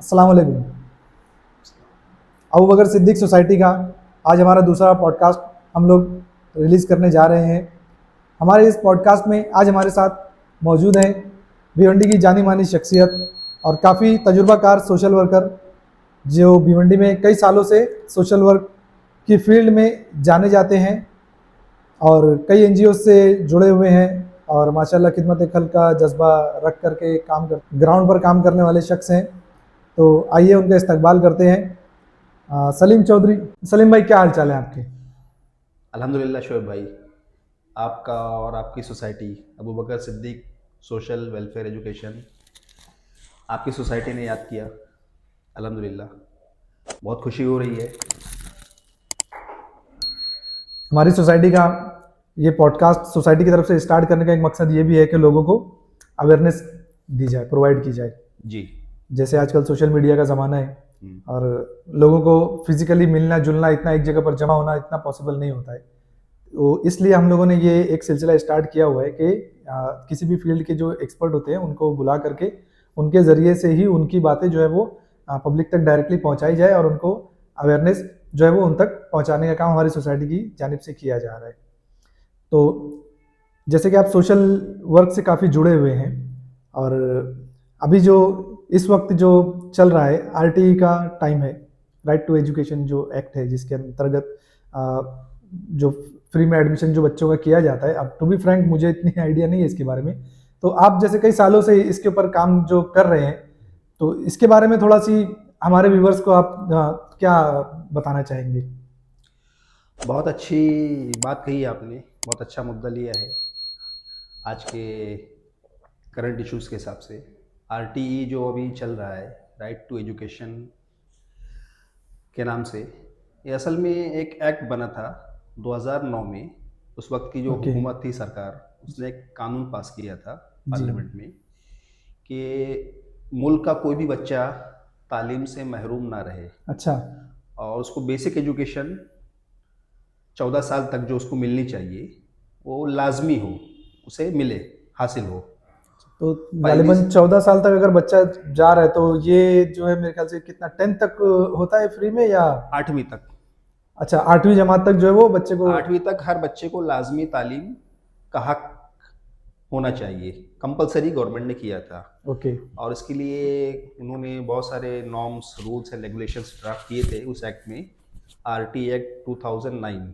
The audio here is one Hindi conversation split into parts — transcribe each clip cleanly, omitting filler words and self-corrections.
अस्सलाम वालेकुम। अबू बकर सिद्दीक सोसाइटी का आज हमारा दूसरा पॉडकास्ट हम लोग रिलीज़ करने जा रहे हैं। हमारे इस पॉडकास्ट में आज हमारे साथ मौजूद हैं भिवंडी की जानी मानी शख्सियत और काफ़ी तजुर्बाकार सोशल वर्कर जो भिवंडी में कई सालों से सोशल वर्क की फील्ड में जाने जाते हैं और कई एनजीओ से जुड़े हुए हैं और माशाल्लाह खिदमत खल्क का जज्बा रख करके ग्राउंड पर काम करने वाले शख्स हैं। तो आइए उनका इस्तकबाल करते हैं। सलीम चौधरी। सलीम भाई, क्या हाल चाल है आपके? अल्हम्दुलिल्लाह शोएब भाई, आपका और आपकी society Abu Bakr Siddique social welfare education, आपकी सोसाइटी ने याद किया। अल्हम्दुलिल्लाह बहुत खुशी हो रही है। हमारी सोसाइटी का ये पॉडकास्ट सोसाइटी की तरफ से स्टार्ट करने का एक मकसद ये भी है कि लोगों को अवेयरनेस दी जाए, प्रोवाइड की जाए। जी। जैसे आजकल सोशल मीडिया का ज़माना है और लोगों को फिजिकली मिलना जुलना, इतना एक जगह पर जमा होना इतना पॉसिबल नहीं होता है। तो इसलिए हम लोगों ने ये एक सिलसिला स्टार्ट किया हुआ है कि किसी भी फील्ड के जो एक्सपर्ट होते हैं उनको बुला करके उनके ज़रिए से ही उनकी बातें जो है वो पब्लिक तक डायरेक्टली पहुंचाई जाए और उनको अवेयरनेस जो है वो उन तक पहुंचाने का काम हमारी सोसाइटी की जानिब से किया जा रहा है। तो जैसे कि आप सोशल वर्क से काफ़ी जुड़े हुए हैं और अभी जो इस वक्त जो चल रहा है आरटीई का टाइम है, राइट टू एजुकेशन जो एक्ट है, जिसके अंतर्गत जो फ्री में एडमिशन जो बच्चों का किया जाता है। अब टू बी फ्रैंक मुझे इतनी आइडिया नहीं है इसके बारे में, तो आप जैसे कई सालों से इसके ऊपर काम जो कर रहे हैं, तो इसके बारे में थोड़ा सी हमारे व्यूवर्स को आप क्या बताना चाहेंगे? बहुत अच्छी बात कही आपने, बहुत अच्छा मुद्दा लिया है आज के करंट इश्यूज़ के हिसाब से। आरटीई जो अभी चल रहा है, राइट टू एजुकेशन के नाम से, ये असल में एक एक्ट बना था 2009 में। उस वक्त की जो ओके। हुकूमत थी, सरकार, उसने एक कानून पास किया था जी। पार्लियामेंट में कि मुल्क का कोई भी बच्चा तालीम से महरूम ना रहे अच्छा। और उसको बेसिक एजुकेशन 14 साल तक जो उसको मिलनी चाहिए वो लाजमी हो, उसे मिले, हासिल हो। तो पहली गालिबन 14 साल तक अगर बच्चा जा रहा है तो ये जो है मेरे ख्याल से कितना 10th तक होता है फ्री में, या 8वीं तक, अच्छा 8वीं जमात तक जो है वो बच्चे को? 8वीं तक हर बच्चे को लाजमी तालीम का हक होना चाहिए, कंपलसरी गवर्नमेंट ने किया था। ओके। और इसके लिए उन्होंने बहुत सारे norms, rules and regulations draft किए थे उस एक्ट में, आरटी एक्ट 2009,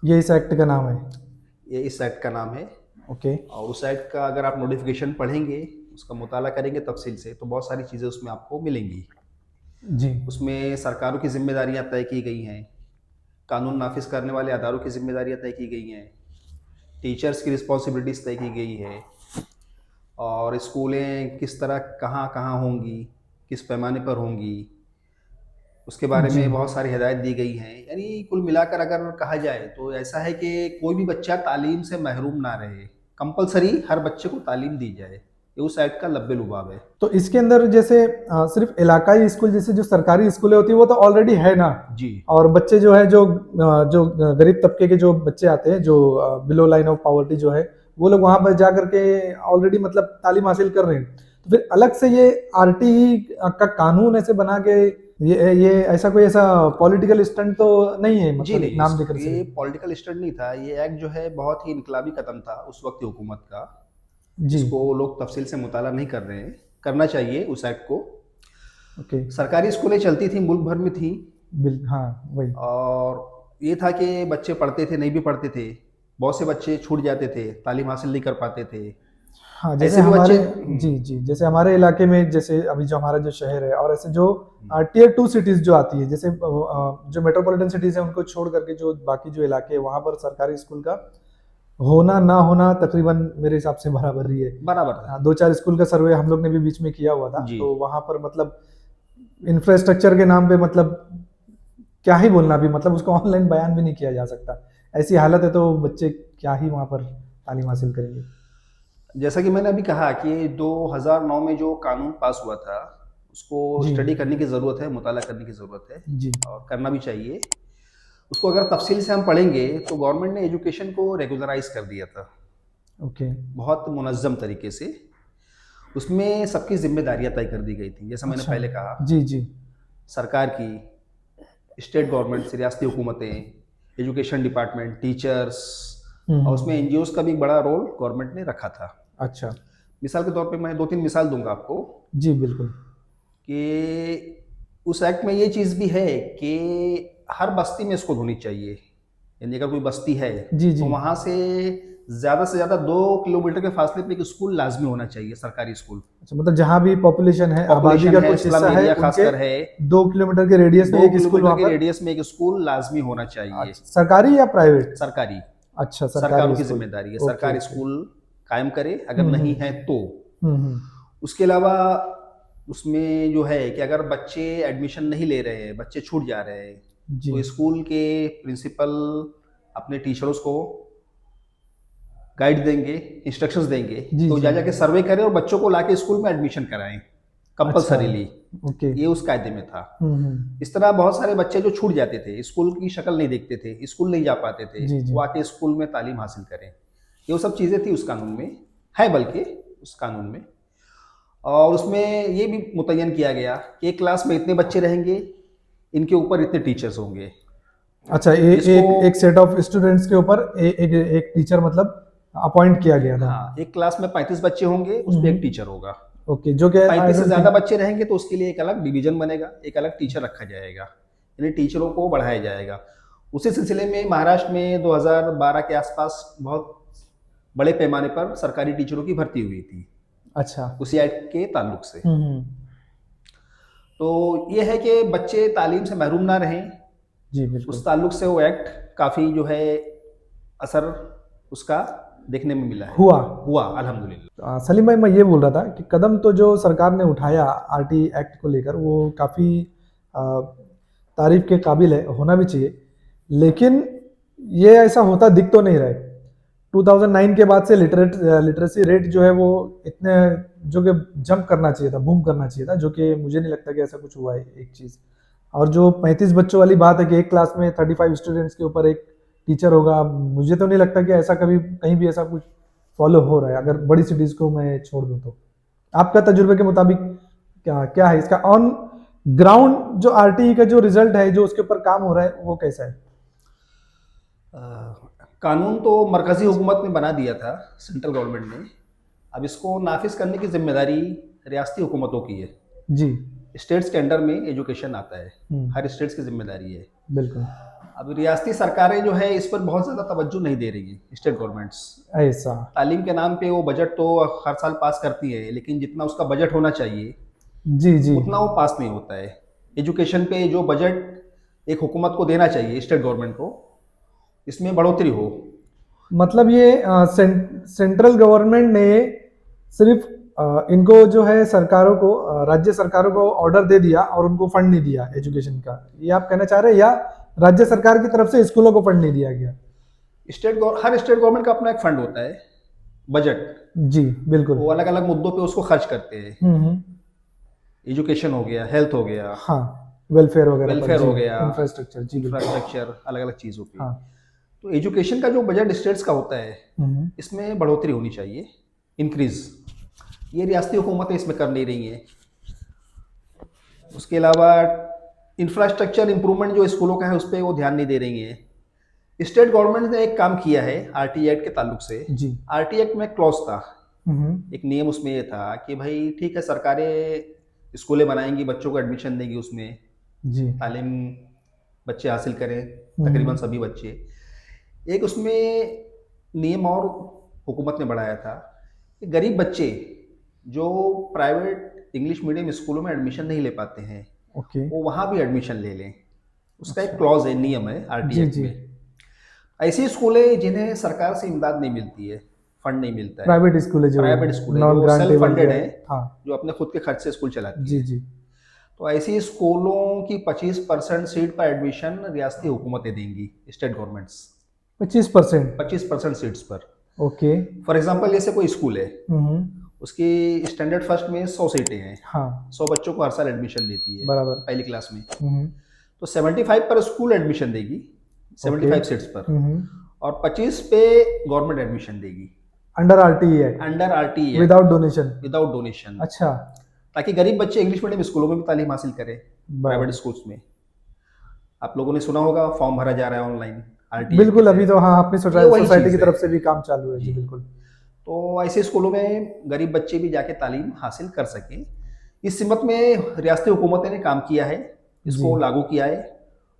ये इस एक्ट का नाम है? ये इस एक्ट का नाम है। ओके। और उस एक्ट का अगर आप नोटिफिकेशन पढ़ेंगे, उसका मुताला करेंगे तफसील से, तो बहुत सारी चीज़ें उसमें आपको मिलेंगी। जी। उसमें सरकारों की जिम्मेदारियां तय की गई हैं, कानून नाफिज करने वाले अदारों की जिम्मेदारियां तय की गई हैं, टीचर्स की रिस्पॉन्सिबिलिटीज़ तय की गई है, और स्कूलें किस तरह कहाँ कहाँ होंगी, किस पैमाने पर होंगी, उसके बारे जी। में बहुत सारी हिदायत दी गई हैं। यानी कुल मिलाकर अगर कहा जाए तो ऐसा है कि कोई भी बच्चा तालीम से महरूम ना रहे, कंपलसरी हर बच्चे को तालीम दी जाए, ये उस एक्ट का लब्बे लुबाब है। तो इसके अंदर जैसे सिर्फ इलाकाई स्कूल जैसे जो सरकारी स्कूलें होती है वो तो ऑलरेडी है ना, जी। और बच्चे जो है जो गरीब तबके के जो बच्चे आते हैं जो बिलो लाइन ऑफ पॉवर्टी जो है, वो लोग वहां पर जा करके ऑलरेडी मतलब तालीम हासिल कर रहे हैं। तो फिर अलग से ये आरटीई का कानून ऐसे बना के ये ऐसा कोई ऐसा पॉलिटिकल स्टंट तो नहीं है, जी मतलब एक नहीं, नाम देकर ये सिर्फ? पॉलिटिकल स्टंट नहीं था। ये एक्ट जो है बहुत ही इनकलाबी कदम था उस वक्त की हुकूमत का, जी। जिसको लोग तफसील से मुताला नहीं कर रहे हैं। करना चाहिए उस एक्ट को। ओके। सरकारी स्कूलें चलती थी, मुल्क भर में थी, बिल हाँ, वही। और ये था कि बच्चे पढ़ते थे, नहीं भी पढ़ते थे, बहुत से बच्चे छूट जाते थे, तालीम हासिल नहीं कर पाते थे। हाँ, जैसे ऐसे भी बच्चे हमारे, जी जी, जैसे हमारे इलाके में, जैसे अभी जो हमारा जो शहर है और ऐसे जो टियर 2 सिटीज जो आती है, जैसे जो मेट्रोपॉलिटन सिटीज है उनको छोड़ करके जो बाकी जो इलाके है वहाँ पर सरकारी स्कूल का होना ना होना तकरीबन मेरे हिसाब से बराबर ही है। बराबर था। 2-4 स्कूल का सर्वे हम लोग ने भी बीच में किया हुआ था, जी। तो वहाँ पर मतलब इंफ्रास्ट्रक्चर के नाम पे मतलब क्या ही बोलना, भी मतलब उसको ऑनलाइन बयान भी नहीं किया जा सकता। ऐसी हालत है, तो बच्चे क्या ही वहाँ पर तालीम हासिल करेंगे? जैसा कि मैंने अभी कहा कि 2009 में जो कानून पास हुआ था, उसको जी। स्टडी करने की ज़रूरत है, मुताला करने की ज़रूरत है, जी। और करना भी चाहिए। उसको अगर तफसील से हम पढ़ेंगे तो गवर्नमेंट ने एजुकेशन को रेगुलराइज कर दिया था ओके। बहुत मुनज़्ज़म तरीके से। उसमें सबकी जिम्मेदारियां तय कर दी गई थी, जैसा मैंने अच्छा। पहले कहा। जी जी। सरकार की, स्टेट गवर्नमेंट, रियासती हुकूमतें, एजुकेशन डिपार्टमेंट, टीचर्स, और उसमें हम्म। एनजीओज का भी बड़ा रोल गवर्नमेंट ने रखा था। अच्छा। मिसाल के तौर पे मैं 2-3 मिसाल दूंगा आपको जी बिल्कुल। कि उस एक्ट में ये चीज़ भी है कि हर बस्ती में स्कूल होनी चाहिए। यानी अगर कोई बस्ती है जी तो जी। वहाँ से ज़्यादा 2 किलोमीटर के फासले पे एक स्कूल लाजमी होना चाहिए, सरकारी स्कूल। अच्छा, मतलब जहाँ भी पॉपुलेशन है, आबादी पॉपुलेशन का है, कुछ स्लम हिस्सा है, एरिया उनके खासकर है, 2 किलोमीटर के रेडियस में 2 एक स्कूल किलोमीटर वहाँ के पर। रेडियस में एक स्कूल लाजमी होना चाहिए। अच्छा, सरकारी या प्राइवेट? सरकारी, अच्छा, सरकारों सरकारी की स्कूल। जिम्मेदारी है, ओके सरकार ओके। स्कूल कायम करे, अगर नहीं है तो। हम्म। उसके अलावा उसमें जो है कि अगर बच्चे एडमिशन नहीं ले रहे हैं, बच्चे छूट जा रहे हैं, जी तो स्कूल के प्रिंसिपल अपने टीचर्स को गाइड देंगे, इंस्ट्रक्शंस देंगे, जी तो जी। जा जाके सर्वे करें और बच्चों को लाके स्कूल में एडमिशन कराएं अच्छा। कंपलसरीली। ओके। ये उस कायदे में था। हम्म। इस तरह बहुत सारे बच्चे जो छूट जाते थे, स्कूल की शक्ल नहीं देखते थे, स्कूल नहीं जा पाते थे, जी जी। वो आके स्कूल में तालीम हासिल करें। ये वो सब चीज़ें थी उस कानून में, है बल्कि उस कानून में। और उसमें ये भी मुतय्यन किया गया कि एक क्लास में इतने बच्चे रहेंगे, इनके ऊपर इतने टीचर्स होंगे। अच्छा, जिसको एक सेट ऑफ स्टूडेंट्स के ऊपर एक टीचर मतलब अपॉइंट किया गया था। हाँ, एक क्लास में 35 बच्चे होंगे, उस पे एक हम्म। टीचर होगा। ओके, जो कि आई 35 से डोंट ज़्यादा थिंक। बच्चे रहेंगे तो उसके लिए एक अलग डिवीजन बनेगा, एक अलग टीचर रखा जाएगा, यानी टीचरों को बढ़ाया जाएगा। उसी सिलसिले में महाराष्ट्र में 2012 के आसपास बहुत बड़े पैमाने पर सरकारी टीचरों की भर्ती हुई थी, अच्छा। उसी एक्ट के ताल्लुक से। हम्म। तो ये है कि बच्चे तालीम से महरूम ना रहें, जी उस बिल्कुल। ताल्लुक से वो एक्ट काफ़ी जो है असर उसका देखने में मिला है, हुआ। हुआ अल्हम्दुलिल्लाह। सलीम भाई, मैं ये बोल रहा था कि कदम तो जो सरकार ने उठाया आरटी एक्ट को लेकर, वो काफ़ी तारीफ के काबिल है, होना भी चाहिए। लेकिन ये ऐसा होता दिख तो नहीं रहा है। 2009 के बाद से लिटरेसी रेट जो है वो इतने, जो कि जंप करना चाहिए था, बूम करना चाहिए था, जो कि मुझे नहीं लगता कि ऐसा कुछ हुआ है एक चीज़। और जो 35 बच्चों वाली बात है कि एक क्लास में 35 स्टूडेंट्स के ऊपर एक टीचर होगा, मुझे तो नहीं लगता कि ऐसा कभी कहीं भी ऐसा कुछ फॉलो हो रहा है, अगर बड़ी सिटीज़ को मैं छोड़ दूँ तो। आपका तजुर्बे के मुताबिक क्या क्या है इसका ऑन ग्राउंड, जो आरटीई का जो रिजल्ट है, जो उसके ऊपर काम हो रहा है, वो कैसा है? कानून तो मरकज़ी हुकूमत ने बना दिया था, सेंट्रल गवर्नमेंट ने। अब इसको नाफिज करने की जिम्मेदारी रियासती हुकूमतों की है। जी। स्टेट्स के अंडर में एजुकेशन आता है, हर हम्म। स्टेट्स की जिम्मेदारी है। बिल्कुल। अब रियासती सरकारें जो है इस पर बहुत ज़्यादा तवज्जो नहीं दे रही हैं, स्टेट गवर्नमेंट्स। ऐसा। तालीम के नाम पे वो बजट तो हर साल पास करती है, लेकिन जितना उसका बजट होना चाहिए जी जी। उतना वो पास नहीं होता है। एजुकेशन पे जो बजट एक हुकूमत को देना चाहिए, स्टेट गवर्नमेंट को, इसमें बढ़ोतरी हो। मतलब ये सेंट्रल गवर्नमेंट ने सिर्फ इनको जो है सरकारों को, राज्य सरकारों को ऑर्डर दे दिया और उनको फंड नहीं दिया एजुकेशन का, ये आप कहना चाह रहे हैं? या राज्य सरकार की तरफ से स्कूलों को फंड नहीं दिया गया? हर स्टेट गवर्नमेंट का अपना एक फंड होता है, बजट। जी बिल्कुल। वो अलग अलग मुद्दों पे उसको खर्च करते हैं। हम्म। एजुकेशन हो गया, हेल्थ हो गया, हाँ, वेलफेयर वगैरह पर। वेलफेयर जी, हो गया, इंफ्रास्ट्रक्चर। जी बिल्कुल। इंफ्रास्ट्रक्चर, अलग अलग चीज़ों पे। हाँ। तो एजुकेशन का जो बजट स्टेट्स का होता है, हम्म। इसमें बढ़ोतरी होनी चाहिए, इंक्रीज। ये रियासती हुकूमतें इसमें कर नहीं रही हैं। उसके अलावा इंफ्रास्ट्रक्चर इंप्रूवमेंट जो स्कूलों का है उस पर वो ध्यान नहीं दे रही हैं। स्टेट गवर्नमेंट ने एक काम किया है आरटी एक्ट के ताल्लुक से। जी। आरटी एक्ट में क्लॉज था, हम्म। एक नियम उसमें ये था कि भाई ठीक है, सरकारें स्कूलें बनाएंगी, बच्चों को एडमिशन देंगी, उसमें जी। तालीम बच्चे हासिल करें, हम्म। तकरीबन सभी बच्चे। एक उसमें नियम और हुकूमत ने बढ़ाया था कि गरीब बच्चे जो प्राइवेट इंग्लिश मीडियम स्कूलों में एडमिशन नहीं ले पाते हैं, ओके। वो वहाँ भी एडमिशन ले लें। उसका एक अच्छा। क्लॉज है, नियम है आरटी जी एक्ट जी। में। ऐसी स्कूलें जिन्हें सरकार से इमदाद नहीं मिलती है, फंड नहीं मिलता है, प्राइवेट स्कूल है जो, प्राइवेट स्कूल है नॉन जो सेल्फ ग्रांटेबल फंडेड या। है, हाँ। जो अपने खुद के खर्च से स्कूल चलाती जी है, जी। तो ऐसी स्कूलों की 25% सीट पर एडमिशन रियासती हुकूमतें देंगी, स्टेट गवर्नमेंट्स। 25%? 25% सीट्स पर। ओके। फॉर एग्जांपल जैसे कोई स्कूल है, हम्म। उसकी स्टैंडर्ड फर्स्ट में 100 सीटें हैं, हाँ। 100 बच्चों को हर साल एडमिशन देती है बराबर। पहली क्लास में। हम्म। तो 75 पर स्कूल एडमिशन देगी, ओके। 75 सीट्स पर, हम्म। और 25 पे गवर्नमेंट एडमिशन देगी। अंडर आरटीई है, अंडर आरटीई है, विदाउट डोनेशन। विदाउट डोनेशन, अच्छा, ताकि गरीब बच्चे इंग्लिश मीडियम स्कूलों में भी तालीम हासिल करें, प्राइवेट बराबर। स्कूल्स में। आप लोगों ने सुना होगा फॉर्म भरा जा रहा है ऑनलाइन आरटीई के बिल्कुल, अभी तहत, तो हाँ अपनी ये वही सोसाइटी की चीज़ है। तरफ से भी काम चालू है जी, जी, बिल्कुल। तो ऐसे स्कूलों में गरीब बच्चे भी जाके तालीम हासिल कर सकें। इस सिमत में रियासती हुकूमत ने काम किया है, जी, इसको लागू किया है,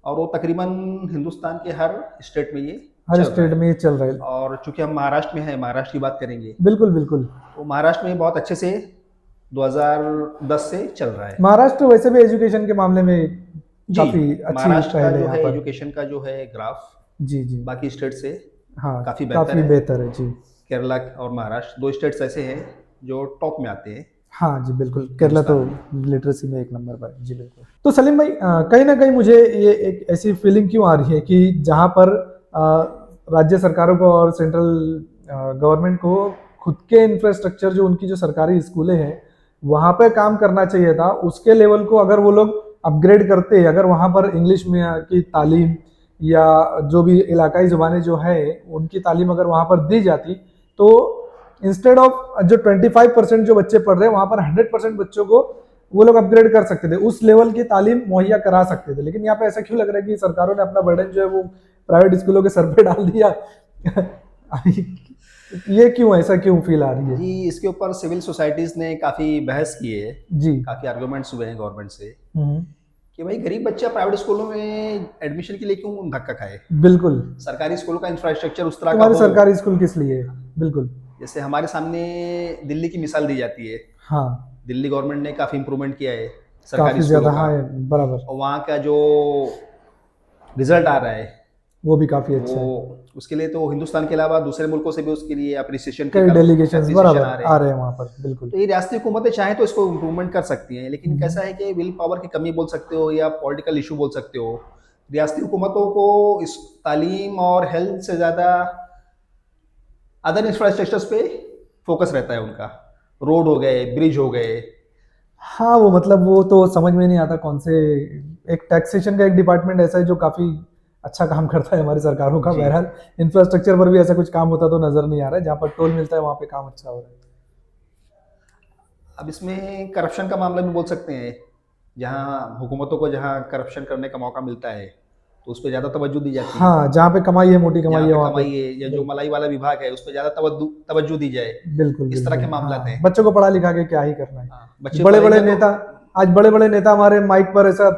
और वो तकरीबन हिंदुस्तान के हर स्टेट में ये हर चल रहा स्टेट है। में ये चल रहा है। और चूंकि हम महाराष्ट्र में हैं, महाराष्ट्र की बात करेंगे, बिल्कुल, बिल्कुल। तो महाराष्ट्र में बहुत अच्छे से 2010 से चल रहा है। महाराष्ट्र वैसे भी एजुकेशन के मामले में जी, काफी अच्छी महाराष्ट्र का पहल है जो यहाँ है पर। एजुकेशन का जो है ग्राफ जी, जी। बाकी स्टेट से हाँ, काफ़ी बेहतर काफी है। बेहतर है जी। केरला और महाराष्ट्र 2 स्टेट्स ऐसे हैं जो टॉप में आते हैं हाँ जी, बिल्कुल। केरला तो हिंदुस्तान लिटरेसी में एक नंबर पर है जी, बिल्कुल। तो सलीम भाई, कहीं ना कहीं मुझे ये एक ऐसी फीलिंग क्यों आ रही है कि जहाँ पर राज्य सरकारों को और सेंट्रल गवर्नमेंट को खुद के इंफ्रास्ट्रक्चर, जो उनकी जो सरकारी स्कूलें हैं, वहाँ पे काम करना चाहिए था। उसके लेवल को अगर वो लोग अपग्रेड करते, अगर वहाँ पर इंग्लिश में की तालीम या जो भी इलाकाई ज़ुबानें जो है उनकी तालीम अगर वहाँ पर दी जाती, तो इंस्टेड ऑफ जो 25% जो बच्चे पढ़ रहे हैं, वहाँ पर 100% बच्चों को वो लोग अपग्रेड कर सकते थे, उस लेवल की तालीम मुहैया करा सकते थे। लेकिन यहाँ पे ऐसा क्यों लग रहा है कि सरकारों ने अपना बर्डन जो है वो प्राइवेट स्कूलों के सर पे डाल दिया? ये क्यों, ऐसा क्यों फील आ रही है? जी, इसके ऊपर सिविल सोसाइटीज़ ने काफ़ी बहस की है, जी। काफ़ी आर्गूमेंट्स हुए हैं गवर्नमेंट से हम्म, कि भाई गरीब बच्चा प्राइवेट स्कूलों में एडमिशन के लिए क्यों धक्का खाए। बिल्कुल। सरकारी स्कूलों का इंफ्रास्ट्रक्चर उस तरह का तुम्हारे हो, सरकारी स्कूल किस लिए है? बिल्कुल। जैसे हमारे सामने दिल्ली की मिसाल दी जाती है। हाँ, दिल्ली गवर्नमेंट ने काफ़ी इम्प्रूवमेंट किया है सरकारी काफी स्कूलों ज्यादा, का, हाँ, बराबर। और वहाँ का जो रिजल्ट आ रहा है वो भी काफी वो, अच्छा है। उसके लिए तो हिंदुस्तान के अलावा दूसरे मुल्कों से भी उसके लिए अप्रिसिएशन कई डेलीगेशंस एप्रिसिएशन बराबर आ रहे हैं वहाँ पर, बिल्कुल। तो ये रियासती हुकूमतें चाहें तो इसको इम्प्रूवमेंट कर सकती हैं, लेकिन कैसा है कि विल पावर की कमी बोल सकते हो या पॉलिटिकल इशू बोल सकते हो। रियासती हुकूमतों को इस तालीम और हेल्थ से ज़्यादा अदर इंफ्रास्ट्रक्चर्स पे फोकस रहता है उनका, रोड हो गए, ब्रिज हो गए। हाँ, वो मतलब वो तो समझ में नहीं आता कौन से, एक टैक्सेशन का एक डिपार्टमेंट ऐसा है जो काफी अच्छा काम करता है हमारी सरकारों का। जी, बहरहाल इंफ्रास्ट्रक्चर पर भी ऐसा कुछ काम होता तो नजर नहीं आ रहा है। जहाँ पर टोल मिलता है वहाँ पे काम अच्छा हो रहा है। अब इसमें करप्शन का मामला भी बोल सकते हैं, जहाँ हुकूमतों को जहाँ करप्शन करने का मौका मिलता है तो उस पर ज़्यादा तवज्जो दी जाती है। हाँ, जहाँ पे कमाई है, मोटी कमाई जहाँ है, पे वहाँ पे कमाई है या जो मलाई वाला विभाग है उस पर ज़्यादा तवज्जो दी जाए, बिल्कुल, इस तरह के बिल्कुल। मामलात हाँ, हैं। बच्चों को पढ़ा लिखा के क्या ही करना है। हाँ, बच्चे बड़े बड़े पढ़ेंगे नेता, तो आज बड़े बड़े नेता हमारे माइक पर ऐसा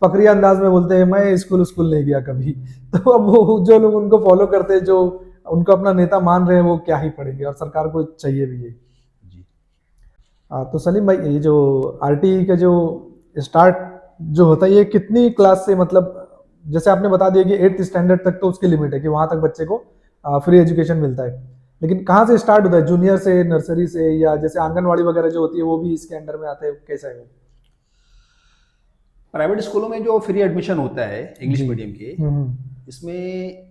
फकरिया अंदाज में बोलते हैं, मैं स्कूल नहीं गया कभी। तो अब वो जो लोग उनको फॉलो करते हैं, जो उनको अपना नेता मान रहे हैं, वो क्या ही पढ़ेंगे, और सरकार को चाहिए भी ये। जी, तो सलीम भाई, ये जो आरटीई का जो स्टार्ट जो होता है, ये कितनी क्लास से, मतलब जैसे आपने बता दिया कि 8th स्टैंडर्ड तक तो उसकी लिमिट है कि वहां तक बच्चे को फ्री एजुकेशन मिलता है, लेकिन कहाँ से स्टार्ट होता है? जूनियर से, नर्सरी से, या जैसे आंगनवाड़ी वगैरह जो होती है वो भी इसके अंडर में आते हैं, कैसा है वो? प्राइवेट स्कूलों में जो फ्री एडमिशन होता है इंग्लिश जी। मीडियम के, हम्म। इसमें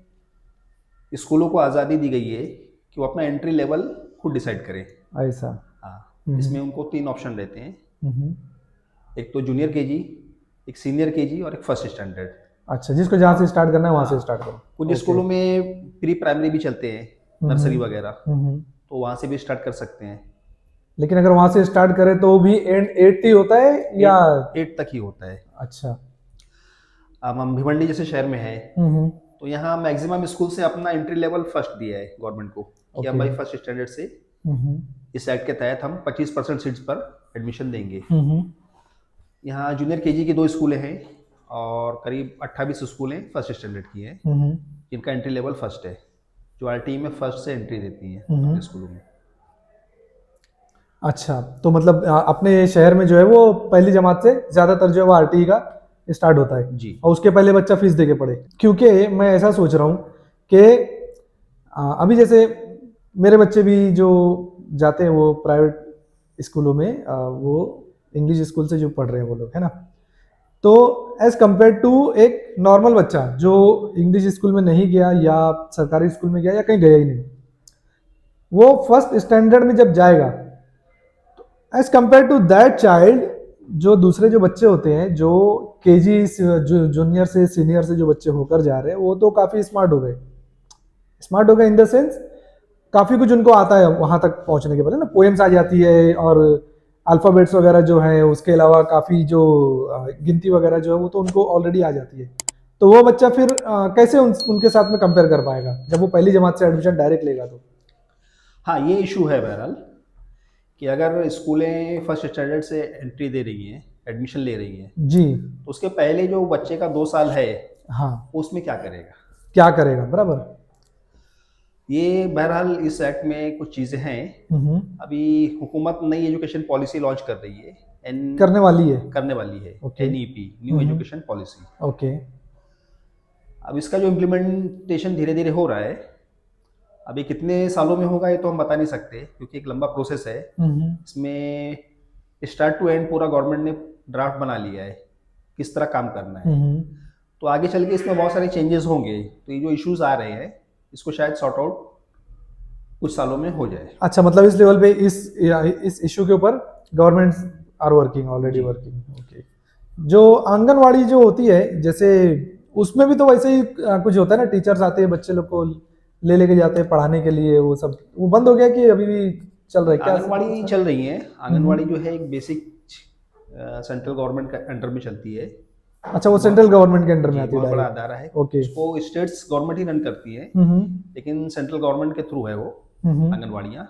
स्कूलों को आज़ादी दी गई है कि वो अपना एंट्री लेवल खुद डिसाइड करें। ऐसा। हाँ, इसमें उनको 3 ऑप्शन रहते हैं, हम्म। एक तो जूनियर केजी, एक सीनियर केजी और एक फर्स्ट स्टैंडर्ड। अच्छा, जिसको जहाँ से स्टार्ट करना है वहां से स्टार्ट करो। कुछ स्कूलों में प्री प्राइमरी भी चलते हैं, नर्सरी वगैरह, हम्म। तो वहाँ से भी स्टार्ट कर सकते हैं। लेकिन अगर वहां से स्टार्ट करें तो भी एंड 8th ही होता है या? 8 तक ही होता है। अच्छा। अब हम भिवंडी जैसे शहर में है, हम्म। तो यहाँ मैक्सिमम स्कूल से अपना एंट्री लेवल फर्स्ट दिया है गवर्नमेंट को कि हम भाई फर्स्ट स्टैंडर्ड से हम्म। इस एक्ट के तहत हम 25% सीट्स पर एडमिशन देंगे। हम्म। यहाँ जूनियर केजी की 2 स्कूलें हैं और करीब 28 स्कूलें फर्स्ट स्टैंडर्ड की हैं, जिनका एंट्री लेवल फर्स्ट है, जो आरटीई में फर्स्ट से एंट्री देती हैं अपने स्कूलों में। अच्छा, तो मतलब अपने शहर में जो है वो पहली जमात से ज्यादातर जो है वो आरटीई का स्टार्ट होता है जी, और उसके पहले बच्चा फीस दे के पढ़े। क्योंकि मैं ऐसा सोच रहा हूँ कि अभी जैसे मेरे बच्चे भी जो जाते हैं वो प्राइवेट स्कूलों में, वो इंग्लिश स्कूल से जो पढ़ रहे हैं वो लोग, है ना, तो एज कंपेयर टू एक नॉर्मल बच्चा जो इंग्लिश स्कूल में नहीं गया या सरकारी स्कूल में गया या कहीं गया ही नहीं, वो फर्स्ट स्टैंडर्ड में जब जाएगा तो as compare to that child, जो दूसरे जो बच्चे होते हैं जो केजी जूनियर से सीनियर से जो बच्चे होकर जा रहे हैं, वो तो काफ़ी स्मार्ट हो गए इन द सेंस काफी कुछ उनको आता है वहां तक पहुंचने के पहले ना, पोएम्स आ जाती है और अल्फाबेट्स वगैरह जो है, उसके अलावा काफी जो गिनती वगैरह जो है वो तो उनको ऑलरेडी आ जाती है। तो वो बच्चा फिर कैसे उनके साथ में कंपेयर कर पाएगा जब वो पहली जमात से एडमिशन डायरेक्ट लेगा तो। हाँ, ये इशू है बहरहाल कि अगर स्कूलें फर्स्ट स्टैंडर्ड से एंट्री दे रही हैं, एडमिशन ले रही हैं, जी। तो उसके पहले जो बच्चे का 2 साल है हाँ, उसमें क्या करेगा? क्या करेगा, बराबर। ये बहरहाल इस एक्ट में कुछ चीज़ें हैं। हम्म। अभी हुकूमत नई एजुकेशन पॉलिसी लॉन्च कर रही है, करने वाली है। करने वाली है, okay. NEP, new education policy. Okay. अब इसका जो इम्प्लीमेंटेशन धीरे धीरे हो रहा है, अभी कितने सालों में होगा ये तो हम बता नहीं सकते क्योंकि एक लंबा प्रोसेस है। इसमें स्टार्ट टू एंड पूरा गवर्नमेंट ने ड्राफ्ट बना लिया है किस तरह काम करना है। तो आगे चल के इसमें बहुत सारे चेंजेस होंगे, तो ये जो इश्यूज आ रहे हैं इसको शायद सॉर्ट आउट कुछ सालों में हो जाए। अच्छा, मतलब इस लेवल पे इस इशू के ऊपर government are working, already working. Okay. जो आंगनवाड़ी जो होती है, जैसे उसमें भी तो वैसे ही कुछ होता है ना, टीचर्स आते हैं बच्चे लोग को ले लेके जाते हैं पढ़ाने के लिए, वो सब वो बंद हो गया कि अभी भी चल रहा है क्या? आंगनवाड़ी चल रही है। आंगनवाड़ी जो है एक बेसिक सेंट्रल गवर्नमेंट का अंडर में चलती है। अच्छा, वो सेंट्रल गवर्नमेंट के अंडर में आती है, बहुत बड़ा direct? अदारा है। ओके। उसको स्टेट्स गवर्नमेंट ही रन करती है, लेकिन सेंट्रल गवर्नमेंट के थ्रू है वो आंगनवाड़ियाँ।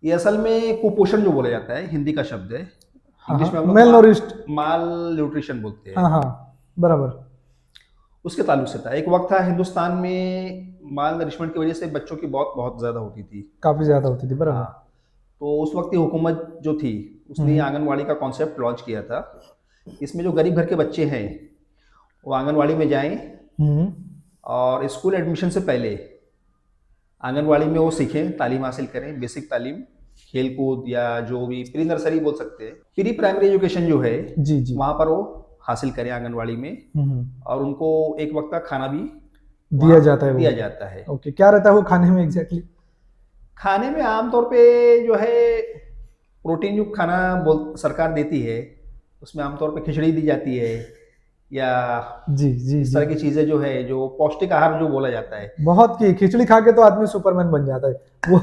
ये असल में कुपोषण जो बोला जाता है, हिंदी का शब्द है, इंग्लिश में हम लोग माल न्यूट्रिशन बोलते हैं। हाँ हाँ, बराबर। उसके ताल्लुक से था। एक वक्त था हिंदुस्तान में माल नरिशमेंट की वजह से बच्चों की बहुत बहुत ज्यादा होती थी, काफी ज्यादा होती थी, बराबर। हाँ, तो उस वक्त की हुकूमत जो थी उसने आंगनवाड़ी का कॉन्सेप्ट लॉन्च किया था। इसमें जो गरीब घर के बच्चे हैं वो आंगनवाड़ी में जाएं और स्कूल एडमिशन से पहले आंगनवाड़ी में वो सीखें, तालीम हासिल करें, बेसिक तालीम, खेल कूद या जो भी प्री नर्सरी बोल सकते हैं, प्री प्राइमरी एजुकेशन जो है जी जी, वहाँ पर वो हासिल करें आंगनवाड़ी में। और उनको एक वक्त का खाना भी दिया जाता है, दिया जाता है। ओके। क्या रहता है वो खाने में एग्जैक्टली? खाने में आमतौर पे जो है प्रोटीन युक्त खाना सरकार देती है। उसमें आमतौर पे खिचड़ी दी जाती है या जी जी, इस तरह की चीजें जो है, जो पौष्टिक आहार जो बोला जाता है। बहुत की खिचड़ी खा के तो आदमी सुपरमैन बन जाता है वो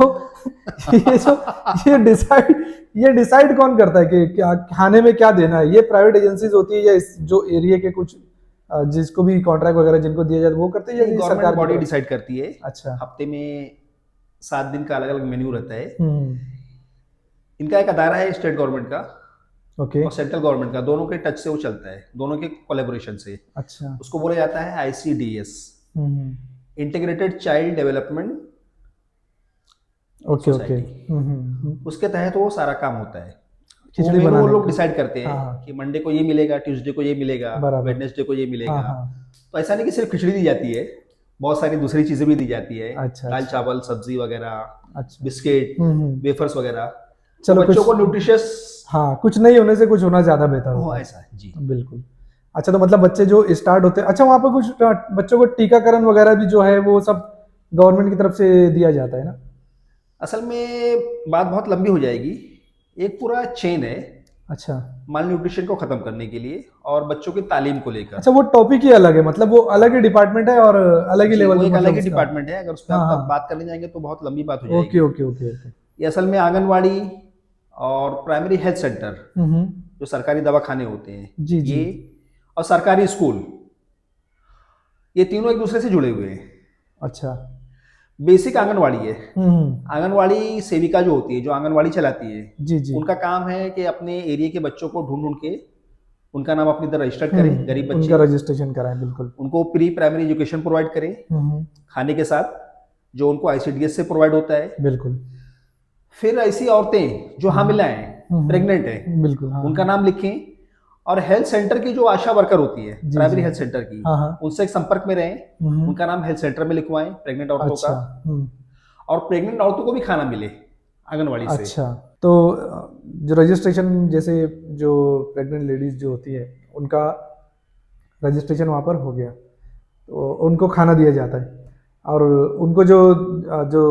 ये डिसाइड कौन करता है कि क्या खाने में क्या देना है? ये प्राइवेट एजेंसीज होती है या जो एरिया के कुछ जिसको भी कॉन्ट्रैक्ट वगैरह जिनको दिया जाता है वो करते हैं, या गवर्नमेंट बॉडी डिसाइड करती है। अच्छा। हफ्ते में 7 दिन का अलग अलग मेन्यू रहता है। इनका एक अदारा है स्टेट गवर्नमेंट का, ओके, और सेंट्रल गवर्नमेंट का, दोनों के टच से वो चलता है, दोनों के कोलैबोरेशन से। अच्छा। उसको बोला जाता है ICDS, integrated child development. Okay okay. उसके तहत वो सारा काम होता है। खिचड़ी वो बनाने लोग डिसाइड करते हैं हाँ, कि मंडे को ये मिलेगा, ट्यूसडे को ये मिलेगा, वेडनेसडे को ये मिलेगा। हाँ, तो ऐसा नहीं कि सिर्फ खिचड़ी दी जाती है, बहुत सारी दूसरी चीजें भी दी जाती है। अच्छा, दाल चावल सब्जी वगैरह, अच्छा, बिस्किट, वेफर्स वगैरह। चलो, तो बच्चों को न्यूट्रिशियस, हाँ, कुछ नहीं होने से कुछ होना ज्यादा बेहतर हो, होता है। ऐसा है जी, बिल्कुल। अच्छा, तो मतलब बच्चे जो स्टार्ट होते हैं, अच्छा, वहाँ पर कुछ बच्चों को टीकाकरण वगैरह भी जो है वो सब गवर्नमेंट की तरफ से दिया जाता है ना? असल में बात बहुत लंबी हो जाएगी। एक पूरा चेन है, अच्छा, माल न्यूट्रिशन को खत्म करने के लिए और बच्चों की तालीम को लेकर। अच्छा, वो टॉपिक ही अलग है, मतलब वो अलग ही डिपार्टमेंट है और अलग ही लेवल, एक अलग ही डिपार्टमेंट है। अगर उस पर आप बात करने जाएंगे तो बहुत लंबी बात हो जाएगी। Okay okay okay okay. ये असल में आंगनवाड़ी और प्राइमरी हेल्थ सेंटर, जो सरकारी दवाखाने होते हैं, जी जी, ये और सरकारी स्कूल, ये तीनों एक दूसरे से जुड़े हुए हैं। अच्छा। बेसिक आंगनवाड़ी है। आंगनवाड़ी सेविका जो होती है, जो आंगनवाड़ी चलाती है, जी जी, उनका काम है कि अपने एरिया के बच्चों को ढूंढ ढूंढ के उनका नाम अपनी तरह रजिस्टर करें, गरीब बच्चे, उनका रजिस्ट्रेशन कराएं, बिल्कुल। उनको प्री प्राइमरी एजुकेशन प्रोवाइड करें, खाने के साथ, जो उनको ICDS से प्रोवाइड होता है, बिल्कुल। फिर ऐसी औरतें जो हामिला हैं, प्रेग्नेंट हैं, बिल्कुल, उनका नाम लिखें, और हेल्थ सेंटर की जो आशा वर्कर होती है, प्राइमरी हेल्थ सेंटर की, उनसे संपर्क में रहें, उनका नाम हेल्थ सेंटर में लिखवाएं, प्रेग्नेंट औरतों का, और प्रेग्नेंट औरतों को भी खाना मिले आंगनवाड़ी से। अच्छा, तो जो रजिस्ट्रेशन, जैसे जो प्रेग्नेंट लेडीज जो होती है उनका रजिस्ट्रेशन वहाँ पर हो गया, तो उनको खाना दिया जाता है, और उनको जो जो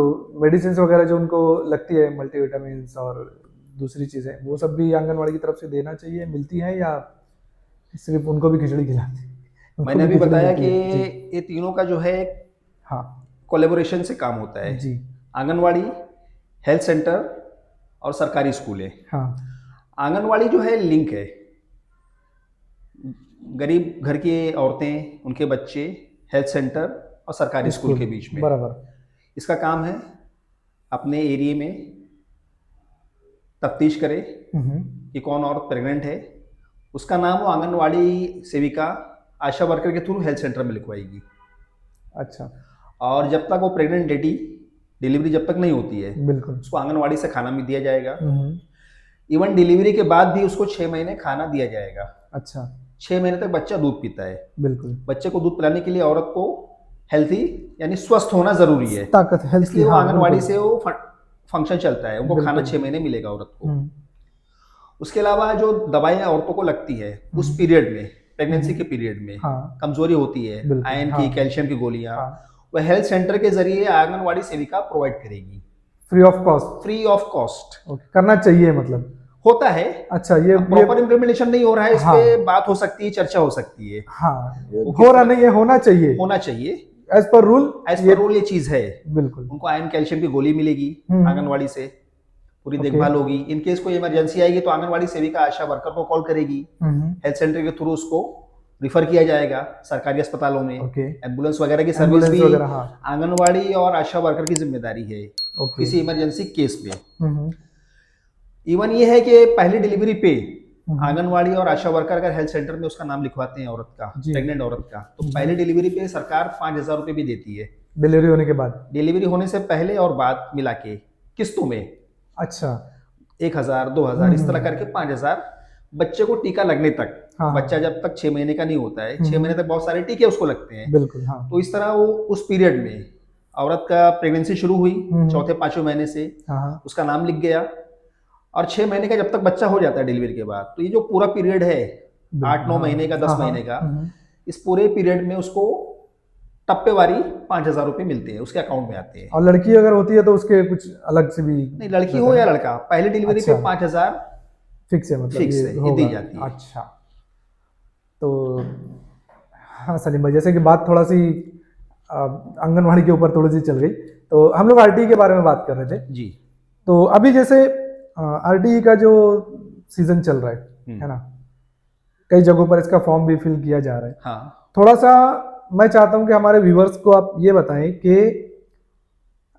मेडिसिन वगैरह जो उनको लगती है, मल्टीविटामिन और दूसरी चीज़ें, वो सब भी आंगनवाड़ी की तरफ से देना चाहिए, मिलती हैं, या सिर्फ उनको भी खिचड़ी खिलाते हैं? मैंने अभी बताया कि ये तीनों का जो है, हाँ, कोलैबोरेशन से काम होता है। जी, आंगनवाड़ी, हेल्थ सेंटर और सरकारी स्कूल है। हाँ। आंगनवाड़ी जो है लिंक है, गरीब घर की औरतें, उनके बच्चे, हेल्थ सेंटर और सरकारी स्कूल के बीच में। बराबर। इसका काम है अपने एरिया में तफ्तीश करे हम्म। कि कौन औरत प्रेग्नेंट है, उसका नाम वो आंगनवाड़ी सेविका आशा वर्कर के थ्रू हेल्थ सेंटर में लिखवाएगी। अच्छा। और जब तक वो प्रेग्नेंट लेडी डिलीवरी जब तक नहीं होती है, बिल्कुल। उसको आंगनवाड़ी से खाना भी दिया जाएगा। हम्म। इवन डिलीवरी के बाद भी उसको 6 महीने खाना दिया जाएगा। अच्छा। 6 महीने तक बच्चा दूध पीता है। बिल्कुल। बच्चे को दूध पिलाने के लिए औरत को हेल्थी यानी स्वस्थ होना जरूरी है, ताकत, हेल्थ की, इसलिए वो हाँ आंगनवाड़ी बिल्कुल। से वो फंक्शन चलता है, उनको खाना बिल्कुल। 6 महीने मिलेगा औरत को। हम्म। उसके अलावा जो दवाइयाँ औरतों को लगती है उस पीरियड में, प्रेगनेंसी के पीरियड में हाँ। कमजोरी होती है, बिल्कुल। आयरन हाँ। की, कैल्शियम की गोलियाँ, हाँ। वह हेल्थ सेंटर के जरिए आंगनवाड़ी सेविका प्रोवाइड करेगी free of cost. Free of cost. Okay, करना चाहिए मतलब। होता है। अच्छा, ये प्रॉपर इम्प्लीमेंटेशन नहीं हो रहा है, इस हाँ। पे बात हो सकती है, चर्चा हो सकती है। हाँ, वो हो किस रहा तरह नहीं है, होना चाहिए होना चाहिए। As per rule. एज ये पर रूल ये चीज है। बिल्कुल। उनको आयरन कैल्शियम की गोली मिलेगी हम्म। आंगनवाड़ी से, पूरी ओके। देखभाल होगी। इन केस कोई इमरजेंसी आएगी तो आंगनवाड़ी सेविका आशा वर्कर को कॉल करेगी, हम्म। हेल्थ सेंटर के थ्रू उसको रिफर किया जाएगा सरकारी अस्पतालों में। ओके। एम्बुलेंस वगैरह की सर्विस एम्बुलेंस भी वगैरह, हाँ। आंगनवाड़ी और आशा वर्कर की जिम्मेदारी है ओके। किसी इमरजेंसी केस में। हम्म। इवन ये है कि पहली डिलीवरी पे हम्म। आंगनवाड़ी और आशा वर्कर अगर हेल्थ सेंटर में उसका नाम लिखवाते हैं औरत का, जी। प्रेग्नेंट औरत का, तो पहली डिलीवरी पे सरकार 5,000 रुपये भी देती है। डिलीवरी होने के बाद? डिलीवरी होने से पहले और बाद मिला के किस्तों में अच्छा। 1,000, 2,000 इस तरह करके 5,000 बच्चे को टीका लगने तक। हाँ। बच्चा जब तक 6 महीने का नहीं होता है, 6 महीने तक बहुत सारे टीके उसको लगते हैं। बिल्कुल। हाँ। तो इस तरह वो उस पीरियड में औरत का प्रेगनेंसी शुरू हुई, चौथे पांचवें महीने से हाँ। उसका नाम लिख गया, और 6 महीने का जब तक बच्चा हो जाता है डिलीवरी के बाद, तो ये जो पूरा पीरियड है 8-9 हाँ। महीने का, 10 हाँ। महीने का, हम्म। इस पूरे पीरियड में उसको टप्पेवारी 5,000 रुपये मिलते हैं, उसके अकाउंट में आते हैं। और लड़की अगर होती है तो उसके कुछ अलग से भी? नहीं, लड़की हो या लड़का, पहली डिलीवरी पे अच्छा। 5,000 फिक्स है, मतलब फिक्स ये है, ये होगा। दी जाती है। अच्छा। तो हाँ सलीम भाई, जैसे कि बात थोड़ा सी आंगनवाड़ी के ऊपर थोड़ी सी चल गई, तो हम लोग आरटीई के बारे में बात कर रहे थे। जी। तो अभी जैसे आरटीई का जो सीजन चल रहा है ना, कई जगहों पर इसका फॉर्म भी फिल किया जा रहा है। हाँ। थोड़ा सा मैं चाहता हूं कि हमारे व्यूवर्स को आप ये बताएं कि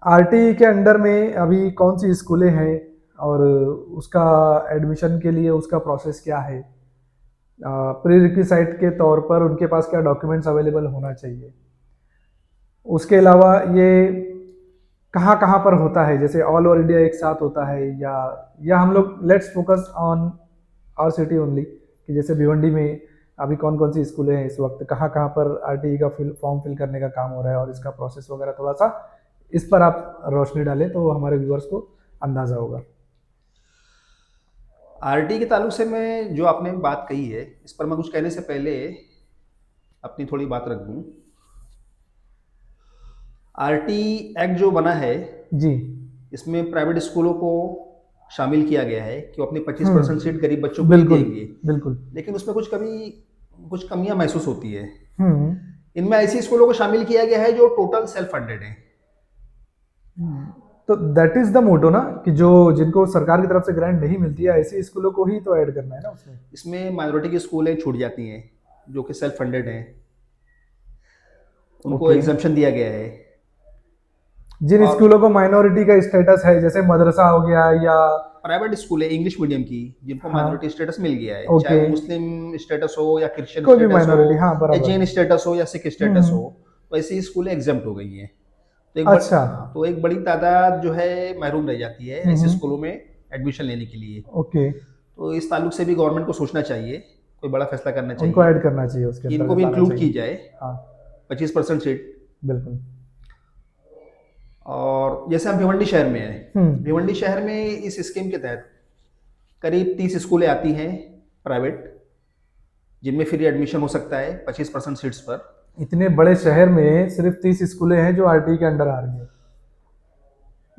आरटीई के अंडर में अभी कौन सी स्कूलें हैं और उसका एडमिशन के लिए उसका प्रोसेस क्या है, प्री रिक्विसाइट के तौर पर उनके पास क्या डॉक्यूमेंट्स अवेलेबल होना चाहिए, उसके अलावा ये कहाँ कहाँ पर होता है, जैसे ऑल ओवर इंडिया एक साथ होता है या हम लोग let's focus on our city only, कि जैसे भिवंडी में अभी कौन कौन सी स्कूलें हैं इस वक्त, कहाँ कहाँ पर आरटीई का फॉर्म फिल करने का काम हो रहा है और इसका प्रोसेस वगैरह, थोड़ा सा इस पर आप रोशनी डालें तो हमारे व्यूअर्स को अंदाजा होगा। आरटीई के ताल्लुक से मैं जो आपने बात कही है, इस पर मैं कुछ कहने से पहले अपनी थोड़ी बात रख दूं। आरटीई एक्ट जो बना है जी। इसमें प्राइवेट स्कूलों को शामिल किया गया है कि वो अपनी 25% सीट गरीब बच्चों को ही बिल्कुल देंगे, बिल्कुल। लेकिन उसमें कुछ कमियां महसूस होती है। हम्म। इनमें ऐसी स्कूलों को शामिल किया गया है जो टोटल सेल्फ फंडेड है। तो दैट इज द मोटो ना, कि जो जिनको सरकार की तरफ से ग्रांट नहीं मिलती है ऐसी स्कूलों को ही तो ऐड करना है ना उसमें। इसमें माइनॉरिटी की स्कूलें छूट जाती हैं जो कि सेल्फ फंडेड हैं, उनको Okay. एग्जम्पशन दिया गया है। जिन और स्कूलों को माइनॉरिटी का स्टेटस है, जैसे मदरसा हो गया या प्राइवेट स्कूल है इंग्लिश मीडियम की, जिनको हाँ। माइनॉरिटी स्टेटस मिल गया है, Okay. चाहे वो मुस्लिम स्टेटस हो या क्रिश्चियन कोई भी स्टेटस हो minority, हाँ, या बराबर। जैन स्टेटस हो या सिख स्टेटस हो, तो ऐसी स्कूलें एग्जम्प्ट हो गई हैं। अच्छा। तो एक बड़ी तादाद जो है महरूम रह जाती है ऐसे स्कूलों में एडमिशन लेने के लिए। ओके। तो इस ताल्लुक से भी गवर्नमेंट को सोचना चाहिए, कोई बड़ा फैसला करना चाहिए, उनको ऐड करना चाहिए उसके कि अंदर, इनको भी लाना इंक्लूड की चाहिए। जाए हाँ 25% सीट। बिल्कुल। और जैसे हम भिवंडी शहर में हैं, भिवंडी शहर में इस स्कीम के तहत करीब 30 स्कूलें आती हैं प्राइवेट, जिनमें फ्री एडमिशन हो सकता है 25% सीट्स पर। इतने बड़े शहर में सिर्फ 30 स्कूलें हैं जो आरटीई के अंडर आ रही है।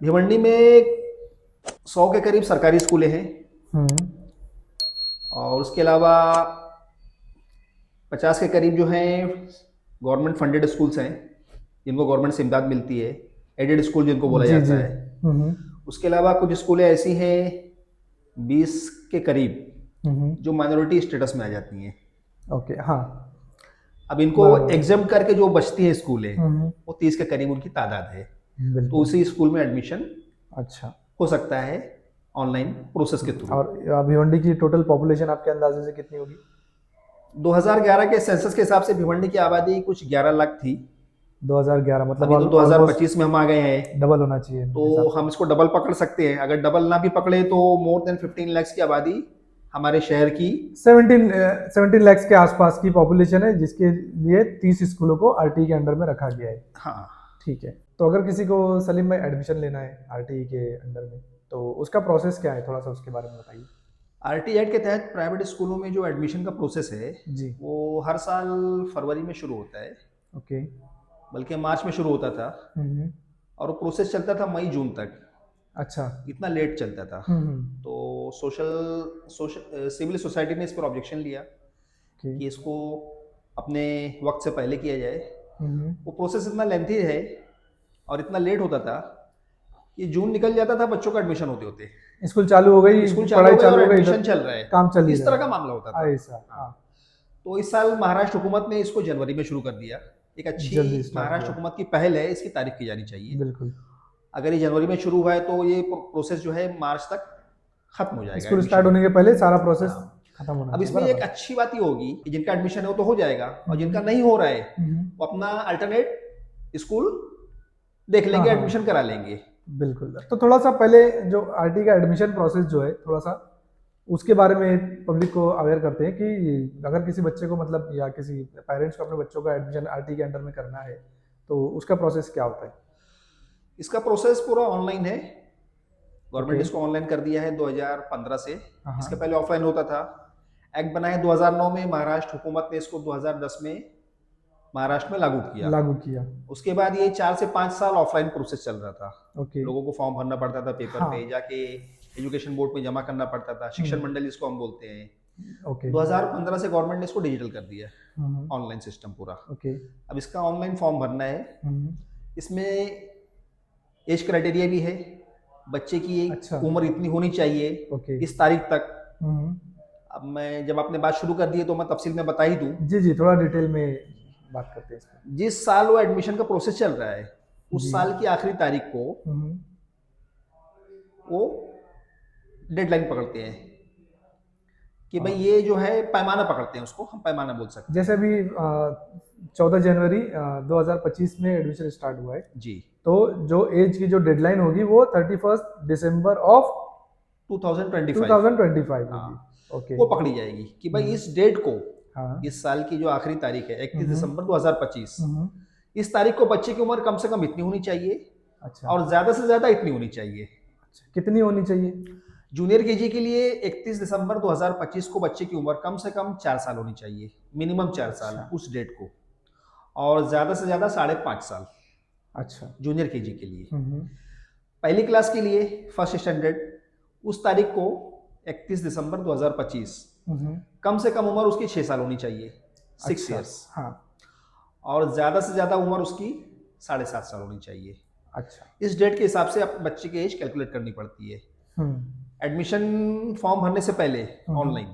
भिवंडी में 100 के करीब सरकारी स्कूलें हैं, और उसके अलावा 50 के करीब जो हैं गवर्नमेंट फंडेड स्कूल्स हैं, जिनको गवर्नमेंट से इमदाद मिलती है। एडेड स्कूल जिनको बोला जी जाता जी। है। हम्म उसके अलावा कुछ स्कूलें ऐसी हैं 20 के करीब हम्म। जो माइनॉरिटी स्टेटस में आ जाती हैं। ओके हाँ। अब इनको बराबर। एग्जाम करके जो बचती है स्कूलें, हम्म। वो 30 के करीब उनकी तादाद है। तो बिल्कुल। उसी स्कूल में एडमिशन अच्छा। हो सकता है ऑनलाइन प्रोसेस के थ्रू। और भिवंडी की टोटल पॉपुलेशन आपके अंदाजे से कितनी होगी? 2011 के सेंसस के हिसाब से भिवंडी की आबादी कुछ 11 लाख थी। 2011 मतलब अभी तो ऑलमोस्ट 2025 में हम आ गए हैं, डबल होना चाहिए मेरे तो हिसाब हम से। इसको डबल पकड़ सकते हैं। अगर डबल ना भी पकड़े तो मोर देन 15 लाख की आबादी हमारे शहर की। 17 लैक्स के आसपास की पॉपुलेशन है जिसके लिए 30 स्कूलों को आरटीई के अंडर में रखा गया है। हाँ, ठीक है। तो अगर किसी को सलीम भाई एडमिशन लेना है आरटीई के अंडर में तो उसका प्रोसेस क्या है, थोड़ा सा उसके बारे में बताइए। आरटी एक्ट के तहत प्राइवेट स्कूलों में जो एडमिशन का प्रोसेस है जी। वो हर साल फरवरी में शुरू होता है, ओके। बल्कि मार्च में शुरू होता था। हम्म। और वो प्रोसेस चलता था मई जून तक, अच्छा। इतना लेट चलता था। हम्म। तो सोशल सिविल सोसाइटी ने इस पर ऑब्जेक्शन लिया ओके। कि इसको अपने वक्त से पहले किया जाए। हम्म। वो प्रोसेस इतना लेंथी है और इतना लेट होता था कि जून निकल जाता था बच्चों का एडमिशन होते होते। स्कूल चालू हो गई, स्कूल चालू पढ़ाई हो गई और चालू हो गई, एडमिशन इधर चल रहा है, काम चल ही इस रहा तरह का है। मामला होता था। ऐसा हाँ। हाँ। तो इस साल महाराष्ट्र हुकूमत ने इसको जनवरी में शुरू कर दिया। एक अच्छी जल्दी स्टार्ट महाराष्ट्र किया। हुकूमत की पहल है, इसकी तारीफ की जानी चाहिए। बिल्कुल। अगर ये जनवरी में शुरू हुआ है तो ये प्रोसेस जो है मार्च तक खत्म हो जाएगा स्कूल एडमिशन स्टार्ट होने के पहले सारा प्रोसेस हाँ। खत्म होना अब चाहिए। इसमें एक बराबर। अच्छी बात ये होगी कि जिनका एडमिशन है वो तो हो जाएगा, और जिनका हम्म। नहीं हो रहा है हम्म। वो अपना अल्टरनेट स्कूल देख हाँ लेंगे, हाँ। एडमिशन करा लेंगे। बिल्कुल। तो थोड़ा सा पहले जो आरटी का एडमिशन प्रोसेस जो है थोड़ा सा उसके बारे में पब्लिक को अवेयर करते हैं कि अगर किसी बच्चे को मतलब या किसी पेरेंट्स को अपने बच्चों का एडमिशन आरटी के अंडर में करना है तो उसका प्रोसेस क्या होता है? इसका प्रोसेस पूरा ऑनलाइन है। Government okay. इसको ऑनलाइन कर दिया है 2015 से। हाँ इसके हाँ। पहले ऑफलाइन होता था। एक्ट बना है 2009 में, महाराष्ट्र हुकूमत ने इसको 2010 में महाराष्ट्र में लागू किया। लागू किया। उसके बाद ये 4 से 5 साल ऑफलाइन प्रोसेस चल रहा था। ओके। लोगों को फॉर्म भरना पड़ता था पेपर हाँ। पे जाके, एजुकेशन बोर्ड में जमा करना पड़ता था, शिक्षण मंडल इसको हम बोलते हैं। ओके। 2015 से गवर्नमेंट ने इसको डिजिटल कर दिया, हम्म। ऑनलाइन सिस्टम पूरा। ओके। अब इसका ऑनलाइन फॉर्म भरना है। हम्म। इसमें एज क्राइटेरिया भी है, बच्चे की अच्छा। उम्र इतनी होनी चाहिए ओके। इस तारीख तक। हम्म। अब मैं जब आपने बात शुरू कर दी है तो मैं तफसील में बता ही दूं। जी जी, थोड़ा डिटेल में बात करते हैं इस पर। जिस साल वो एडमिशन का प्रोसेस चल रहा है उस जी। साल की आखिरी तारीख को हम्म। वो डेडलाइन पकड़ते हैं कि भाई ये जो है पैमाना पकड़ते हैं, उसको हम पैमाना बोल सकते जैसे अभी 14 जनवरी 2025 में एडमिशन स्टार्ट हुआ है हैं। जी, तो जो एज की जो डेडलाइन होगी वो 31 दिसंबर ऑफ 2025 2025 होगी। हाँ, ओके। वो पकड़ी जाएगी कि भाई इस डेट को, हाँ। इस साल की जो आखिरी तारीख है 31 दिसंबर 2025, हम्म। इस तारीख को बच्चे की उम्र कम से कम इतनी होनी चाहिए अच्छा। और ज्यादा से ज्यादा इतनी होनी चाहिए। अच्छा, कितनी होनी चाहिए? जूनियर केजी के लिए 31 दिसंबर 2025 को बच्चे की उम्र कम से कम 4 साल होनी चाहिए, मिनिमम 4 साल अच्छा। उस डेट को, और ज्यादा से ज्यादा 5.5 साल अच्छा। जूनियर केजी के लिए। हम्म। पहली क्लास के लिए फर्स्ट स्टैंडर्ड उस तारीख को 31 दिसंबर 2025 हम्म। कम से कम उम्र उसकी 6 साल होनी चाहिए, 6 अच्छा। ईयर्स, हाँ। और ज़्यादा से ज़्यादा उम्र उसकी 7.5 साल होनी चाहिए। अच्छा। इस डेट के हिसाब से आप बच्चे की एज कैलकुलेट करनी पड़ती है। हम्म। एडमिशन फॉर्म भरने से पहले online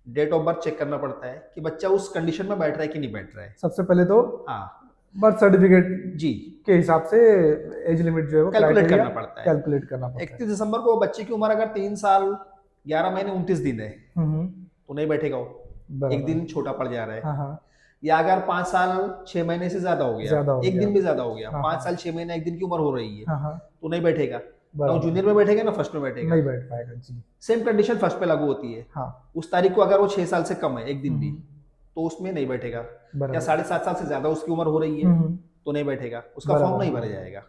date of birth check करना पड़ता है कि बच्चा उस कंडीशन में बैठ रहा है कि नहीं बैठ रहा है। सबसे पहले तो हाँ बर्थ सर्टिफिकेट जी, के हिसाब से एज लिमिट जो है वो कैलकुलेट criteria करना पड़ता है। कैलकुलेट करना पड़ता है। 31 दिसंबर को बच्चे की उम्र अगर 3 साल 11 महीने 29 दिन है हम्म। तो नहीं बैठेगा वो, बराबर। एक दिन छोटा पड़ जा रहा है। हाँ हाँ। या अगर 5 साल 6 महीने से ज्यादा हो ज्यादा हो गया, एक गया। दिन भी ज्यादा हो गया, हाँ, 5 हाँ। साल 6 महीने 1 दिन की उम्र हो रही है हाँ हाँ। तो नहीं बैठेगा, ना बराबर। जूनियर में बैठेगा ना फर्स्ट में बैठेगा। नहीं बैठ पाएगा जी। सेम कंडीशन फर्स्ट पे लागू होती है। हाँ। उस तारीख को अगर वो 6 साल से कम है एक दिन भी तो उसमें नहीं बैठेगा। या बराबर। 7.5 साल से ज्यादा उसकी उम्र हो रही है हम्म। तो नहीं बैठेगा, उसका बराबर। फॉर्म नहीं भरा जाएगा।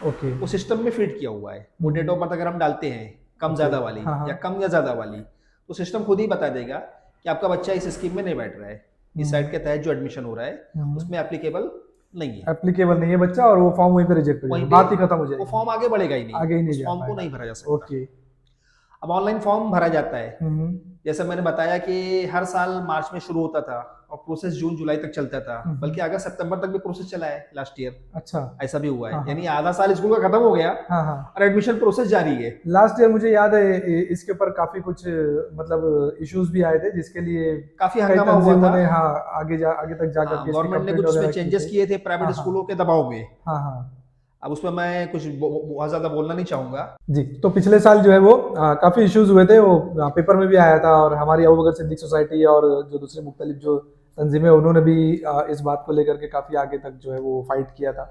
ओके। वो सिस्टम में फिट किया हुआ है। वो डेट ऑफ बर्थ अगर हम डालते हैं कम ज्यादा वाली हाँ, हाँ। या कम या ज्यादा वाली, तो सिस्टम खुद ही बता देगा कि आपका बच्चा इस स्कीम में नहीं बैठ रहा है, इस साइड के तहत जो एडमिशन हो रहा है उसमें एप्लीकेबल नहीं है, एप्लीकेबल नहीं है बच्चा, और वो फॉर्म वहीं पे रिजेक्ट हो वहीं जाएगा, पे बात ही खत्म हो वो जाएगी। फॉर्म आगे बढ़ेगा ही नहीं, आगे ही नहीं उस जा फॉर्म को पाएगा। नहीं भरा जा सकता। ओके। अब ऑनलाइन फॉर्म भरा जाता है। हम्म। जैसे मैंने बताया कि हर साल मार्च में शुरू होता था, और प्रोसेस जून जुलाई तक चलता था, बल्कि अगस्त सितंबर तक भी प्रोसेस चला है लास्ट ईयर। अच्छा। ऐसा भी हुआ है, हाँ, हाँ। यानी आधा साल स्कूल का खत्म हो गया हाँ हाँ। और एडमिशन प्रोसेस जारी है। लास्ट ईयर मुझे याद है इसके ऊपर काफी कुछ मतलब इश्यूज भी आए थे, जिसके लिए काफी कई हंगामा हुआ तंजीमों था। ने आगे तक जाकर के इसकी गवर्नमेंट ने कंप्लेंट कुछ उसमें वगैरह की चेंजेस थी। किए थे प्राइवेट हाँ, हाँ। स्कूलों के दबाव में। हाँ हाँ। अब उसमें मैं कुछ बहुत ज्यादा बोलना नहीं चाहूंगा। जी, तो पिछले साल जो है वो काफी इश्यूज हुए थे, वो पेपर में भी आया था, और हमारी अबू बकर सिद्दीक सोसाइटी और जो दूसरे मुख्तलिफ जो तंजीमें उन्होंने भी इस बात को लेकर के काफी आगे तक जो है वो फाइट किया था,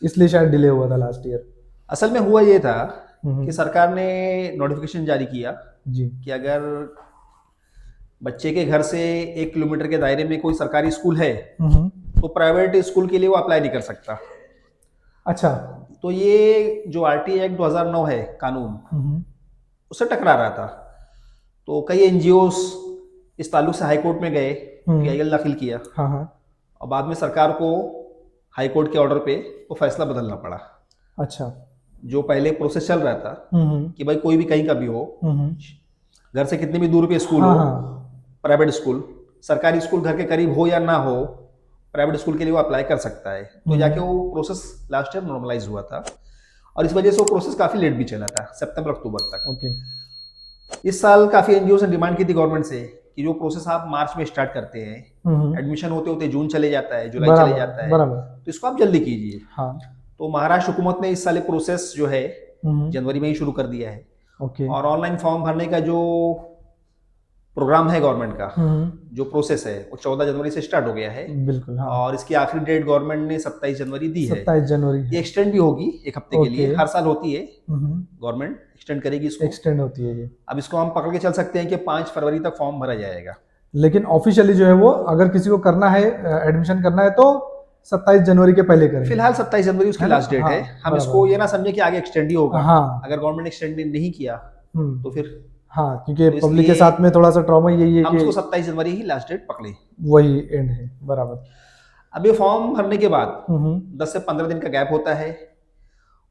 इसलिए शायद डिले हुआ था लास्ट ईयर। असल में हुआ ये था कि सरकार ने नोटिफिकेशन जारी किया जी। कि अगर बच्चे के घर से 1 किलोमीटर के दायरे में कोई सरकारी स्कूल है तो प्राइवेट स्कूल के लिए वो अप्लाई नहीं कर सकता। अच्छा। तो ये जो आरटीआई एक्ट 2009 है कानून, उससे टकरा रहा था। तो कई एनजीओस इस ताल्लुक से हाई कोर्ट में गए, पीआईएल दाखिल किया, हाँ हाँ। और बाद में सरकार को हाई कोर्ट के ऑर्डर पे वो फैसला बदलना पड़ा। अच्छा। जो पहले प्रोसेस चल रहा था कि भाई कोई भी कहीं का भी हो, घर से कितनी भी दूर पे स्कूल हाँ हो, हाँ। प्राइवेट स्कूल, सरकारी स्कूल घर के करीब हो या ना हो, प्राइवेट स्कूल के लिए वो अप्लाई कर सकता है। तो जाके वो प्रोसेस लास्ट ईयर नॉर्मलाइज हुआ था, और इस वजह से वो प्रोसेस काफी लेट भी चला था, सितंबर अक्टूबर तक। ओके। इस साल काफी एनजीओ ने डिमांड की थी गवर्नमेंट से कि जो प्रोसेस आप मार्च में स्टार्ट करते हैं, एडमिशन होते होते जून चले जाता है, जुलाई चले जाता है, बराबर। तो इसको आप जल्दी कीजिए। हाँ। तो महाराष्ट्र हुकूमत ने इस साल प्रोसेस जो है जनवरी में ही शुरू कर दिया है। ओके। और ऑनलाइन फॉर्म भरने का जो प्रोग्राम है गवर्नमेंट का, जो प्रोसेस है, वो 14 जनवरी से स्टार्ट हो गया है। बिल्कुल। हाँ। और इसकी आखिरी डेट गवर्नमेंट ने 27 जनवरी दी है। 27 जनवरी ये एक्सटेंड भी होगी एक हफ्ते के लिए, हर साल होती है, गवर्नमेंट एक्सटेंड करेगी इसको। एक्सटेंड होती है ये। अब इसको हम पकड़ के चल सकते हैं कि 5 फरवरी तक फॉर्म भरा जाएगा। लेकिन ऑफिशियली जो है वो अगर किसी को करना है, एडमिशन करना है, तो 27 जनवरी के पहले करें। फिलहाल 27 जनवरी उसकी लास्ट डेट है। हम इसको ये ना समझे कि आगे एक्सटेंड ही होगा। अगर गवर्नमेंट एक्सटेंड नहीं किया तो फिर हाँ, क्योंकि पब्लिक के साथ में थोड़ा सा ट्रॉमा यही है हम इसको 27 जनवरी ही लास्ट डेट पकड़े, वही एंड है। बराबर। अब ये फॉर्म भरने के बाद 10 से 15 दिन का गैप होता है।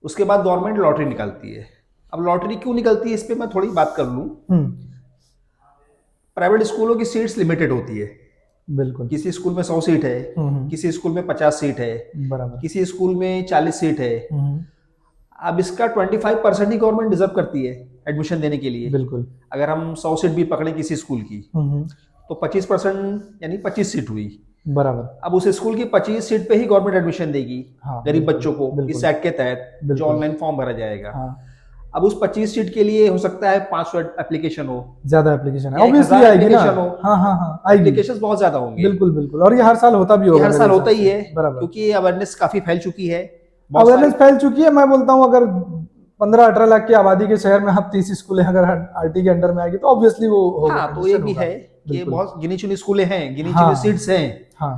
उसके बाद गवर्नमेंट लॉटरी निकालती है। अब लॉटरी क्यों निकलती है, इस पे मैं थोड़ी बात कर लूं। प्राइवेट स्कूलों की सीट्स लिमिटेड होती है। बिल्कुल। किसी स्कूल में 100 सीट है, किसी स्कूल में 50 सीट है, बराबर, किसी स्कूल में 40 सीट है। अब इसका 25% ही गवर्नमेंट डिजर्व करती है एडमिशन देने के लिए। बिल्कुल। अगर हम 100 सीट भी पकड़े किसी स्कूल की, तो 25% यानी 25 सीट हुई। बराबर। अब उस स्कूल की 25 सीट पे ही गवर्नमेंट एडमिशन देगी गरीब बच्चों को इस एक्ट के तहत, जो ऑनलाइन फॉर्म भरा जाएगा। अब उस 25 सीट के लिए हो सकता है 500 एप्लीकेशन हो, ज्यादा एप्लीकेशन है, ऑब्वियसली आएगी ना। हाँ, एप्लीकेशंस बहुत ज्यादा होंगे। बिल्कुल बिल्कुल। और ये हर साल होता भी होगा, हर साल होता ही है, क्योंकि अवेयरनेस काफी फैल चुकी है। अवेयरनेस फैल चुकी है। मैं बोलता हूँ अगर 15-18 लाख की आबादी के शहर में आप 30 स्कूलें अगर आरटी के अंडर में आएगी तो ऑब्वियसली वो होगा। हाँ, तो ये भी है कि बहुत गिनी चुनी स्कूलें हैं, गिनी चुनी सीट्स हैं। हाँ,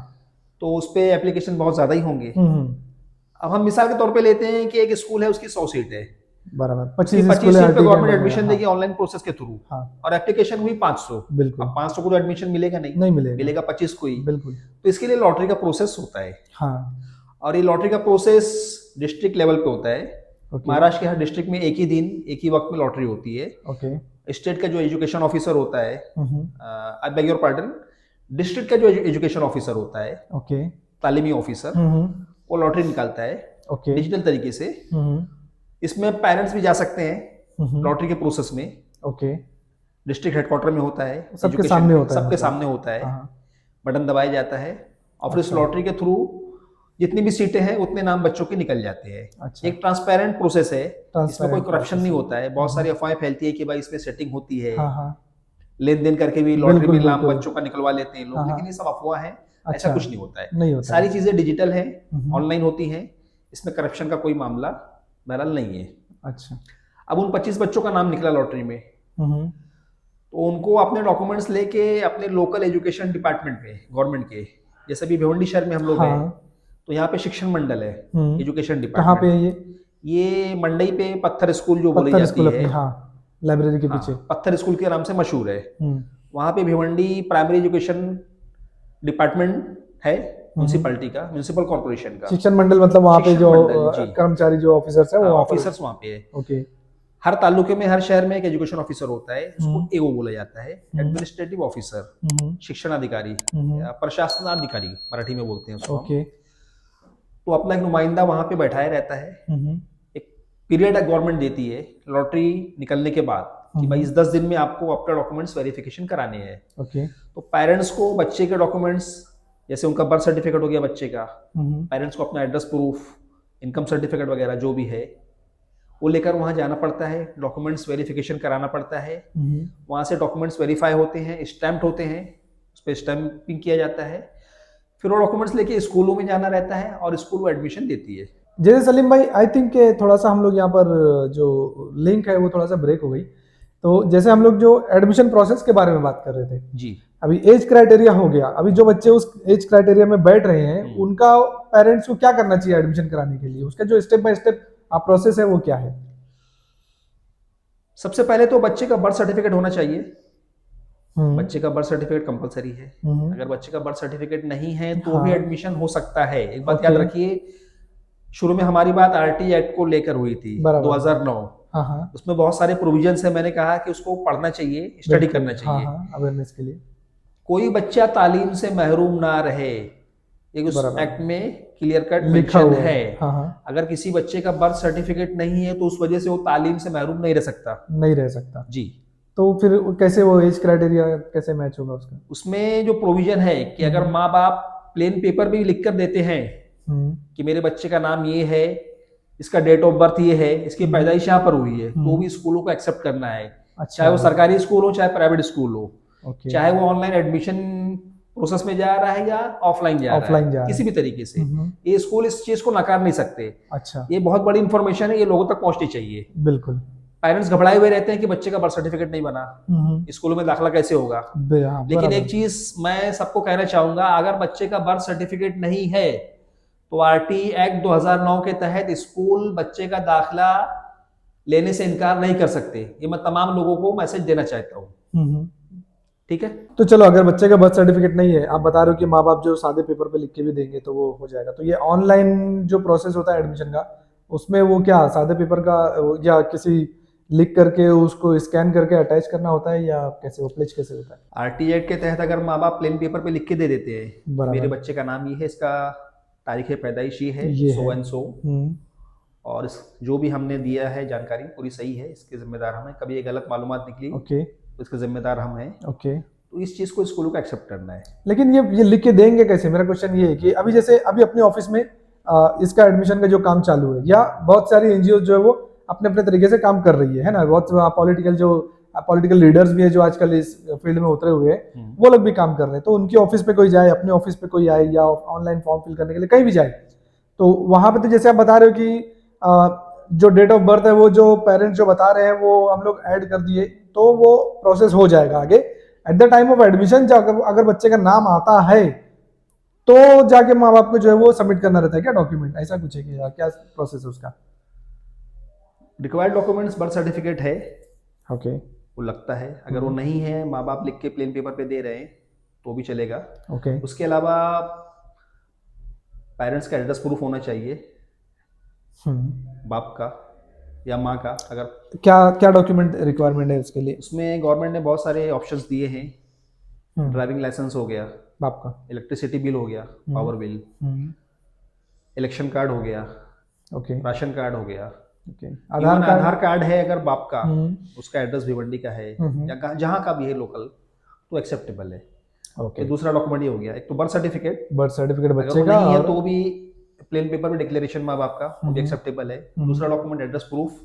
तो उस पे एप्लीकेशन बहुत ज्यादा ही होंगे। अब हम मिसाल के तौर पे लेते हैं कि एक स्कूल है, उसकी 100 सीट है, बराबर, 25 सीट पे गवर्नमेंट एडमिशन देगी ऑनलाइन प्रोसेस के थ्रू, और एप्लीकेशन हुई 500। बिल्कुल। अब 500 को तो एडमिशन मिलेगा नहीं मिलेगा 25 को ही। बिल्कुल। तो इसके लिए लॉटरी का प्रोसेस होता है। हाँ, और ये लॉटरी का प्रोसेस डिस्ट्रिक्ट लेवल पे होता है। महाराष्ट्र के हर डिस्ट्रिक्ट में एक ही दिन एक ही वक्त में लॉटरी होती है। स्टेट का जो एजुकेशन ऑफिसर होता है, I beg your pardon, district का जो एजुकेशन ऑफिसर होता है, तालीमी ऑफिसर, वो लॉटरी निकालता है डिजिटल तरीके से। इसमें पेरेंट्स भी जा सकते हैं लॉटरी के प्रोसेस में। डिस्ट्रिक्ट हेडक्वार्टर में होता है, सबके सामने होता है, बटन दबाया जाता है, और फिर इस लॉटरी के थ्रू जितनी भी सीटें हैं उतने नाम बच्चों के निकल जाते हैं। अच्छा। एक ट्रांसपेरेंट प्रोसेस है, इसमें कोई करप्शन नहीं होता है। बहुत सारी अफवाहें फैलती है कि भाई इसमें सेटिंग होती है, लेन देन करके भी लॉटरी में नाम बच्चों का निकलवा लेते हैं लोग, लेकिन ये सब अफवाह है। ऐसा कुछ नहीं होता है। सारी चीजें डिजिटल है, ऑनलाइन होती हैं, इसमें करप्शन का कोई मामला बहरहाल नहीं है। अच्छा। अब उन 25 बच्चों का नाम निकला लॉटरी में, तो उनको अपने डॉक्यूमेंट्स लेके अपने लोकल एजुकेशन डिपार्टमेंट में, गवर्नमेंट के, जैसे भी भिवंडी शहर में हम लोग हैं, तो यहाँ पे शिक्षण मंडल है, एजुकेशन डिपार्टमेंट। कहाँ पे है ये मंडई पे पत्थर स्कूल जो बोली जाती है, लाइब्रेरी के पीछे पत्थर स्कूल के नाम से मशहूर है। वहाँ पे भिवंडी प्राइमरी एजुकेशन डिपार्टमेंट है, म्यूनिसिपैलिटी का, म्यूनिसिपल कॉर्पोरेशन का शिक्षण मंडल। मतलब वहाँ पे जो कर्मचारी जो ऑफिसर्स है, वो ऑफिसर्स वहाँ पे है। हर तालुके में, हर शहर में एक एजुकेशन ऑफिसर होता है, उसको हम्म। एओ बोला जाता है, एडमिनिस्ट्रेटिव ऑफिसर, शिक्षण अधिकारी या प्रशासनाधिकारी मराठी में बोलते हैं उसको हम। ओके। तो अपना एक नुमाइंदा वहां पे बैठाया रहता है। एक पीरियड गवर्नमेंट देती है लॉटरी निकलने के बाद कि भाई इस 10 दिन में आपको अपने डॉक्यूमेंट्स वेरिफिकेशन कराने हैं। ओके। तो पेरेंट्स को बच्चे के डॉक्यूमेंट्स, जैसे उनका बर्थ सर्टिफिकेट हो गया बच्चे का, पेरेंट्स को अपना एड्रेस प्रूफ, इनकम सर्टिफिकेट वगैरह जो भी है वो लेकर वहां जाना पड़ता है, डॉक्यूमेंट्स वेरिफिकेशन कराना पड़ता है। वहां से डॉक्यूमेंट्स वेरीफाई होते हैं, स्टैम्प्ड होते हैं, उस पर स्टैम्पिंग किया जाता है। फिर वो डॉक्यूमेंट्स लेके स्कूलों में जाना रहता है और स्कूल वो एडमिशन देती है। जैसे सलीम भाई, आई थिंक थोड़ा सा हम लोग यहाँ पर जो लिंक है वो थोड़ा सा ब्रेक हो गई। तो जैसे हम लोग जो एडमिशन प्रोसेस के बारे में बात कर रहे थे जी, अभी एज क्राइटेरिया हो गया, अभी जो बच्चे उस एज क्राइटेरिया में बैठ रहे हैं उनका पेरेंट्स को क्या करना चाहिए एडमिशन कराने के लिए, उसका जो स्टेप बाय स्टेप प्रोसेस है वो क्या है? सबसे पहले तो बच्चे का बर्थ सर्टिफिकेट होना चाहिए। हम्म। बच्चे का बर्थ सर्टिफिकेट कंपलसरी है। अगर बच्चे का बर्थ सर्टिफिकेट नहीं है तो भी हाँ। एडमिशन हो सकता है। एक बात ओके। याद रखिए, शुरू में हमारी बात आरटी एक्ट को लेकर हुई थी, बराबर। 2009। हाँ हाँ। उसमें बहुत सारे प्रोविजंस है, मैंने कहा कि उसको पढ़ना चाहिए, स्टडी बिल्कुल। करना हाँ चाहिए। हाँ, अवेयरनेस के लिए। कोई बच्चा तालीम से महरूम ना रहे, एक उस बराबर। एक्ट में क्लियर कट लिखा मेंशन हुआ है। हाँ हाँ। अगर किसी बच्चे का बर्थ सर्टिफिकेट नहीं है तो उस वजह से वो तालीम से महरूम नहीं रह सकता। नहीं रह सकता। जी, तो फिर कैसे वो एज क्राइटेरिया कैसे मैच होगा उसका? उसमें जो प्रोविजन है कि अगर माँ बाप प्लेन पेपर भी लिख कर देते हैं कि मेरे बच्चे का नाम ये है, इसका डेट ऑफ बर्थ ये है, इसकी पैदाइश यहाँ पर हुई है, तो भी स्कूलों को एक्सेप्ट करना है। अच्छा। चाहे वो सरकारी स्कूल हो चाहे प्राइवेट स्कूल हो, ओके। चाहे वो ऑनलाइन एडमिशन प्रोसेस में जा रहा है या ऑफलाइन जा रहा ऑफलाइन जा है, रहा किसी भी तरीके से ये स्कूल इस चीज को नकार नहीं सकते। अच्छा। ये बहुत बड़ी इंफॉर्मेशन है, ये लोगों तक पहुंचनी चाहिए। बिल्कुल। पेरेंट्स घबराए हुए रहते हैं कि बच्चे का बर्थ सर्टिफिकेट नहीं बना, स्कूलों में दाखिला कैसे होगा। हाँ, लेकिन बराबर। एक चीज मैं सबको कहना चाहूंगा, अगर बच्चे का बर्थ सर्टिफिकेट नहीं है तो आरटी एक्ट 2009 के तहत स्कूल बच्चे का दाखिला लेने से इनकार नहीं कर सकते। ये मैं तमाम लोगों को मैसेज देना चाहता हूँ। ठीक है। तो चलो, अगर बच्चे का बर्थ सर्टिफिकेट नहीं है, आप बता रहे हो कि माँ बाप जो सादे पेपर पे लिख के भी देंगे तो वो हो जाएगा, तो ये ऑनलाइन जो प्रोसेस होता है एडमिशन का, उसमें वो क्या सादे पेपर का या किसी लिख करके उसको स्कैन करके अटैच करना होता है या कैसे, वो प्लेज कैसे होता है? आरटी एक्ट के तहत अगर माँ बाप प्लेन पेपर पे लिख के दे देते हैं, बराबर। मेरे बच्चे का नाम ये है, इसका तारीख पैदाइश ये है, सो एंड सो, और जो भी हमने दिया है जानकारी पूरी सही है, इसके जिम्मेदार हम हैं। कभी ये गलत मालूमात निकली ओके तो इसके जिम्मेदार हम हैं। ओके। तो इस चीज को स्कूलों को एक्सेप्ट करना है। लेकिन ये लिख के देंगे कैसे? मेरा क्वेश्चन ये है कि अभी जैसे अभी अपने ऑफिस में इसका एडमिशन का जो काम चालू है, या बहुत सारी एनजीओ जो है वो अपने अपने तरीके से काम कर रही है ना, बहुत पॉलिटिकल लीडर्स भी है जो आजकल इस फील्ड में उतरे हुए हैं, वो लोग भी काम कर रहे हैं। तो उनके ऑफिस पे कोई जाए, अपने ऑफिस पे कोई आए, या ऑनलाइन फॉर्म फिल करने के लिए कहीं भी जाए, तो वहां पे तो जैसे आप बता रहे हो कि जो डेट ऑफ बर्थ है वो जो पेरेंट्स जो बता रहे हैं वो हम लोग ऐड कर दिए, तो वो प्रोसेस हो जाएगा आगे। At the time of admission अगर बच्चे का नाम आता है तो जाके माँ बाप को जो है वो सबमिट करना रहता है क्या डॉक्यूमेंट, ऐसा कुछ है कि क्या प्रोसेस है उसका? रिक्वायर्ड डॉक्यूमेंट्स बर्थ सर्टिफिकेट है, ओके। वो लगता है। अगर वो नहीं है, माँ बाप लिख के प्लेन पेपर पे दे रहे हैं तो भी चलेगा। ओके। उसके अलावा पेरेंट्स का एड्रेस प्रूफ होना चाहिए, बाप का या माँ का। अगर क्या क्या डॉक्यूमेंट रिक्वायरमेंट है उसके लिए? उसमें गवर्नमेंट ने बहुत सारे ऑप्शंस दिए हैं। ड्राइविंग लाइसेंस हो गया, बाप का। इलेक्ट्रिसिटी बिल हो गया, पावर बिल, इलेक्शन कार्ड हो गया, ओके। राशन कार्ड हो गया, ओके। आधार कार्ड है अगर बाप का, उसका एड्रेस भिवंडी का है या जहाँ का भी है लोकल, तो एक्सेप्टेबल है। ओके। दूसरा डॉक्यूमेंट ये हो गया, एक तो बर्थ सर्टिफिकेट बच्चे अगर का, नहीं है और तो भी प्लेन पेपर में डिक्लेरेशन माँ बाप का, वो भी एक्सेप्टेबल है। दूसरा डॉक्यूमेंट एड्रेस प्रूफ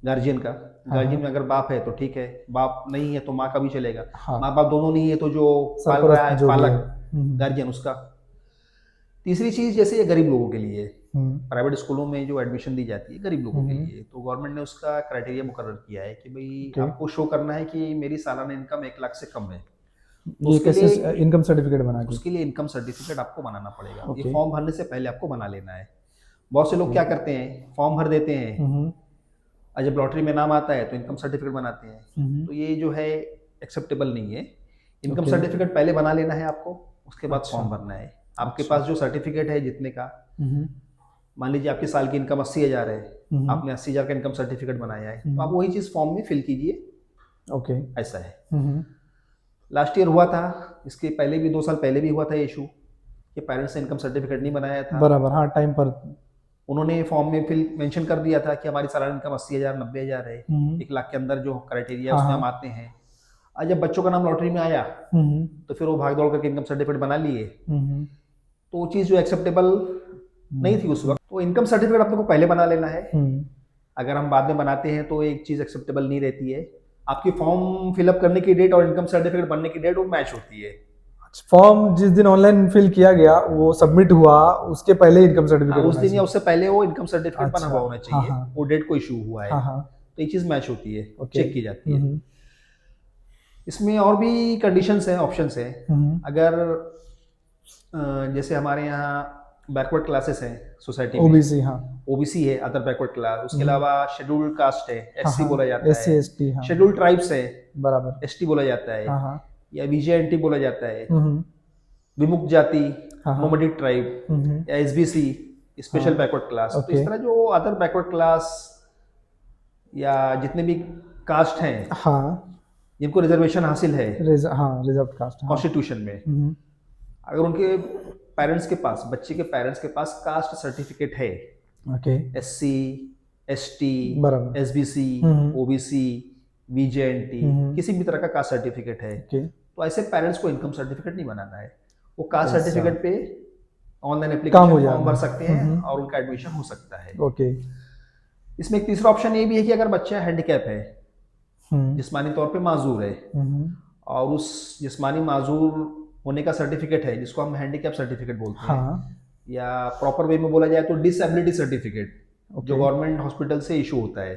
गार्जियन का। गार्जियन में अगर बाप है तो ठीक है, बाप नहीं है तो माँ का भी चलेगा। हाँ। माँ बाप दोनों नहीं है तो जो पाल रहा है पालक गार्जियन, उसका। तीसरी चीज, जैसे ये गरीब लोगों के लिए प्राइवेट स्कूलों में जो एडमिशन दी जाती है गरीब लोगों के लिए, तो गवर्नमेंट ने उसका क्राइटेरिया मुकर्रर किया है कि भाई आपको शो करना है कि मेरी सालाना इनकम 1 लाख से कम है। तो ये कैसे इनकम सर्टिफिकेट बना के? उसके लिए इनकम सर्टिफिकेट आपको बनाना पड़ेगा। ये फॉर्म भरने से पहले आपको बना लेना है। बहुत से लोग क्या करते हैं, फॉर्म भर देते हैं और जब लॉटरी में नाम आता है तो इनकम सर्टिफिकेट बनाते हैं। तो ये जो है एक्सेप्टेबल नहीं है। इनकम सर्टिफिकेट पहले बना लेना है आपको, उसके बाद फॉर्म भरना है। आपके पास जो सर्टिफिकेट है जितने का, मान लीजिए आपकी साल की इनकम 80,000 है, हम्म, आपने 80,000 का इनकम सर्टिफिकेट बनाया है, तो हम्म, आप वही चीज़ फॉर्म में फिल कीजिए, ओके। ऐसा है। हम्म, लास्ट ईयर हुआ था, इसके पहले भी 2 साल पहले भी हुआ था इशू कि पेरेंट्स ने इनकम सर्टिफिकेट नहीं बनाया था। बराबर, हाँ टाइम पर। उन्होंने फॉर्म में फिल मेंशन कर दिया था कि हमारी सालाना इनकम 80,000 90,000 है, हम्म, 1 लाख के अंदर जो क्राइटेरिया है हाँ उसमें हाँ। हम आते हैं। आज जब बच्चों का नाम लॉटरी में आया हम्म, तो फिर वो भाग दौड़ करके इनकम सर्टिफिकेट बना लिए, हम्म, तो वो चीज़ जो एक्सेप्टेबल नहीं थी उस वक्त। तो इनकम सर्टिफिकेट अपने को पहले बना लेना है, हम्म, अगर हम बाद में बनाते हैं तो एक चीज़ एक्सेप्टेबल नहीं रहती है। आपकी फॉर्म फिलअप करने की डेट और इनकम सर्टिफिकेट बनने की डेट वो मैच होती है। फॉर्म जिस दिन ऑनलाइन फिल किया गया वो सबमिट हुआ, उसके पहले इनकम हाँ, सर्टिफिकेट उस होना दिन या चाहिए। उससे पहले वो इनकम सर्टिफिकेट बना अच्छा, हुआ होना हाँ चाहिए, हाँ। वो डेट को इशू हुआ है, हाँ हाँ। तो ये चीज़ मैच होती है, ओके। चेक की जाती है। इसमें और भी कंडीशंस हैं, ऑप्शंस हैं। हम्म, अगर जैसे हमारे यहाँ बैकवर्ड क्लासेस हैं सोसाइटी में, ओबीसी, हाँ। ओबीसी है अदर बैकवर्ड क्लास, उसके हम्म, अलावा शेड्यूल्ड कास्ट है, हाँ एससी हाँ। बोला जाता एससी है, एसटी, हाँ। शेड्यूल्ड ट्राइब्स है, बराबर। एसटी बोला जाता है, हाँ हाँ। या बीजेएनटी बोला जाता है, हम्म, विमुक्त जाति, हाँ हाँ। नोमैडिक ट्राइब, हम्म, या एसबीसी स्पेशल हाँ। Backward class. तो ओके। इस तरह जो अदर बैकवर्ड क्लास या जितने भी कास्ट हैं हाँ। जिनको रिजर्वेशन हासिल है हाँ, रिजर्व कास्ट, हाँ। कॉन्स्टिट्यूशन में, हम्म, अगर उनके पेरेंट्स के पास, बच्चे के पेरेंट्स के पास कास्ट सर्टिफिकेट है, ओके। एससी, एसटी, बराबर। एसबीसी, हम्म, ओबीसी, बीजेएनटी, हम्म, किसी भी तरह का कास्ट सर्टिफिकेट है, ओके। तो ऐसे पेरेंट्स को इनकम सर्टिफिकेट नहीं बनाना है। वो कास्ट ऐसा सर्टिफिकेट पे ऑनलाइन काम हो एप्लीकेशन फॉर्म जाना भर है। सकते हैं और उनका एडमिशन हो सकता है। ओके। इसमें एक तीसरा ऑप्शन ये भी है कि अगर बच्चा हैंडीकैप है, हम्म, जिस्मानी तौर पे माजूर है, हम्म, और उस जिस्मानी माजूर होने का सर्टिफिकेट है जिसको हम हैंडीकैप सर्टिफिकेट बोलते हैं, हाँ। या प्रॉपर वे में बोला जाए तो डिसेबिलिटी सर्टिफिकेट, जो ओके। गवर्नमेंट हॉस्पिटल से इशू होता है।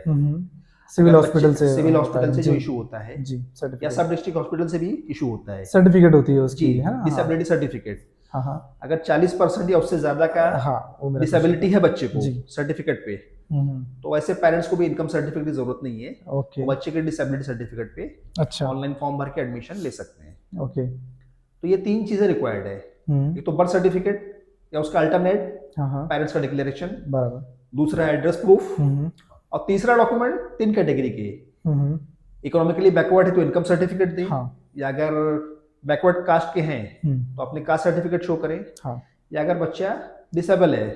सिविल अगर बच्चे हॉस्पिटल से सिविल होता हॉस्पिटल है से जी। जो इशू होता है, जी, या सर्टिफिकेट। सब डिस्ट्रिक्ट हॉस्पिटल से भी इशू होता है, सर्टिफिकेट होती है जी, उसकी, है ना? हाँ डिसेबिलिटी सर्टिफिकेट। हाँ हाँ। अगर 40% या उससे ज्यादा का हाँ, वो मेरा डिसेबिलिटी है बच्चे को जी। सर्टिफिकेट पे, हम्म, तो ऐसे पेरेंट्स को भी इनकम सर्टिफिकेट की जरूरत नहीं है, ओके। वो बच्चे के डिसेबिलिटी सर्टिफिकेट पे अच्छा। ऑनलाइन फॉर्म भर के एडमिशन ले सकते हैं। ओके। तो ये 3 चीजें रिक्वायर्ड है, हम्म, एक तो बर्थ सर्टिफिकेट या उसका अल्टरनेट हाँ हाँ। पेरेंट्स का डिक्लेरेशन, बराबर। दूसरा एड्रेस प्रूफ, हम्म, और तीसरा डॉक्यूमेंट 3 कैटेगरी के। हम्म, इकोनॉमिकली बैकवर्ड है तो इनकम सर्टिफिकेट दें, हाँ। या अगर बैकवर्ड कास्ट के हैं हम्म, तो अपने कास्ट सर्टिफिकेट शो करें, हाँ। या अगर बच्चा डिसेबल है,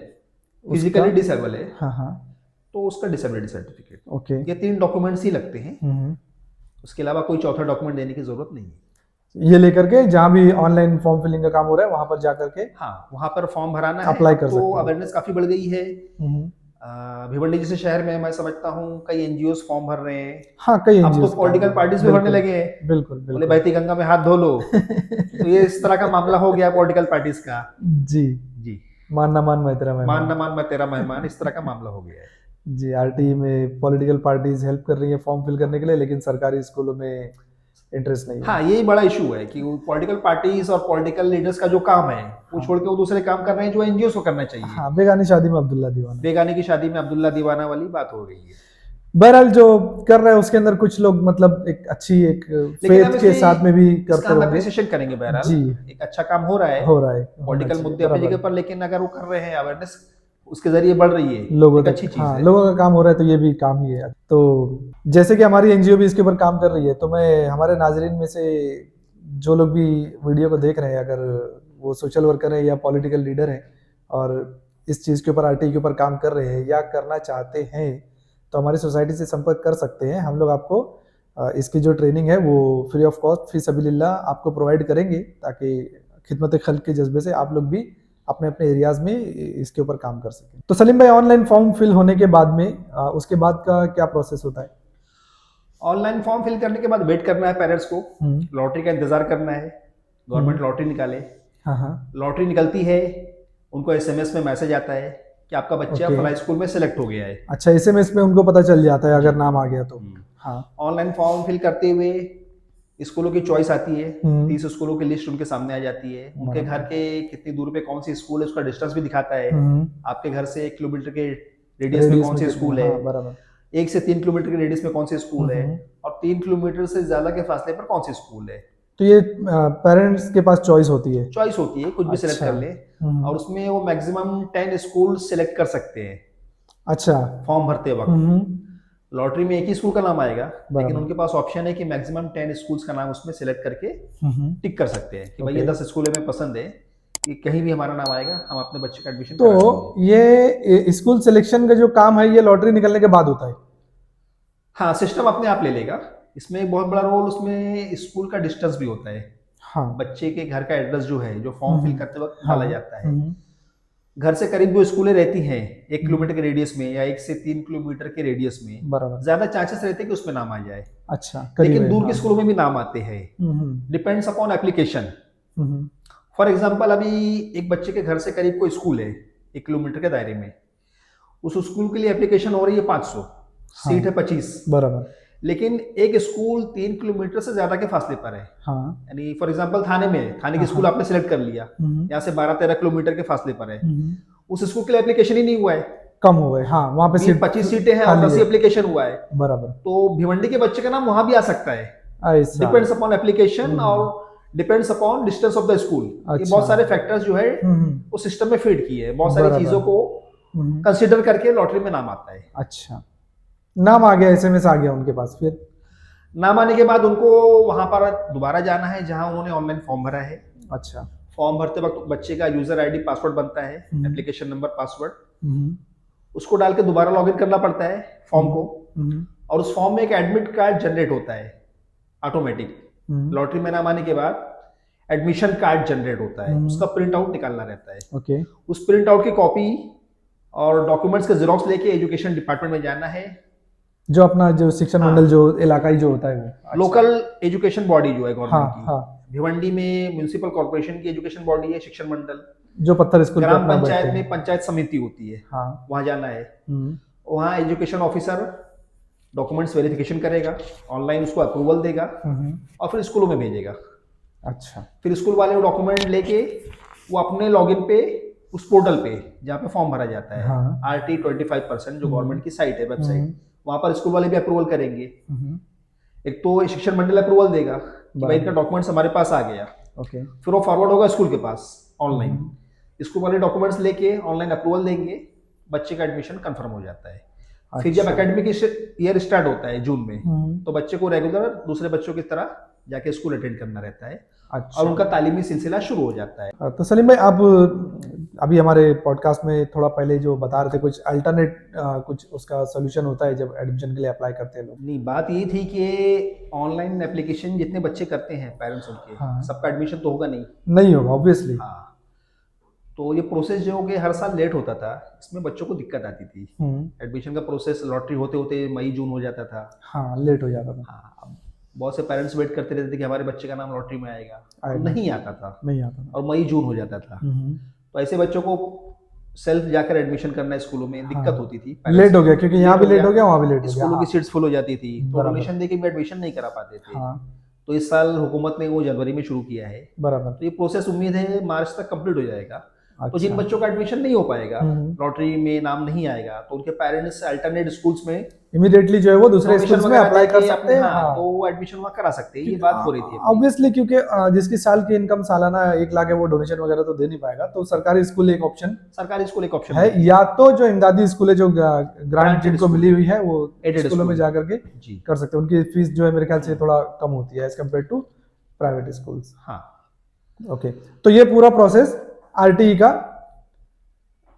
फिजिकली डिसेबल है, हाँ हाँ। तो उसका डिसेबिलिटी सर्टिफिकेट। ओके। ये 3 डॉक्यूमेंट्स ही लगते हैं, हम्म, उसके अलावा कोई चौथा डॉक्यूमेंट देने की जरूरत नहीं है। ये लेकर के जहाँ भी ऑनलाइन फॉर्म फिलिंग का काम हो रहा है वहां पर जा करके हाँ, वहां पर फॉर्म भराना है। अप्लाई अब कर तो सकते हैं। अवेयरनेस काफी बढ़ गई है। हम्म, भिवंडी जैसे शहर में मैं समझता हूँ कई एनजीओ फॉर्म भर रहे हैं। हाँ, कई अब तो एनजीओ पॉलिटिकल पार्टीज भी भरने लगे हैं, बिल्कुल बोले बिल्कुल। बहती गंगा में हाथ धो लो। तो ये इस तरह का मामला हो गया पॉलिटिकल पार्टीज का। जी। जी, मान ना मान मैं तेरा मान मेहमान। न मान मैं तेरा मेहमान, इस तरह का मामला हो गया है। जी, आरटीई में पॉलिटिकल पार्टीज हेल्प कर रही है फॉर्म फिल करने के लिए, लेकिन सरकारी स्कूलों में इंटरेस्ट नहीं है। हाँ, यही बड़ा इशू है कि पॉलिटिकल पार्टीज और पॉलिटिकल लीडर्स का जो काम है वो छोड़ के वो दूसरे काम कर रहे हैं जो एनजीओ को करना चाहिए। हाँ, बेगानी शादी में अब्दुल्ला दीवाना। बेगानी की शादी में अब्दुल्ला दीवाना वाली बात हो गई है। बहरहाल जो कर रहे हैं उसके अंदर कुछ लोग मतलब एक अच्छी एक फेथ के साथ में भी करते हम होंगे। एप्रिसिएशन करेंगे। बहरहाल जी, एक अच्छा काम हो रहा है, हो रहा है, होना पॉलिटिकल चाहिए, मुद्दे अपनी बराबर। जगह पर, लेकिन अगर वो कर रहे हैं अवेयरनेस उसके जरिए बढ़ रही है, लोगों एक तक, अच्छी चीज हाँ, है। लोगों का काम हो रहा है तो ये भी काम ही है। तो जैसे कि हमारी एनजीओ भी इसके ऊपर काम कर रही है, तो मैं हमारे नाजरीन में से जो लोग भी वीडियो को देख रहे हैं, अगर वो सोशल वर्कर है या पॉलिटिकल लीडर है और इस चीज़ के ऊपर, आरटीई के ऊपर काम कर रहे हैं या करना चाहते हैं, तो हमारी सोसाइटी से संपर्क कर सकते हैं। हम लोग आपको इसकी जो ट्रेनिंग है वो फ्री ऑफ कॉस्ट, फी सबीलिल्लाह आपको प्रोवाइड करेंगे, ताकि खिदमत खल्क के जज्बे से आप लोग भी अपने अपने एरियाज में इसके ऊपर काम कर सकें। तो सलीम भाई, ऑनलाइन फॉर्म फिल होने के बाद में उसके बाद का क्या प्रोसेस होता है? ऑनलाइन फॉर्म फिल करने के बाद वेट करना है पेरेंट्स को, लॉटरी का इंतजार करना है, गवर्नमेंट लॉटरी निकाले। हाँ हाँ। लॉटरी निकलती है, उनको एसएमएस में मैसेज आता है कि आपका बच्चा ओके। फला स्कूल में सेलेक्ट हो गया है। अच्छा, एसएमएस में उनको पता चल जाता है अगर नाम आ गया तो? हाँ। ऑनलाइन फॉर्म फिल करते हुए स्कूलों की चॉइस आती है, 30 स्कूलों की लिस्ट उनके सामने आ जाती है। उनके घर के कितनी दूर पे कौन सी स्कूल है उसका डिस्टेंस भी दिखाता है। आपके घर से 1 किलोमीटर के रेडियस में कौन सी स्कूल है, हाँ, बराबर। 1 से 3 किलोमीटर के रेडियस में कौन सी स्कूल है, और 3 किलोमीटर से ज्यादा के फासले पर कौन सी स्कूल है। तो ये पेरेंट्स के पास चॉइस होती है। चॉइस होती है, कुछ भी सिलेक्ट अच्छा। कर ले, और उसमें वो मैक्सिमम 10 स्कूल सिलेक्ट कर सकते हैं अच्छा। फॉर्म भरते वक्त। हम्म। लॉटरी में एक ही स्कूल का नाम आएगा, लेकिन बराबर। उनके पास ऑप्शन है कि मैक्सिमम 10 स्कूल्स का नाम उसमें सिलेक्ट करके हम्म। टिक कर सकते हैं कि भाई ये ओके। 10 स्कूल हमें पसंद है, कि कहीं भी हमारा नाम आएगा हम अपने बच्चे का एडमिशन तो करा देंगे। ये स्कूल सिलेक्शन का जो काम है ये लॉटरी निकलने के बाद होता है। हाँ, सिस्टम अपने आप ले लेगा। इसमें एक बहुत बड़ा रोल उसमें स्कूल का डिस्टेंस भी होता है। हाँ। बच्चे के घर का एड्रेस जो है, जो फॉर्म फिल करते वक्त हाँ। डाला जाता है, घर से करीब जो स्कूलें रहती हैं 1 किलोमीटर के रेडियस में या 1 से 3 किलोमीटर के रेडियस में, बराबर। ज्यादा चांसेस रहते हैं कि उसमें नाम आ जाए। अच्छा, करीब लेकिन है, दूर हाँ। के स्कूलों में भी नाम आते हैं, depends upon application. For example, अभी एक बच्चे के घर से करीब कोई स्कूल है 1 किलोमीटर के दायरे में, उस स्कूल के लिए एप्लीकेशन हो रही है 500, सीट है 25, बराबर। लेकिन एक स्कूल 3 किलोमीटर से ज्यादा के फासले पर है। हाँ। यानी फॉर एग्जाम्पल थाने में, थाने की स्कूल आपने सिलेक्ट कर लिया, यहाँ से 12-13 किलोमीटर के फासले पर है, उस स्कूल के लिए एप्लीकेशन ही नहीं हुआ है, कम हो गए। हाँ, वहाँ पे सीट 25 सीटें हैं और खाली 10 है। एप्लीकेशन हुआ है, बराबर। तो भिवंडी के बच्चे का नाम वहां भी आ सकता है। ऐसा। डिपेंड्स अपॉन एप्लीकेशन और depends upon distance of the school. ये बहुत सारे फैक्टर्स जो है वो सिस्टम में फीड किए हैं, बहुत सारी बराबर। चीजों को कंसिडर करके लॉटरी में नाम आता है। अच्छा, नाम आ गया, एसएमएस आ गया उनके पास, फिर नाम आने के बाद उनको वहां पर दोबारा जाना है जहां उन्होंने ऑनलाइन फॉर्म भरा है। अच्छा। फॉर्म भरते वक्त बच्चे का यूजर आईडी पासवर्ड बनता है, एप्लीकेशन नंबर पासवर्ड, उसको डाल के दोबारा लॉगिन करना पड़ता है फॉर्म को, और उस फॉर्म में एक एडमिट कार्ड जनरेट होता है ऑटोमेटिक। लॉटरी में नाम आने के बाद एडमिशन कार्ड जनरेट होता है, उसका प्रिंट आउट निकालना रहता है। ओके। उस प्रिंट आउट की कॉपी और डॉक्यूमेंट्स के जेरोक्स लेके एजुकेशन डिपार्टमेंट में जाना है, जो अपना जो शिक्षण मंडल जो इलाकाई जो होता है वो लोकल एजुकेशन बॉडी जो है गवर्नमेंट हाँ, की। हाँ। भिवंडी में म्युनिसिपल कॉर्पोरेशन की एजुकेशन बॉडी है शिक्षण मंडल, जो पत्थर स्कूल पे ग्राम अपना पंचायत बैठते में हैं। पंचायत समिति होती है, हाँ। वहां जाना है। वहां एजुकेशन ऑफिसर डॉक्यूमेंट्स वेरिफिकेशन करेगा, ऑनलाइन उसको अप्रूवल देगा और फिर स्कूलों में भेजेगा। अच्छा। फिर स्कूल वाले वो डॉक्यूमेंट लेके वो अपने लॉगिन पे उस पोर्टल पे जहाँ पे फॉर्म भरा जाता है, हाँ। RT25% जो गवर्नमेंट की साइट है, वेबसाइट, वहां पर स्कूल वाले भी अप्रूवल करेंगे। एक तो शिक्षण मंडल अप्रूवल देगा कि भाई इनका डॉक्यूमेंट्स हमारे पास आ गया, ओके। फिर वो फॉरवर्ड होगा स्कूल के पास ऑनलाइन, स्कूल वाले डॉक्यूमेंट्स लेके ऑनलाइन अप्रूवल देंगे, बच्चे का एडमिशन कंफर्म हो जाता है। फिर जब एकेडमिक ईयर स्टार्ट होता है जून में, तो बच्चे को रेगुलर दूसरे बच्चों की तरह जाके स्कूल अटेंड करना रहता है। अच्छा। और उनका तालीमी सिलसिला शुरू हो जाता है। तो सलीम भाई, आप अभी हमारे पॉडकास्ट में थोड़ा पहले जो बता रहे थे, कुछ अल्टरनेट कुछ उसका सोल्यूशन होता है जब एडमिशन के लिए अप्लाई करते हैं लोग। नहीं, बात ये थी कि ऑनलाइन एप्लीकेशन जितने बच्चे करते हैं पेरेंट्स उनके, हाँ। सबका एडमिशन तो होगा नहीं। नहीं होगा ऑब्वियसली। हाँ, तो ये प्रोसेस जो कि हर साल लेट होता था, इसमें बच्चों को दिक्कत आती थी। एडमिशन का प्रोसेस लॉटरी होते होते मई जून हो जाता था। हाँ, लेट हो जाता था। हाँ, अब बहुत से पेरेंट्स वेट करते रहते थे कि हमारे बच्चे का नाम लॉटरी में आएगा, नहीं आता था, नहीं आता था। और मई जून हो जाता था। तो ऐसे बच्चों को सेल्फ जाकर एडमिशन करना स्कूलों में दिक्कत होती थी। लेट हो गया, क्योंकि यहाँ भी लेट हो गया, वहाँ भी लेट हो गया। स्कूलों की सीट्स फुल हो जाती थी, तो डोनेशन देके भी एडमिशन नहीं करा पाते थे। तो इस साल हुकूमत ने वो जनवरी में शुरू किया है। बराबर। तो ये प्रोसेस उम्मीद है मार्च तक कंप्लीट हो जाएगा। तो जिन बच्चों का एडमिशन नहीं हो पाएगा, लॉटरी में नाम नहीं आएगा, तो उनके पेरेंट्स अल्टरनेट स्कूल्स में इमीडिएटली जो है वो दूसरे स्कूल्स में अप्लाई कर सकते हैं। हाँ, तो वो एडमिशन वहाँ करा सकते हैं। ये बात हो रही थी ऑब्वियसली, क्योंकि जिसकी साल की इनकम सालाना 1 लाख है, वो डोनेशन वगैरह तो दे नहीं पाएगा। तो सरकारी स्कूल एक ऑप्शन, सरकारी स्कूल एक ऑप्शन है, या तो जो इमदादी स्कूल है, जो ग्रांट जिनको मिली हुई है, वो स्कूलों में जाकर के कर सकते हैं। उनकी फीस जो है मेरे ख्याल से थोड़ा कम होती है as compare to private schools. हाँ, ओके। तो ये पूरा प्रोसेस RTE का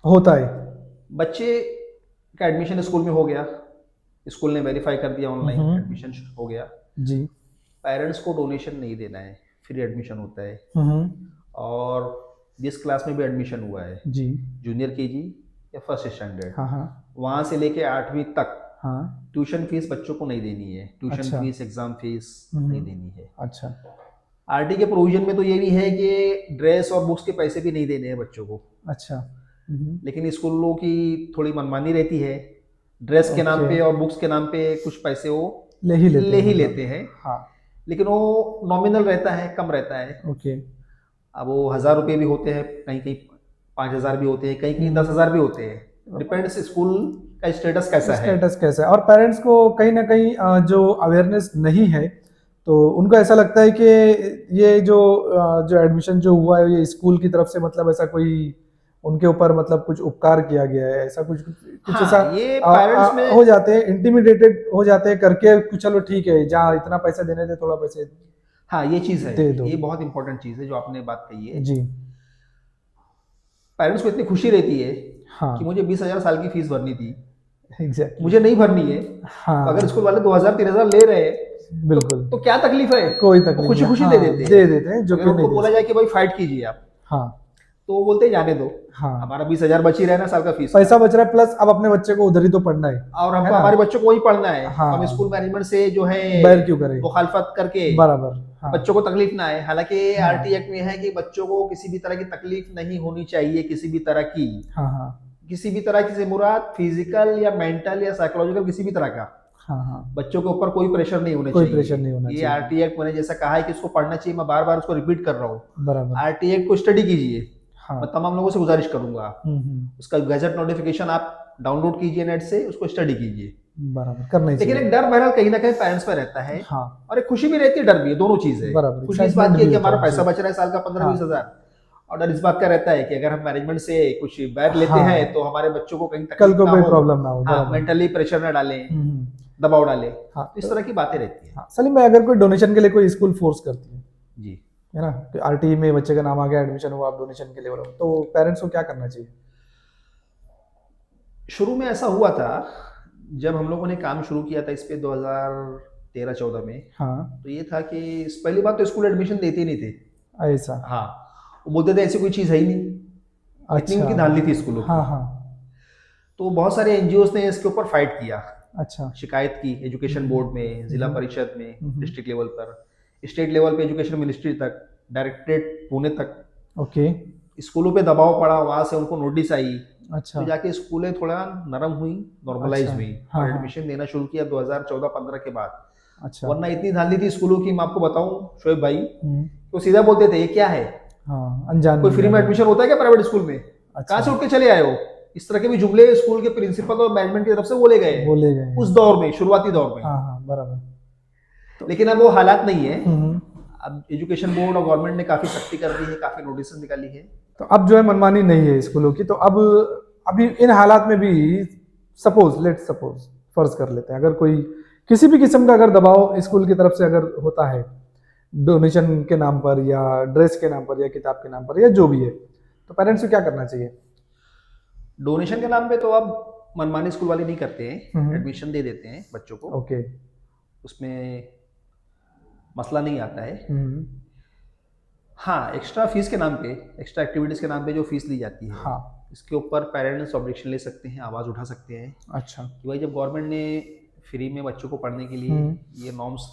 होता है। बच्चे का एडमिशन स्कूल में हो गया, स्कूल ने वेरीफाई कर दिया, ऑनलाइन एडमिशन हो गया जी। पेरेंट्स को डोनेशन नहीं देना है, फ्री एडमिशन होता है। और जिस क्लास में भी एडमिशन हुआ है जी, जूनियर KG या फर्स्ट स्टैंडर्ड, हाँ, वहां से लेके 8वीं तक, हाँ, ट्यूशन फीस बच्चों को नहीं देनी है। ट्यूशन फीस, एग्जाम फीस नहीं देनी है। अच्छा। RT के प्रोविजन में तो ये भी है कि ड्रेस और बुक्स के पैसे भी नहीं देने हैं बच्चों को। अच्छा। लेकिन स्कूलों की थोड़ी मनमानी रहती है, ड्रेस के नाम पे और बुक्स के नाम पे कुछ पैसे वो ले ही लेते हैं। हाँ। लेकिन वो नॉमिनल रहता है, कम रहता है। ओके। अब वो 1000 रुपये भी होते हैं, कहीं कहीं 5000 भी होते हैं, कहीं कहीं 10,000 भी होते हैं। डिपेंड्स स्कूल का स्टेटस कैसा है। और पेरेंट्स को कहीं ना कहीं जो अवेयरनेस नहीं है, तो उनको ऐसा लगता है कि ये जो एडमिशन जो हुआ है ये स्कूल की तरफ से मतलब ऐसा कोई उनके ऊपर मतलब कुछ उपकार किया गया है, ऐसा कुछ कुछ हाँ, ऐसा ये पेरेंट्स में हो जाते हैं, इंटिमिडेटेड हो जाते हैं करके कुछ चलो ठीक है जहाँ इतना पैसा देने थे थोड़ा पैसे हाँ, ये चीज़ है, दे दो। ये बहुत इंपॉर्टेंट चीज़ है जो आपने बात कही है। जी पेरेंट्स को इतनी खुशी रहती है हाँ कि मुझे 20,000 साल की फीस भरनी थी, एग्जैक्टली मुझे नहीं भरनी है। तो अगर हाँ स्कूल वाले 2,000 3,000 ले रहे हैं बिल्कुल तो क्या तकलीफ है, कोई वो तकलीफ खुशी नहीं, खुशी हाँ, दे देते हैं। दे देते हैं जो अगर कि उनको नहीं दे बोला सकते। जाए कि भाई फाइट कीजिए आप, हाँ तो वो बोलते हैं जाने दो, हाँ हमारा 20,000 बच ही रहना साल का फीस, पैसा बच रहा है प्लस अब अपने बच्चे को उधर ही तो पढ़ना है और है हमको ना? हमारे बच्चों को वही पढ़ना है। हाँ हम स्कूल मैनेजमेंट से जो है बैर क्यों करें, मुखालफत करके बराबर हाँ बच्चों को तकलीफ ना आए। हालांकि हाँ आरटी एक्ट में है कि बच्चों को किसी भी तरह की तकलीफ नहीं होनी चाहिए, किसी भी तरह की, हाँ हाँ किसी भी तरह की से मुराद फिजिकल या मेंटल या साइकोलॉजिकल किसी भी तरह का हाँ हाँ बच्चों के ऊपर कोई प्रेशर नहीं होना कोई चाहिए। प्रेशर नहीं होना ये चाहिए, आरटी एक्ट मैंने जैसा कहा है कि इसको पढ़ना चाहिए, मैं बार बार उसको रिपीट कर रहा हूँ। बराबर आरटी एक्ट को स्टडी कीजिए, हाँ मैं तमाम लोगों से गुजारिश करूंगा उसका गैजेट नोटिफिकेशन आप डाउनलोड कीजिए नेट से, उसको स्टडी कीजिए। बराबर करना ही लेकिन चाहिए। एक डर बहरहाल कहीं ना कहीं पेरेंट्स में रहता है, हाँ और एक खुशी भी रहती है, डर भी है, दोनों चीज है। बराबर खुशी इस excitement बात की है भी कि होता हमारा है, पैसा जी। बच रहा है साल का 15-20 हाँ हजार, और डर इस बात का रहता है कि अगर हम मैनेजमेंट से कुछ बैर लेते हाँ हैं तो हमारे बच्चों को कहीं कल तकलीफ को ना कोई हो, प्रॉब्लम ना हो, हाँ बराबर मेंटली प्रेशर ना डालें, हम्म, दबाव डालें, हाँ तो इस तरह की बातें रहती है। हाँ सलीम भाई अगर कोई डोनेशन के लिए कोई स्कूल फोर्स करती जी, है ना कि आरटीई में बच्चे का नाम आ गया एडमिशन हुआ आप डोनेशन के लिए बोलो तो पेरेंट्स को क्या करना चाहिए? शुरू में ऐसा हुआ था जब हम लोगों ने काम शुरू किया था इस पे 2013-14 में, हाँ तो ये था कि पहली बात तो स्कूल एडमिशन देते ही नहीं थे। ऐसा हाँ, वो बोलते थे ऐसी कोई चीज़ है ही नहीं, इतनी उनकी अच्छा धांधली थी स्कूलों की। हाँ हाँ तो बहुत सारे एनजीओस ने इसके ऊपर फाइट किया, अच्छा शिकायत की एजुकेशन बोर्ड में, जिला परिषद में, हम्म। डिस्ट्रिक्ट लेवल पर, स्टेट लेवल पे एजुकेशन मिनिस्ट्री तक, डायरेक्टरेट पुणे तक। ओके स्कूलों पे दबाव पड़ा, वहां से उनको नोटिस आई, अच्छा तो जाके स्कूलें थोड़ा नरम हुई, नॉर्मलाइज अच्छा, हुई, हाँ, और हाँ। एडमिशन देना शुरू किया 2014-15 के बाद। अच्छा वरना इतनी धांधली थी स्कूलों की, मैं आपको बताऊं शोएब भाई, हम्म, तो सीधा बोलते थे ये क्या है, हाँ अनजान कोई फ्री में एडमिशन होता है क्या प्राइवेट स्कूल में, अच्छा कहाँ से उठ के चले आए हो। इस तरह के भी जुमले स्कूल के प्रिंसिपल और मैनेजमेंट की तरफ से बोले गए बोले गए उस दौर में, शुरुआती दौर में। हाँ हाँ बराबर लेकिन अब वो हालात नहीं है, हम्म, अब एजुकेशन बोर्ड और गवर्नमेंट ने काफी सख्ती कर दी है, काफी नोटिस निकाली है। तो अब जो है मनमानी नहीं है स्कूलों की, तो अब अभी इन हालात में भी सपोज फर्ज कर लेते हैं अगर कोई किसी भी किस्म का अगर दबाव स्कूल की तरफ से अगर होता है डोनेशन के नाम पर या ड्रेस के नाम पर या किताब के नाम पर या जो भी है, तो पेरेंट्स को क्या करना चाहिए? डोनेशन के नाम पे तो अब मनमानी स्कूल वाले नहीं करते हैं, एडमिशन दे देते हैं बच्चों को, ओके उसमें मसला नहीं आता है। हाँ, एक्स्ट्रा फीस के नाम पे, एक्स्ट्रा एक्टिविटीज के नाम पे जो फीस ली जाती है, हाँ इसके ऊपर पेरेंट्स ऑब्जेक्शन ले सकते हैं, आवाज़ उठा सकते हैं अच्छा कि भाई जब गवर्नमेंट ने फ्री में बच्चों को पढ़ने के लिए ये नॉर्म्स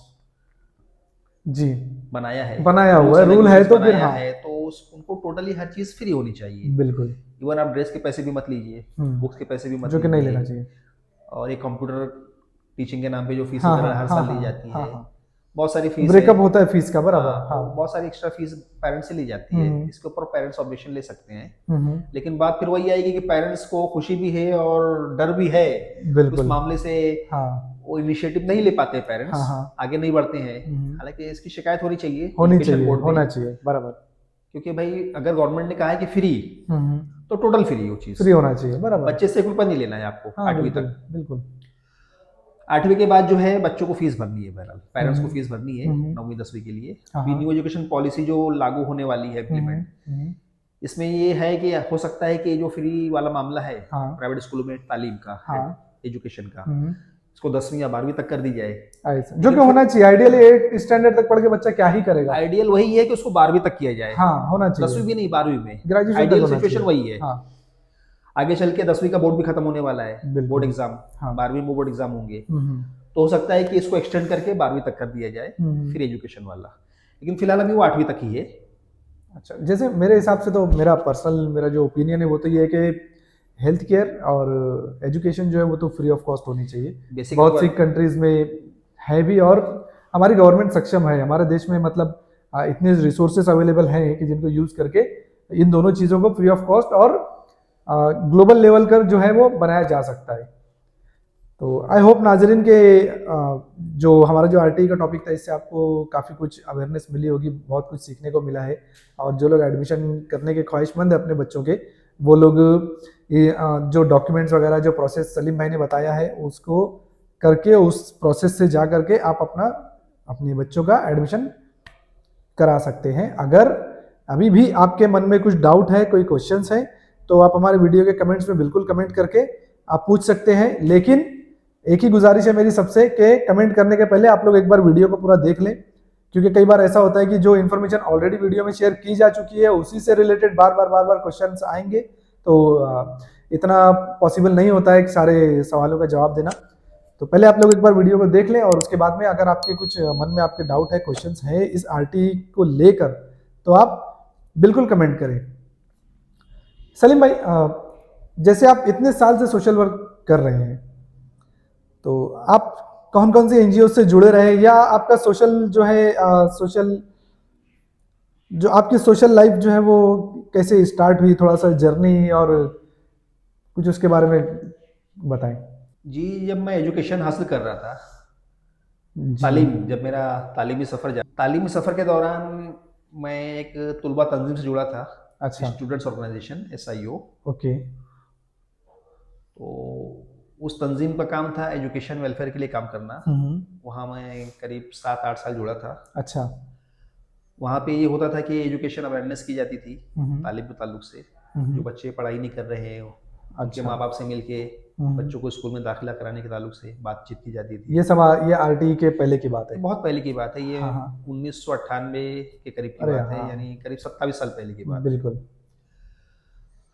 जी बनाया है, बनाया हुआ है, रूल है तो फिर बनाया हाँ है, तो उनको टोटली हर चीज़ फ्री होनी चाहिए। बिल्कुल इवन आप ड्रेस के पैसे भी मत लीजिए, बुक्स के पैसे भी मत जो कि नहीं लीजिए, लेना चाहिए, और एक कंप्यूटर टीचिंग के नाम पे जो फीस हाँ, वगैरह हाँ, हर हाँ, साल हाँ, ली जाती हाँ, है, हाँ। बहुत सारी फीस ब्रेकअप होता है फीस का बराबर हाँ, हाँ बहुत सारी एक्स्ट्रा फीस पेरेंट्स से ली जाती है, इसके ऊपर पेरेंट्स ऑब्जेक्शन ले सकते हैं। लेकिन बात फिर वही आएगी कि पेरेंट्स को खुशी भी है और डर भी है उस बिल्कुल मामले से, हाँ वो इनिशिएटिव नहीं ले पाते पेरेंट्स, हाँ, हाँ। आगे नहीं बढ़ते हैं। हालांकि इसकी शिकायत होनी चाहिए होनी एजुकेशन चाहिए बोर्ड में, होना चाहिए बराबर क्योंकि भाई अगर गवर्नमेंट ने कहा है कि फ्री, तो टोटल फ्री वो चीज, फ्री होना चाहिए बराबर, बच्चे से 1 रुपया नहीं लेना है आपको हाँ 8वीं बिल्कुल तक। बिल्कुल 8वीं के बाद जो है बच्चों को फीस भरनी है, बहरहाल पेरेंट्स को फीस भरनी है 9वीं 10वीं के लिए। हाँ, अभी न्यू एजुकेशन पॉलिसी जो लागू होने वाली है इम्प्लीमेंट, इसमें ये है कि हो सकता है कि जो फ्री वाला मामला है हाँ प्राइवेट स्कूलों में तालीम का, हाँ एजुकेशन का, इसको 10वीं या 12वीं तक कर दी जाए, ऐसा जो कि होना चाहिए। आइडियली 8 स्टैंडर्ड तक पढ़ के बच्चा क्या ही करेगा, आइडियल वही है कि उसको 12वीं तक किया जाए, हाँ होना 10वीं चाहिए, भी नहीं 12वीं में, ग्रेजुएशन आइडियल सिचुएशन वही है। हाँ आगे चल के 10वीं का बोर्ड भी खत्म होने वाला है, बिल्कुल। बोर्ड एग्जाम, हाँ। 12वीं में बोर्ड एग्जाम होंगे, तो हो सकता है कि इसको एक्सटेंड करके 12वीं तक कर दिया जाए फ्री एजुकेशन वाला, लेकिन फिलहाल अभी वो 8वीं तक ही है। अच्छा, जैसे मेरे हिसाब से तो मेरा जो ओपिनियन है वो तो ये है कि हेल्थ केयर और एजुकेशन जो है वो तो फ्री ऑफ कॉस्ट होनी चाहिए। बेसिक बहुत सी कंट्रीज में है भी, और हमारी गवर्नमेंट सक्षम है, हमारे देश में मतलब इतने रिसोर्सेस अवेलेबल हैं कि जिनको यूज करके इन दोनों चीज़ों को फ्री ऑफ कॉस्ट और ग्लोबल लेवल कर जो है वो बनाया जा सकता है। तो आई होप नाजरीन के जो हमारा जो आरटीई का टॉपिक था इससे आपको काफ़ी कुछ अवेयरनेस मिली होगी, बहुत कुछ सीखने को मिला है। और जो लोग एडमिशन करने के ख्वाहिशमंद है अपने बच्चों के, वो लोग ये जो डॉक्यूमेंट्स वगैरह जो प्रोसेस सलीम भाई ने बताया है उसको करके, उस प्रोसेस से जा करके आप अपने बच्चों का एडमिशन करा सकते हैं। अगर अभी भी आपके मन में कुछ डाउट है, कोई क्वेश्चंस है, तो आप हमारे वीडियो के कमेंट्स में बिल्कुल कमेंट करके आप पूछ सकते हैं। लेकिन एक ही गुजारिश है मेरी सबसे कि कमेंट करने के पहले आप लोग एक बार वीडियो को पूरा देख लें, क्योंकि कई बार ऐसा होता है कि जो इन्फॉर्मेशन ऑलरेडी वीडियो में शेयर की जा चुकी है उसी से रिलेटेड बार बार क्वेश्चंस आएंगे, तो इतना पॉसिबल नहीं होता है कि सारे सवालों का जवाब देना। तो पहले आप लोग एक बार वीडियो को देख लें और उसके बाद में अगर आपके कुछ मन में आपके डाउट है, क्वेश्चंस है इस आरटीई को लेकर, तो आप बिल्कुल कमेंट करें। सलीम भाई, जैसे आप इतने साल से सोशल वर्क कर रहे हैं, तो आप कौन कौन से एनजीओ से जुड़े रहे, या आपका सोशल जो है जो आपकी सोशल लाइफ जो है वो कैसे स्टार्ट हुई, थोड़ा सा जर्नी और कुछ उसके बारे में बताएं। जी, जब मैं एजुकेशन हासिल कर रहा था, जी। जब मेरा तालीमी सफ़र के दौरान मैं एक तुलबा तंजीम से जुड़ा था, अच्छा। Students organisation SIO। ओके। तो उस तंजीम का काम था एजुकेशन वेलफेयर के लिए काम करना। वहाँ मैं करीब 7-8 साल जुड़ा था। अच्छा। वहाँ पे ये होता था कि एजुकेशन अवेयरनेस की जाती थी तालीम के ताल्लुक से। जो बच्चे पढ़ाई नहीं कर रहे हैं उनके अच्छा। माँ बाप से मिलके बच्चों को स्कूल में दाखिला कराने के ताल्लुक से बातचीत की जाती थी। ये सब ये आरटीई के पहले की बात है? बहुत पहले की बात है ये। हाँ, हाँ। 1998 के करीब की अरे बात है, हाँ। यानी करीब 27 साल पहले की बात है। बिल्कुल।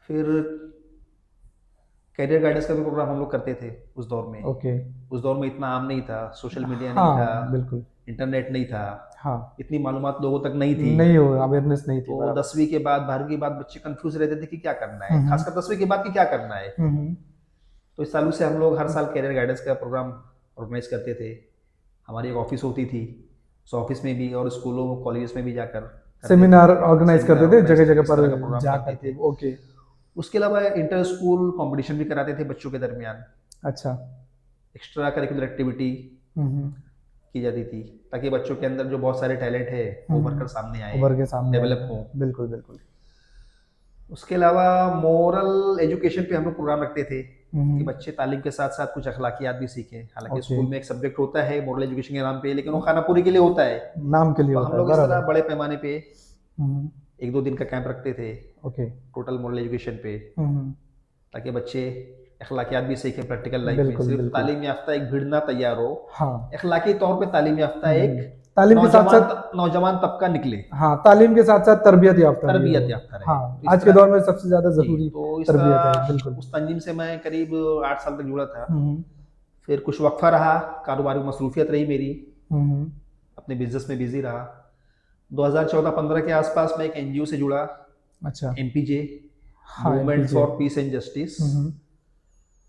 फिर करियर गाइडेंस का भी प्रोग्राम हम लोग करते थे उस दौर में। ओके। उस दौर में इतना आम नहीं था, सोशल मीडिया नहीं था, हाँ, बिल्कुल। इंटरनेट नहीं था, हाँ, इतनी मालूमात लोगों तक नहीं थी। नहीं हो, अवेयरनेस नहीं थी। तो बराबर। 10वीं के बाद 12वीं के बाद बच्चे कंफ्यूज रहते थे कि क्या करना है, खासकर 10वीं के बाद कि क्या करना है। तो इस ताल्लुक से हम लोग हर साल कैरियर गाइडेंस का प्रोग्राम ऑर्गेनाइज करते थे। हमारी एक ऑफिस होती थी, उस ऑफिस में भी और स्कूलों कॉलेजेस में भी जाकर सेमिनार ऑर्गेनाइज करते थे जगह जगह पर प्रोग्राम जा करते करके। थे। ओके। उसके अलावा इंटर स्कूल कंपटीशन भी कराते थे बच्चों के दरमियान। अच्छा। एक्स्ट्रा करिकुलर एक्टिविटी की जाती थी ताकि बच्चों के अंदर जो बहुत सारे टैलेंट है वो उभर कर सामने आए, उभर के सामने डेवलप हो। बिल्कुल बिल्कुल। उसके अलावा मोरल एजुकेशन पे हम लोग प्रोग्राम रखते थे कि बच्चे तालीम के साथ साथ कुछ अखलाकियात भी सीखें। हालांकि स्कूल में एक सब्जेक्ट होता है मोरल एजुकेशन के नाम पे, लेकिन वो खानापुरी के लिए होता है, नाम के लिए तो होता हम है। लोग इस तरह बड़े पैमाने पे 1-2 दिन का कैंप रखते थे ओके। टोटल मोरल एजुकेशन पे, ताकि बच्चे अखलाकियात भी सीखें प्रैक्टिकल लाइफ में। सिर्फ तालीम याफ्ता एक भीड़ ना तैयार हो, अखलाकी तौर पे तालीम याफ्ता एक तालीम के साथ साथ नौजवान तबका निकले। हाँ, तालीम के साथ साथ तरबियत याफ्ता रहे। हाँ, आज के दौर में सबसे ज्यादा जरूरी तो इस तरबियत है। बिल्कुल। उस तंजीम से मैं करीब 8 साल तक जुड़ा था। फिर कुछ वक्फा रहा, कारोबारी मसरूफियत रही मेरी, अपने बिजनेस में बिजी रहा। 2014-15 के आसपास मैं एक NGO से जुड़ा। अच्छा। MPJ, movement for piece and justice.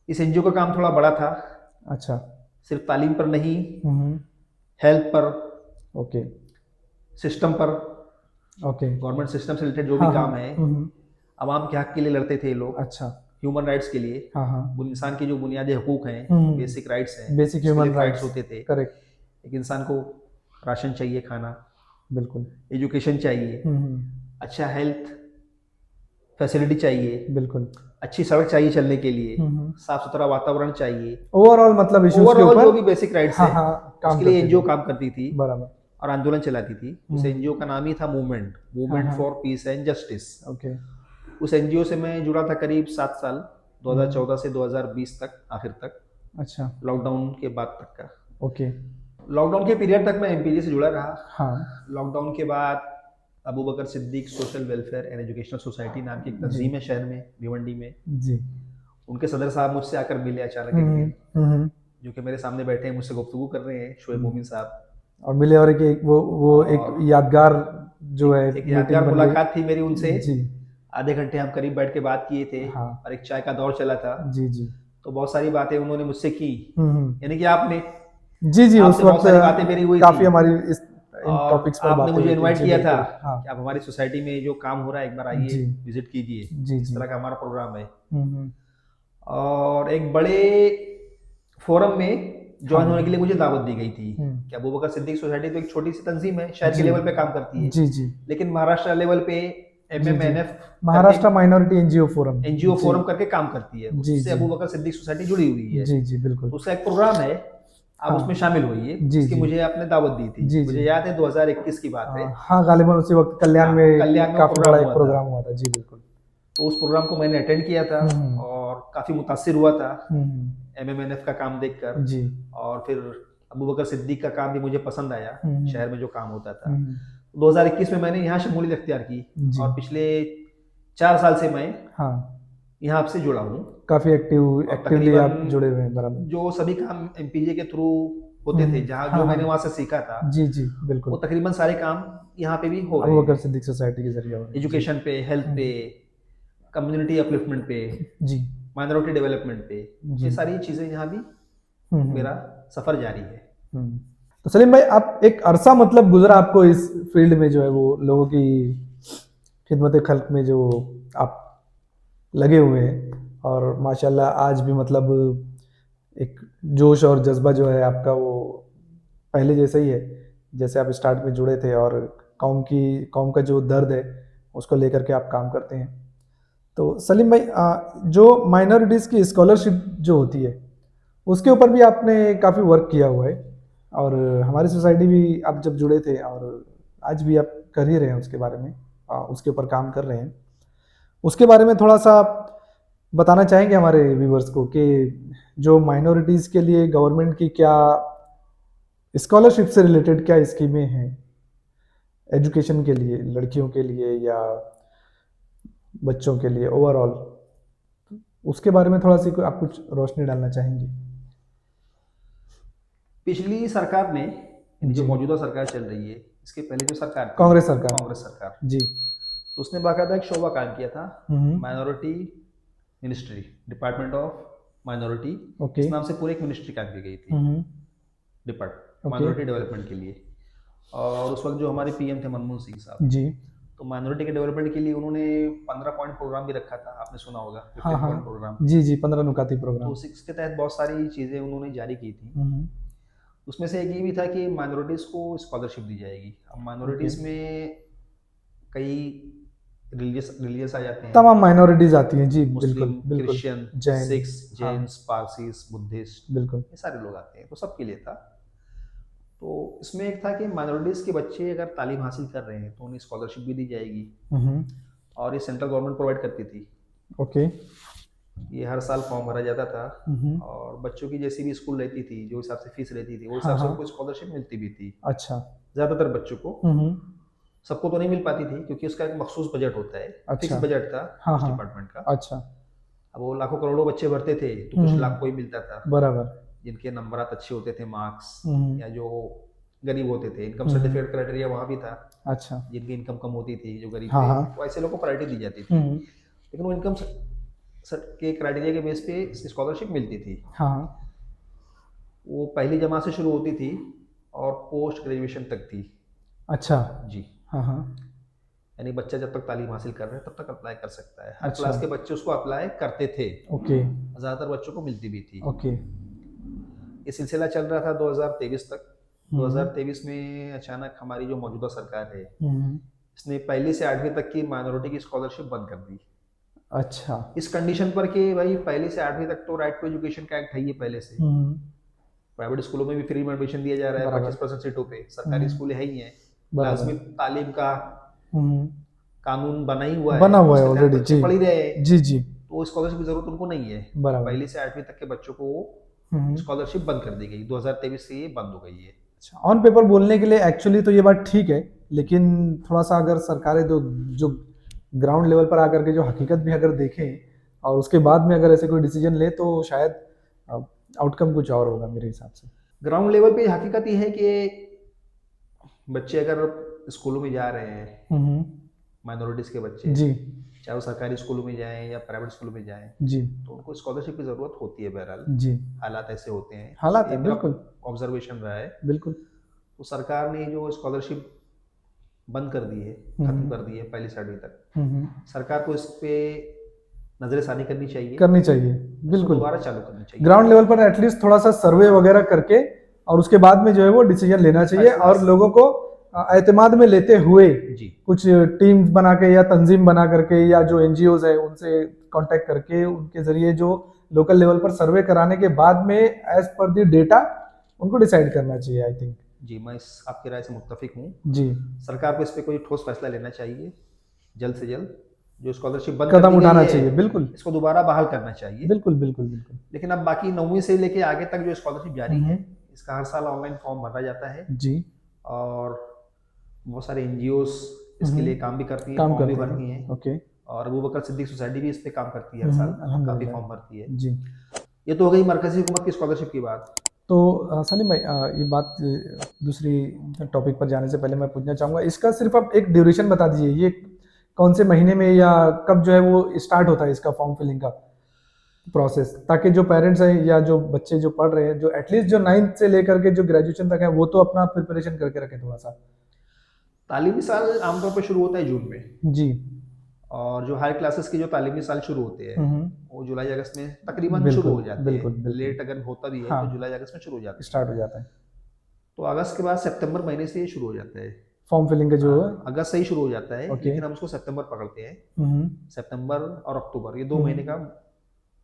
इस NGO का काम थोड़ा बड़ा था। अच्छा। सिर्फ तालीम पर नहीं, हेल्थ पर, ओके, सिस्टम पर, ओके, गवर्नमेंट सिस्टम से रिलेटेड जो भी काम है, आवाम के हक के लिए लड़ते थे ये लोग। अच्छा। ह्यूमन राइट्स के लिए, इंसान की जो बुनियादी हकूक हैं, बेसिक राइट्स हैं, बेसिक ह्यूमन राइट्स होते थे। करेक्ट। एक इंसान को राशन चाहिए, खाना, बिल्कुल, एजुकेशन चाहिए, अच्छा हेल्थ फैसिलिटी चाहिए, बिल्कुल, अच्छी सड़क चाहिए चलने के लिए, साफ सुथरा वातावरण चाहिए, ओवरऑल मतलब इश्यूज के ऊपर जो भी बेसिक राइट्स है उसके लिए NGO काम करती थी। बराबर। और आंदोलन चलाती थी। उस NGO का नाम ही था movement for piece and justice. Okay. उस NGO से मैं जुड़ा था करीब 7 साल, 2014 से 2020 तक, आखिर तक। अच्छा। लॉकडाउन के बाद तक का। ओके। लॉकडाउन के पीरियड तक मैं MPJ से जुड़ा रहा। हाँ। लॉकडाउन के बाद Abu Bakr Siddique social welfare and educational society नाम की एक तंजीम है शहर में, भिवंडी में जी, उनके सदर साहब मुझसे आकर मिले अचानक एक दिन, जो कि मेरे सामने बैठे हैं, मुझसे गुफ्तगू कर रहे हैं, शोएब मोमिन साहब, और मिले। और एक वो एक यादगार जो है, एक यादगार मुलाकात थी मेरी उनसे जी। आधे घंटे हम करीब बैठ के बात किए थे। हाँ। और एक चाय का दौर चला था जी जी। तो बहुत सारी बातें उन्होंने मुझसे की, यानी कि आपने जी जी उस वक्त सारी बातें मेरी हुई, काफी हमारी इस टॉपिक्स पर आपने मुझे इनवाइट किया था कि आप हमारी सोसाइटी में जो काम हो रहा है एक बार आइए, विजिट कीजिए। इस तरह का हमारा प्रोग्राम है। और एक बड़े फोरम में ज्वाइन हाँ। होने के लिए मुझे दावत दी गई थी हम्म, कि अबू बकर सिद्दीक सोसाइटी तो एक छोटी सी तंजीम है, शहर के जी लेवल पे काम करती है, जी जी लेकिन महाराष्ट्र लेवल पे जी जी MMNF करके Maharashtra minority NGO forum. NGO जी फोरम करके काम करती है, जी उससे जी अबू बकर सिद्दीक सोसाइटी जुड़ी हुई है। जी जी तो बिल्कुल। उसका एक प्रोग्राम है, आप हाँ उसमें शामिल होइए, जी इसकी जी मुझे आपने दावत दी थी, जी जी मुझे याद है 2021 की बात है। हाँ गालिबा उसी वक्त कल्याण हाँ, कल्याण में में काफी प्रोग्राम बड़ा एक हुआ था, प्रोग्राम हुआ था। जी बिल्कुल। तो उस प्रोग्राम को मैंने अटेंड किया था हम्म और काफ़ी मुतासिर हुआ था हम्म MMNF का काम देखकर। जी और फिर अबू बकर सिद्दीक का काम भी मुझे पसंद आया, हम्म शहर में जो काम होता था। हम्म 2021 में मैंने यहाँ शमूलियत अख्तियार की जी और पिछले 4 साल से मैं हाँ यहाँ से जुड़ा हूँ। काफी और एक्टिवली तकरीबन आप जुड़े हुए हैं बराबर। जो सभी काम MPJ के थ्रू होते थे, जहाँ हाँ जो मैंने हाँ वहाँ से सीखा था, जी जी वो बिल्कुल। तकरीबन सारे काम यहाँ पे भी हो रहे अबू बकर हैं। सिद्दीक सोसाइटी के जरिए हो रहे हैं। जी एजुकेशन पे, हेल्थ पे, कम्युनिटी अपलिफ्टमेंट पे, जी माइनॉरिटी डेवलपमेंट पे, जी ये सारी चीज़ें यहाँ भी हम्म मेरा सफ़र जारी है। हम्म। तो सलीम भाई आप एक अरसा मतलब गुजरा आपको इस फील्ड में जो है वो लोगों की खिदमत खल्क में जो आप लगे हुए हैं और माशाल्लाह आज भी मतलब एक जोश और जज्बा जो है आपका वो पहले जैसा ही है जैसे आप स्टार्ट में जुड़े थे और कौम का जो दर्द है उसको लेकर के आप काम करते हैं। तो सलीम भाई जो माइनॉरिटीज़ की स्कॉलरशिप जो होती है उसके ऊपर भी आपने काफ़ी वर्क किया हुआ है और हमारी सोसाइटी भी आप जब जुड़े थे और आज भी आप कर ही रहे हैं उसके बारे में उसके ऊपर काम कर रहे हैं। उसके बारे में थोड़ा सा आप बताना चाहेंगे हमारे व्यूवर्स को कि जो माइनॉरिटीज़ के लिए गवर्नमेंट की क्या स्कॉलरशिप से रिलेटेड क्या स्कीमें हैं एजुकेशन के लिए लड़कियों के लिए या बच्चों के लिए ओवरऑल उसके बारे में थोड़ा सी आप कुछ रोशनी डालना चाहेंगे। पिछली सरकार ने, यानी जो जी मौजूदा सरकार चल रही है, इसके पहले जो सरकार थी, कांग्रेस सरकार। कांग्रेस सरकार, जी तो उसने बाकायदा एक शोबा कायम किया था, hmm minority ministry, department of minority, okay इस नाम से पूरी एक मिनिस्ट्री कायम की गई थी, हम्म डिपार्ट ओके माइनॉरिटी डेवलपमेंट के लिए। और उस वक्त जो हमारे PM थे मनमोहन सिंह साहब, जी तो माइनॉरिटी के डेवलपमेंट के लिए उन्होंने 15 पॉइंट प्रोग्राम भी रखा था, आपने सुना होगा, हाँ 15 हाँ पॉइंट प्रोग्राम। जी जी 15 नुकाती तो प्रोग्राम। उसके तहत बहुत सारी चीज़ें उन्होंने जारी की थी। हम्म उसमें से एक ये भी था कि माइनॉरिटीज़ को स्कॉलरशिप दी जाएगी। अब ओके माइनॉरिटीज़ में कई रिलीजियस आ जाते हैं, तमाम माइनॉरिटीज आती हैं जी बिल्कुल मुस्लिम, बिल्कुल। क्रिश्चियन, जैन सिख्स, हाँ जैन्स, पारसीस, बुद्धिस्ट, बिल्कुल ये सारे लोग आते हैं, तो सबके लिए था। तो इसमें एक था कि माइनॉरिटीज़ के बच्चे अगर तालीम हासिल कर रहे हैं तो उन्हें स्कॉलरशिप भी दी जाएगी, हम्म और ये सेंट्रल गवर्नमेंट प्रोवाइड करती थी। ओके ये हर साल फॉर्म भरा जाता था, हम्म और बच्चों की जैसी भी स्कूल रहती थी, जो हिसाब से फीस रहती थी, वो हाँ हिसाब से हाँ उनको स्कॉलरशिप मिलती भी थी, अच्छा ज़्यादातर बच्चों को। हम्म सबको तो नहीं मिल पाती थी, क्योंकि उसका एक मखसूस बजट होता है, फिक्स अच्छा बजट था हाँ उस हाँ डिपार्टमेंट का। अच्छा अब वो लाखों करोड़ों बच्चे भरते थे, तो कुछ लाख को ही मिलता था, बराबर जिनके नंबरात अच्छे होते थे, मार्क्स, हम्म या जो गरीब होते थे, इनकम हम्म सर्टिफिकेट क्राइटेरिया वहाँ भी था, अच्छा जिनकी इनकम कम होती थी, जो गरीब हाँ थे, हाँ वो ऐसे लोगों को प्रायोरिटी दी जाती थी। हम्म लेकिन वो इनकम के क्राइटेरिया के बेस पे स्कॉलरशिप मिलती थी। हाँ हाँ वो पहली जमा से शुरू होती थी और पोस्ट ग्रेजुएशन तक थी। अच्छा जी, हाँ हाँ यानी बच्चा जब तक तालीम हासिल कर रहा है तब तक अप्लाई कर सकता है। हर अच्छा क्लास के बच्चे उसको अप्लाई करते थे, ओके ज़्यादातर बच्चों को मिलती भी थी। ओके ये सिलसिला चल रहा था 2023 तक। हम्म 2023 में अचानक हमारी जो मौजूदा सरकार है, हम्म इसने पहली से 8वीं तक की माइनॉरिटी की स्कॉलरशिप बंद कर दी, अच्छा इस कंडीशन पर कि भाई पहली से 8वीं तक तो राइट टू एजुकेशन का एक्ट है ही पहले से। हम्म प्राइवेट स्कूलों में भी फ्री में एडमिशन दिया जा रहा है बराबर 25% सीटों पे, सरकारी स्कूल है ही हैं, बराबर लाजमी तालीम का हम्म कानून बना ही हुआ बना है, हुआ है उसके तहत ऑलरेडी बच्चे जी पढ़ ही रहे हैं, जी जी तो स्कॉलरशिप की जरूरत उनको नहीं है। तो बराबर पहली से 8वीं तक के बच्चों को हम्म स्कॉलरशिप बंद कर दी गई, 2023 से ये बंद हो गई है। अच्छा ऑन पेपर बोलने के लिए एक्चुअली तो ये बात ठीक है लेकिन थोड़ा सा अगर सरकारें जो ग्राउंड लेवल पर आकर के जो हकीकत भी अगर देखें और उसके बाद में अगर ऐसे कोई डिसीजन ले तो शायद आउटकम कुछ और होगा मेरे हिसाब से। ग्राउंड लेवल पे हकीकत ये है कि बच्चे अगर स्कूलों में जा रहे हैं, हम्म माइनॉरिटीज़ के बच्चे, जी चाहे वो सरकारी स्कूलों में जाएं या प्राइवेट स्कूलों में जाएं, जी तो उनको स्कॉलरशिप की ज़रूरत होती है। बहरहाल जी हालात ऐसे होते हैं, हालात ये है मेरा बिल्कुल ऑब्जर्वेशन रहा है। बिल्कुल तो सरकार ने जो स्कॉलरशिप बंद कर दी है, खत्म कर दी है पहली से 8वीं तक, हम्म सरकार को इस पे नजरसानी करनी चाहिए, करनी चाहिए, उसको बिल्कुल। दोबारा चालू करनी चाहिए। ग्राउंड लेवल पर एटलीस्ट थोड़ा सा सर्वे वगैरह करके और उसके बाद में जो है वो डिसीजन लेना चाहिए, फैसला और लोगों को एतमाद में लेते हुए जी कुछ टीम बना के या तंजीम बना करके या जो एनजीओज है उनसे कांटेक्ट करके उनके जरिए जो लोकल लेवल पर सर्वे कराने के बाद में एज पर द डेटा उनको डिसाइड करना चाहिए, आई थिंक। जी, मैं आपकी राय से मुत्तफिक हूँ। जी, सरकार को इस पे कोई ठोस फैसला लेना चाहिए जल्द से जल्द। जो स्कॉलरशिप बंद कर कदम दी उठाना गई है, चाहिए, बिल्कुल इसको दोबारा बहाल करना चाहिए। बिल्कुल बिल्कुल बिल्कुल। लेकिन अब बाकी 9वीं से लेके आगे तक जो स्कॉलरशिप जारी है, हम्म। इसका हर साल ऑनलाइन फॉर्म भरा जाता है, जी, और बहुत सारे एनजीओज इसके लिए काम भी करती हैं, काम फॉर्म भी करते भरती हैं, हैं, ओके। और अबू बकर सिद्दीक सोसाइटी भी इस पे काम करती है हर साल, काफ़ी अल्हम्दुलिल्लाह। फॉर्म भरती है। जी, ये तो हो गई मरकजी हुकूमत की स्कॉलरशिप की बात। तो सलीम भाई, ये बात दूसरी टॉपिक पर जाने से पहले मैं पूछना चाहूँगा, इसका सिर्फ आप एक ड्यूरेशन बता दीजिए, ये कौन से महीने में या कब जो है वो स्टार्ट होता है इसका फॉर्म फिलिंग का प्रोसेस, ताकि जो पेरेंट्स हैं या जो बच्चे जो पढ़ रहे हैं, जो एटलीस्ट जो 9th से लेकर के जो ग्रेजुएशन तक है, वो तो अपना प्रिपरेशन करके रखें थोड़ा सा। तालीमी साल आमतौर पर शुरू होता है जून में, जी, और जो हाई क्लासेस के जो तालीमी साल शुरू होते हैं वो जुलाई अगस्त में तकरीबन बिल्कुल, शुरू हो जाते बिल्कुल, हैं। बिल्कुल। लेट अगर होता भी है हाँ, तो जुलाई अगस्त में शुरू हो जाते हैं। स्टार्ट हो जाता है तो अगस्त के बाद सितंबर महीने से ये शुरू हो जाता है। फॉर्म फिलिंग का जो है। अगस्त से ही शुरू हो जाता है, ओके। लेकिन हम उसको सितंबर पकड़ते हैं। सितंबर और अक्टूबर ये 2 महीने का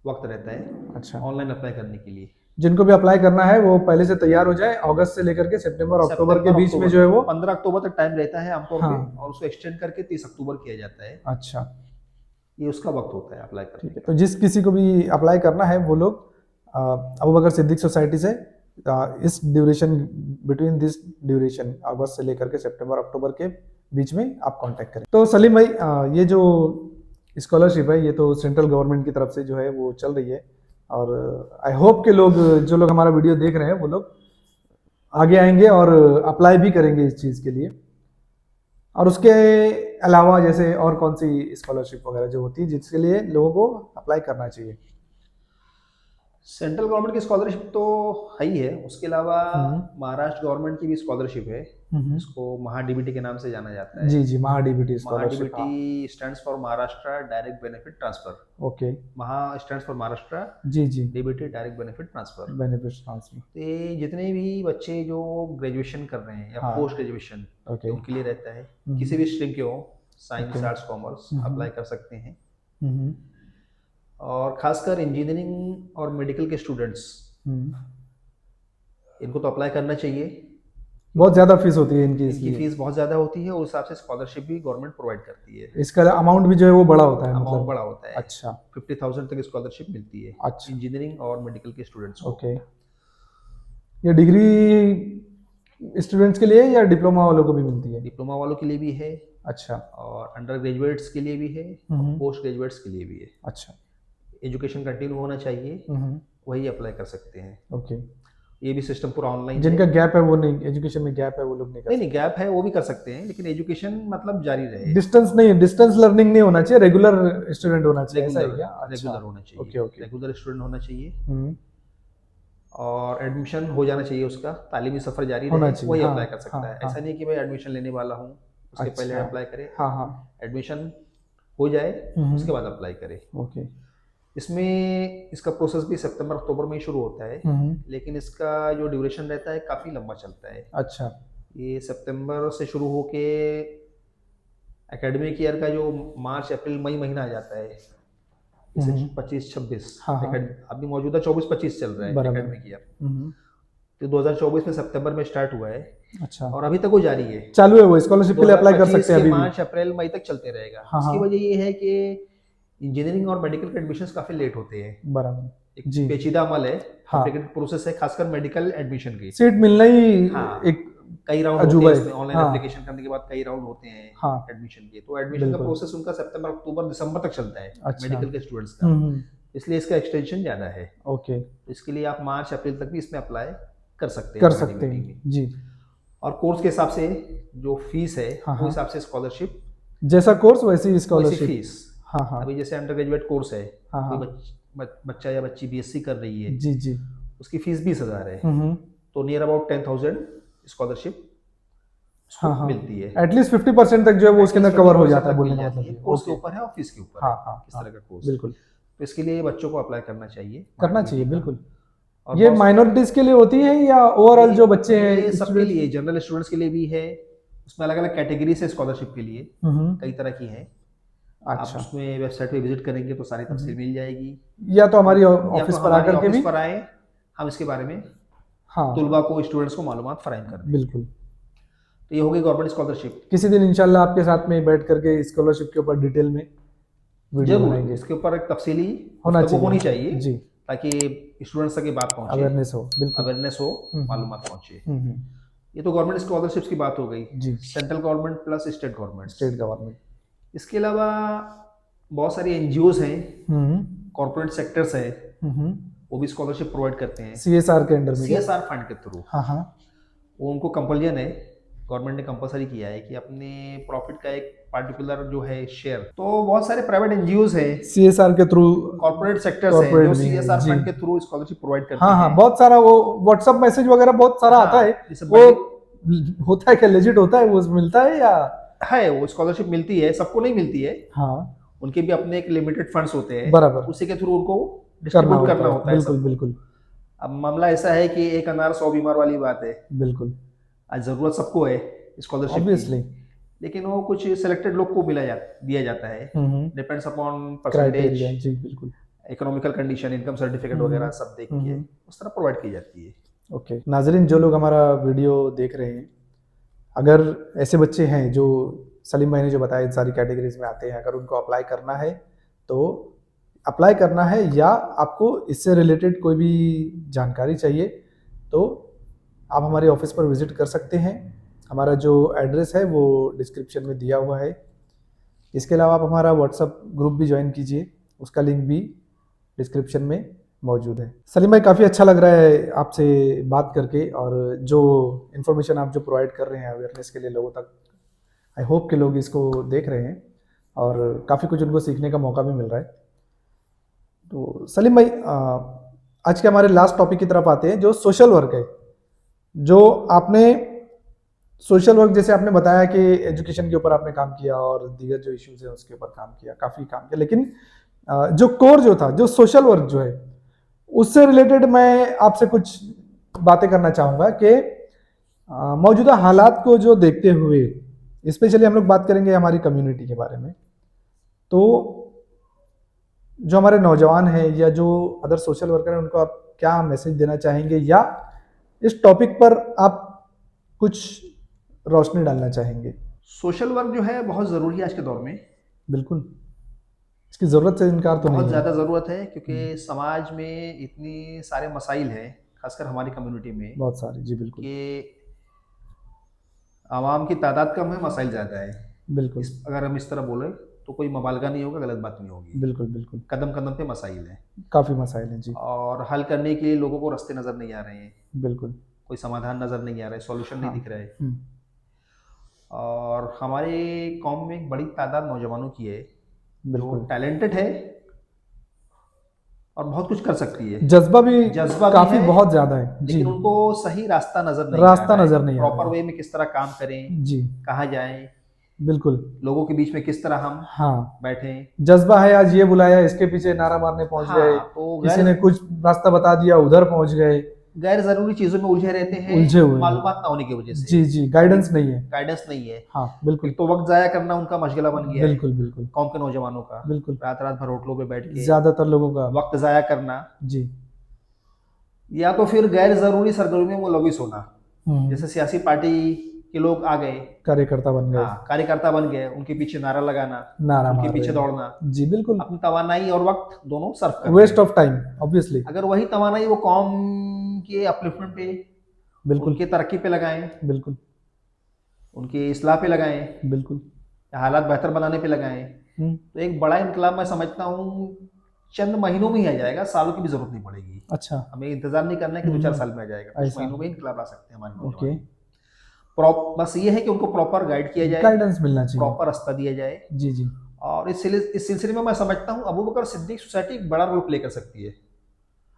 वक्त रहता है अच्छा, ऑनलाइन अप्लाई करने के लिए। जिनको भी अप्लाई करना है वो पहले से तैयार हो जाए, अगस्त से लेकर के सितंबर अक्टूबर के बीच में जो है वो। 15 अक्टूबर तक टाइम रहता है आमतौर पे, हाँ। और उसको एक्सटेंड करके 30 अक्टूबर किया जाता है। अच्छा, ये उसका वक्त होता है अप्लाई करने ठीक है। का। तो जिस किसी को भी अप्लाई करना है वो लोग अबू बकर सिद्दीक सोसाइटी से इस ड्यूरेशन, बिटवीन दिस ड्यूरेशन अगस्त से लेकर के सितंबर अक्टूबर के बीच में आप कांटेक्ट करें। तो सलीम भाई, ये जो स्कॉलरशिप है ये तो सेंट्रल गवर्नमेंट की तरफ से जो है वो चल रही है, और आई होप के लोग, जो लोग हमारा वीडियो देख रहे हैं वो लोग आगे आएंगे और अप्लाई भी करेंगे इस चीज़ के लिए। और उसके अलावा जैसे और कौन सी स्कॉलरशिप वगैरह जो होती है जिसके लिए लोगों को अप्लाई करना चाहिए? सेंट्रल गवर्नमेंट की स्कॉलरशिप तो है ही है, उसके अलावा महाराष्ट्र गवर्नमेंट की भी स्कॉलरशिप है, इसको महाडीबीटी के नाम से जाना जाता है। जी जी, Maha DBT scholarship. Maha DBT stands for Maharashtra direct benefit transfer. Okay, Maha stands for Maharashtra, जी जी, DBT direct benefit transfer. Benefit transfer. तो ये जितने भी बच्चे जो ग्रेजुएशन कर रहे हैं या पोस्ट ग्रेजुएशन, ओके, उनके लिए रहता है। किसी भी स्ट्रीम के हो, साइंस आर्ट्स कॉमर्स, अप्लाई कर सकते हैं। और खासकर इंजीनियरिंग और मेडिकल के स्टूडेंट्स, इनको तो अप्लाई करना चाहिए। बहुत ज़्यादा फीस होती है इनकी, इनकी फीस बहुत ज़्यादा होती है, उस हिसाब से स्कॉलरशिप भी गवर्नमेंट प्रोवाइड करती है। इसका अमाउंट भी जो है वो बड़ा होता है, अमाउंट मतलब बड़ा होता है। अच्छा, 50,000 तक स्कॉलरशिप मिलती है अच्छा, इंजीनियरिंग और मेडिकल के स्टूडेंट्स को। ओके। ये डिग्री स्टूडेंट्स के लिए या डिप्लोमा वालों को भी मिलती है? डिप्लोमा वालों के लिए भी है, अच्छा, और अंडर ग्रेजुएट्स के लिए भी है, और पोस्ट ग्रेजुएट्स के लिए भी है। अच्छा, एजुकेशन कंटिन्यू होना चाहिए, वही अप्लाई कर सकते हैं। ओके। ये भी सिस्टम पूरा ऑनलाइन जिनका गैप है वो नहीं, एजुकेशन में गैप है वो लोग नहीं कर नहीं गैप है वो भी कर सकते हैं, लेकिन एजुकेशन मतलब जारी रहे। डिस्टेंस नहीं, डिस्टेंस लर्निंग नहीं होना चाहिए, रेगुलर स्टूडेंट होना चाहिए, ऐसा है क्या? रेगुलर होना चाहिए। ओके ओके, रेगुलर स्टूडेंट होना चाहिए, और एडमिशन हो जाना चाहिए, उसका तालीमी सफर जारी रहे, वही अप्लाई कर सकता है। ऐसा नहीं कि भाई एडमिशन लेने वाला हूँ उसके पहले अप्लाई करे। हाँ हाँ, एडमिशन हो जाए उसके बाद अप्लाई करे। ओके। इसमें इसका प्रोसेस भी सितंबर अक्टूबर में ही शुरू होता है, लेकिन इसका जो ड्यूरेशन रहता है काफ़ी लंबा चलता है। अच्छा, ये सितंबर से शुरू होके एकेडमिक ईयर का जो मार्च अप्रैल मई महीना आ जाता है, जैसे 25-26, अभी मौजूदा 24-25 चल रहा है एकेडमिक ईयर, तो 2024 में सितंबर में स्टार्ट हुआ है। अच्छा, और अभी तक वो जारी है, चालू है, वो स्कॉलरशिप के लिए अप्लाई कर सकते हैं अभी मार्च अप्रैल मई तक चलते रहेगा। इसकी वजह ये है कि इंजीनियरिंग और मेडिकल के एडमिशंस काफी लेट होते हैं, बराबर, एक पेचीदा अमल है, कॉम्प्लिकेटेड प्रोसेस है, खासकर मेडिकल एडमिशन की। सीट मिलना ही एक कई राउंड होते हैं इसमें, ऑनलाइन एप्लीकेशन करने के बाद कई राउंड होते हैं एडमिशन के। तो एडमिशन का प्रोसेस उनका सितंबर अक्टूबर दिसंबर तक चलता है मेडिकल के स्टूडेंट्स का, इसलिए इसका एक्सटेंशन ज्यादा है। ओके, इसके लिए आप मार्च अप्रैल तक भी इसमें अप्लाई कर सकते हैं जी। और कोर्स के हिसाब से जो फीस है वो हिसाब से स्कॉलरशिप, जैसा कोर्स वैसी स्कॉलरशिप फीस। अभी जैसे अंडर ग्रेजुएट कोर्स है, बच्चा या बच्ची बीएससी कर रही है, जी जी, उसकी फीस 20,000 है, तो नियर अबाउट 10,000 स्कॉलरशिप हाँ हाँ मिलती है। एटलीस्ट 50% तक जो है वो उसके अंदर कवर हो जाता है, बोलने मिल का जाती मतलब है। ये। कोर्स के ओके। ऊपर है और फीस के ऊपर हाँ है हाँ किस हाँ तरह का कोर्स है। बिल्कुल। तो इसके लिए बच्चों को अप्लाई करना चाहिए करना माइनॉरिटी चाहिए का। बिल्कुल। और ये बहुत माइनॉरिटीज के लिए होती है या ओवरऑल जो बच्चे ये हैं सबके स्टूडेंट? लिए, जनरल स्टूडेंट्स के लिए भी है। उसमें अलग अलग कैटेगरीज है स्कॉलरशिप के लिए, कई तरह की है। आप अच्छा। उसमें वेबसाइट पे विजिट करेंगे तो सारी तफसील मिल जाएगी। या तो हमारी या तो ऑफिस पर हमारे आकर के ऑफिस भी। पर आए, हम इसके बारे में हाँ तुलबा को, स्टूडेंट्स को मालूमात फराहम कर देंगे। बिल्कुल। तो ये हो गई गवर्नमेंट स्कॉलरशिप। किसी दिन इंशाल्लाह आपके साथ में बैठ करके स्कॉलरशिप के ऊपर डिटेल में वीडियो जरूर बनाएंगे। इसके ऊपर एक तफसीली होना गुफ्तगू होनी चाहिए चाहिए, जी। ताकि स्टूडेंट्स तक ये बात पहुंचे, अवेयरनेस हो बिल्कुल। अवेयरनेस हो, हम्म मालूमात पहुंचे। हम्म। ये तो गवर्नमेंट स्कॉलरशिप्स की बात हो गई, जी। Central government plus state governments. State government. इसके अलावा बहुत सारी एनजीओज हैं, हम्म कॉरपोरेट सेक्टर्स हैं, हम्म। वो भी स्कॉलरशिप प्रोवाइड करते हैं CSR के अंडर में क्या? सीएसआर फंड के थ्रू। हाँ हाँ। वो उनको कंपल्जन है, गवर्नमेंट ने कंपलसरी किया है कि अपने प्रॉफिट का एक पार्टिकुलर जो है शेयर। तो बहुत सारे प्राइवेट एनजीओज हैं, CSR के थ्रू। कॉर्पोरेट सेक्टर्स हैं कॉर्पोरेट जो भी है सीएसआर जी। फंड के थ्रू स्कॉलरशिप प्रोवाइड करते हाँ हैं। हाँ बहुत सारा वो व्हाट्सएप मैसेज वगैरह बहुत सारा हाँ, आता है। जैसे वो होता है क्या, लेजिट होता है वो, मिलता है या? है, वो स्कॉलरशिप मिलती है, सबको नहीं मिलती है। हाँ उनके भी अपने एक लिमिटेड फंड्स होते हैं, बराबर। उसी के थ्रू उनको करना डिस्ट्रीब्यूट करना होता होता है है बिल्कुल सबको। बिल्कुल। अब मामला ऐसा है कि एक अनार 100 बीमार वाली बात है। बिल्कुल आज ज़रूरत सबको है स्कॉलरशिप की, ऑब्वियसली। लेकिन वो कुछ सिलेक्टेड लोग को दिया जाता है। डिपेंड्स अपॉन परसेंटेज, क्राइटेरिया जी बिल्कुल। इकोनॉमिकल कंडीशन, इनकम सर्टिफिकेट वगैरह सब देख के उस तरह प्रोवाइड की जाती है। ओके नाजरीन, जो लोग हमारा वीडियो देख रहे हैं, अगर ऐसे बच्चे हैं जो सलीम भाई ने जो बताया इन सारी कैटेगरीज में आते हैं, अगर उनको अप्लाई करना है तो अप्लाई करना है, या आपको इससे रिलेटेड कोई भी जानकारी चाहिए तो आप हमारे ऑफिस पर विजिट कर सकते हैं। हमारा जो एड्रेस है वो डिस्क्रिप्शन में दिया हुआ है। इसके अलावा आप हमारा व्हाट्सएप ग्रुप भी ज्वाइन कीजिए, उसका लिंक भी डिस्क्रिप्शन में मौजूद है। सलीम भाई काफ़ी अच्छा लग रहा है आपसे बात करके, और जो इन्फॉर्मेशन आप जो प्रोवाइड कर रहे हैं अवेयरनेस के लिए लोगों तक, आई होप कि लोग इसको देख रहे हैं और काफ़ी कुछ उनको सीखने का मौका भी मिल रहा है। तो सलीम भाई आज के हमारे लास्ट टॉपिक की तरफ आते हैं, जो सोशल वर्क है। जो आपने सोशल वर्क, जैसे आपने बताया कि एजुकेशन के ऊपर आपने काम किया और दीगर जो इश्यूज है उसके ऊपर काम किया, काफ़ी काम किया, लेकिन जो कोर जो था, जो सोशल वर्क जो है, उससे रिलेटेड मैं आपसे कुछ बातें करना चाहूँगा कि मौजूदा हालात को जो देखते हुए, स्पेशली हम लोग बात करेंगे हमारी कम्युनिटी के बारे में, तो जो हमारे नौजवान हैं या जो अदर सोशल वर्कर हैं, उनको आप क्या मैसेज देना चाहेंगे, या इस टॉपिक पर आप कुछ रोशनी डालना चाहेंगे? सोशल वर्क जो है बहुत ज़रूरी है आज के दौर में। बिल्कुल, इसकी ज़रूरत से इनकार तो नहीं बहुत है। ज़्यादा ज़रूरत है, क्योंकि समाज में इतनी सारे मसाइल हैं, खासकर हमारी कम्युनिटी में, बहुत सारी जी बिल्कुल। कि आवाम की तादाद कम है, मसाइल ज़्यादा है। बिल्कुल अगर हम इस तरह बोले तो कोई मुबालगा नहीं होगा, गलत बात नहीं होगी। बिल्कुल बिल्कुल कदम कदम पे मसाइल हैं, काफ़ी मसाइल हैं जी। और हल करने के लिए लोगों को रास्ते नज़र नहीं आ रहे हैं, बिल्कुल कोई समाधान नज़र नहीं आ रहा है, सॉल्यूशन नहीं दिख रहा है। हम्म, और हमारे कौम में एक बड़ी तादाद नौजवानों की है जो बिल्कुल टैलेंटेड है और बहुत कुछ कर सकती है, जज्बा भी जज्बा भी काफ़ी है, बहुत ज़्यादा है जी। लेकिन उनको सही रास्ता नज़र नहीं रास्ता आ रहा नज़र है, नहीं आ रहा प्रॉपर है वे में किस तरह काम करें, जी। कहाँ जाएं, बिल्कुल लोगों के बीच में किस तरह हम हाँ, बैठें। जज्बा है, आज ये बुलाया इसके पीछे नारा मारने पहुंच गए, हाँ, तो किसी ने कुछ रास्ता बता दिया उधर पहुंच गए, गैर जरूरी चीजों में उलझे रहते हैं, उलझे हुए हैं। मालूमात ना होने की वजह से। जी जी, गाइडेंस नहीं है। गाइडेंस नहीं है। हाँ बिल्कुल एक तो वक्त जाया करना उनका मशगला बन गया है बिल्कुल बिल्कुल कौम के नौजवानों का, बिल्कुल। रात रात भर होटलों पे बैठ के ज्यादातर लोगों का वक्त जाया करना, जी। या तो फिर गैर जरूरी सरगर्मियों में मुलविस होना। हम्म, जैसे सियासी पार्टी के लोग आ गए, कार्यकर्ता बन गए, हाँ, कार्यकर्ता बन गए, उनके पीछे नारा लगाना, नारा उनके मार पीछे रहे दौड़ना, हैं जी बिल्कुल। अपनी तवानाई और वक्त दोनों सर्व कर वेस्ट ऑफ टाइम ऑब्वियसली। अगर वही तवानाई वो कौम के अपलिफ्टमेंट पे, बिल्कुल उनके तरक्की पे लगाएं, बिल्कुल उनकी इस्लाह पे लगाएं, बिल्कुल हालात बेहतर बनाने पे लगाएं, तो एक बड़ा इनकलाब मैं समझता हूँ चंद महीनों में ही आ जाएगा, सालों की भी जरूरत नहीं पड़ेगी। अच्छा हमें इंतजार नहीं करना है कि 2-4 साल में आ जाएगा, कुछ ऐसा। महीनों में इनकलाब ला सकते हैं हमारे ओके, नौजवान। बस ये है कि उनको प्रॉपर गाइड किया जाए, गाइडेंस मिलना चाहिए प्रॉपर रास्ता दिया जाए। जी जी। और इस सिलसिले में मैं समझता हूँ अबू बकर सिद्दीक सोसाइटी एक बड़ा रोल प्ले कर सकती है।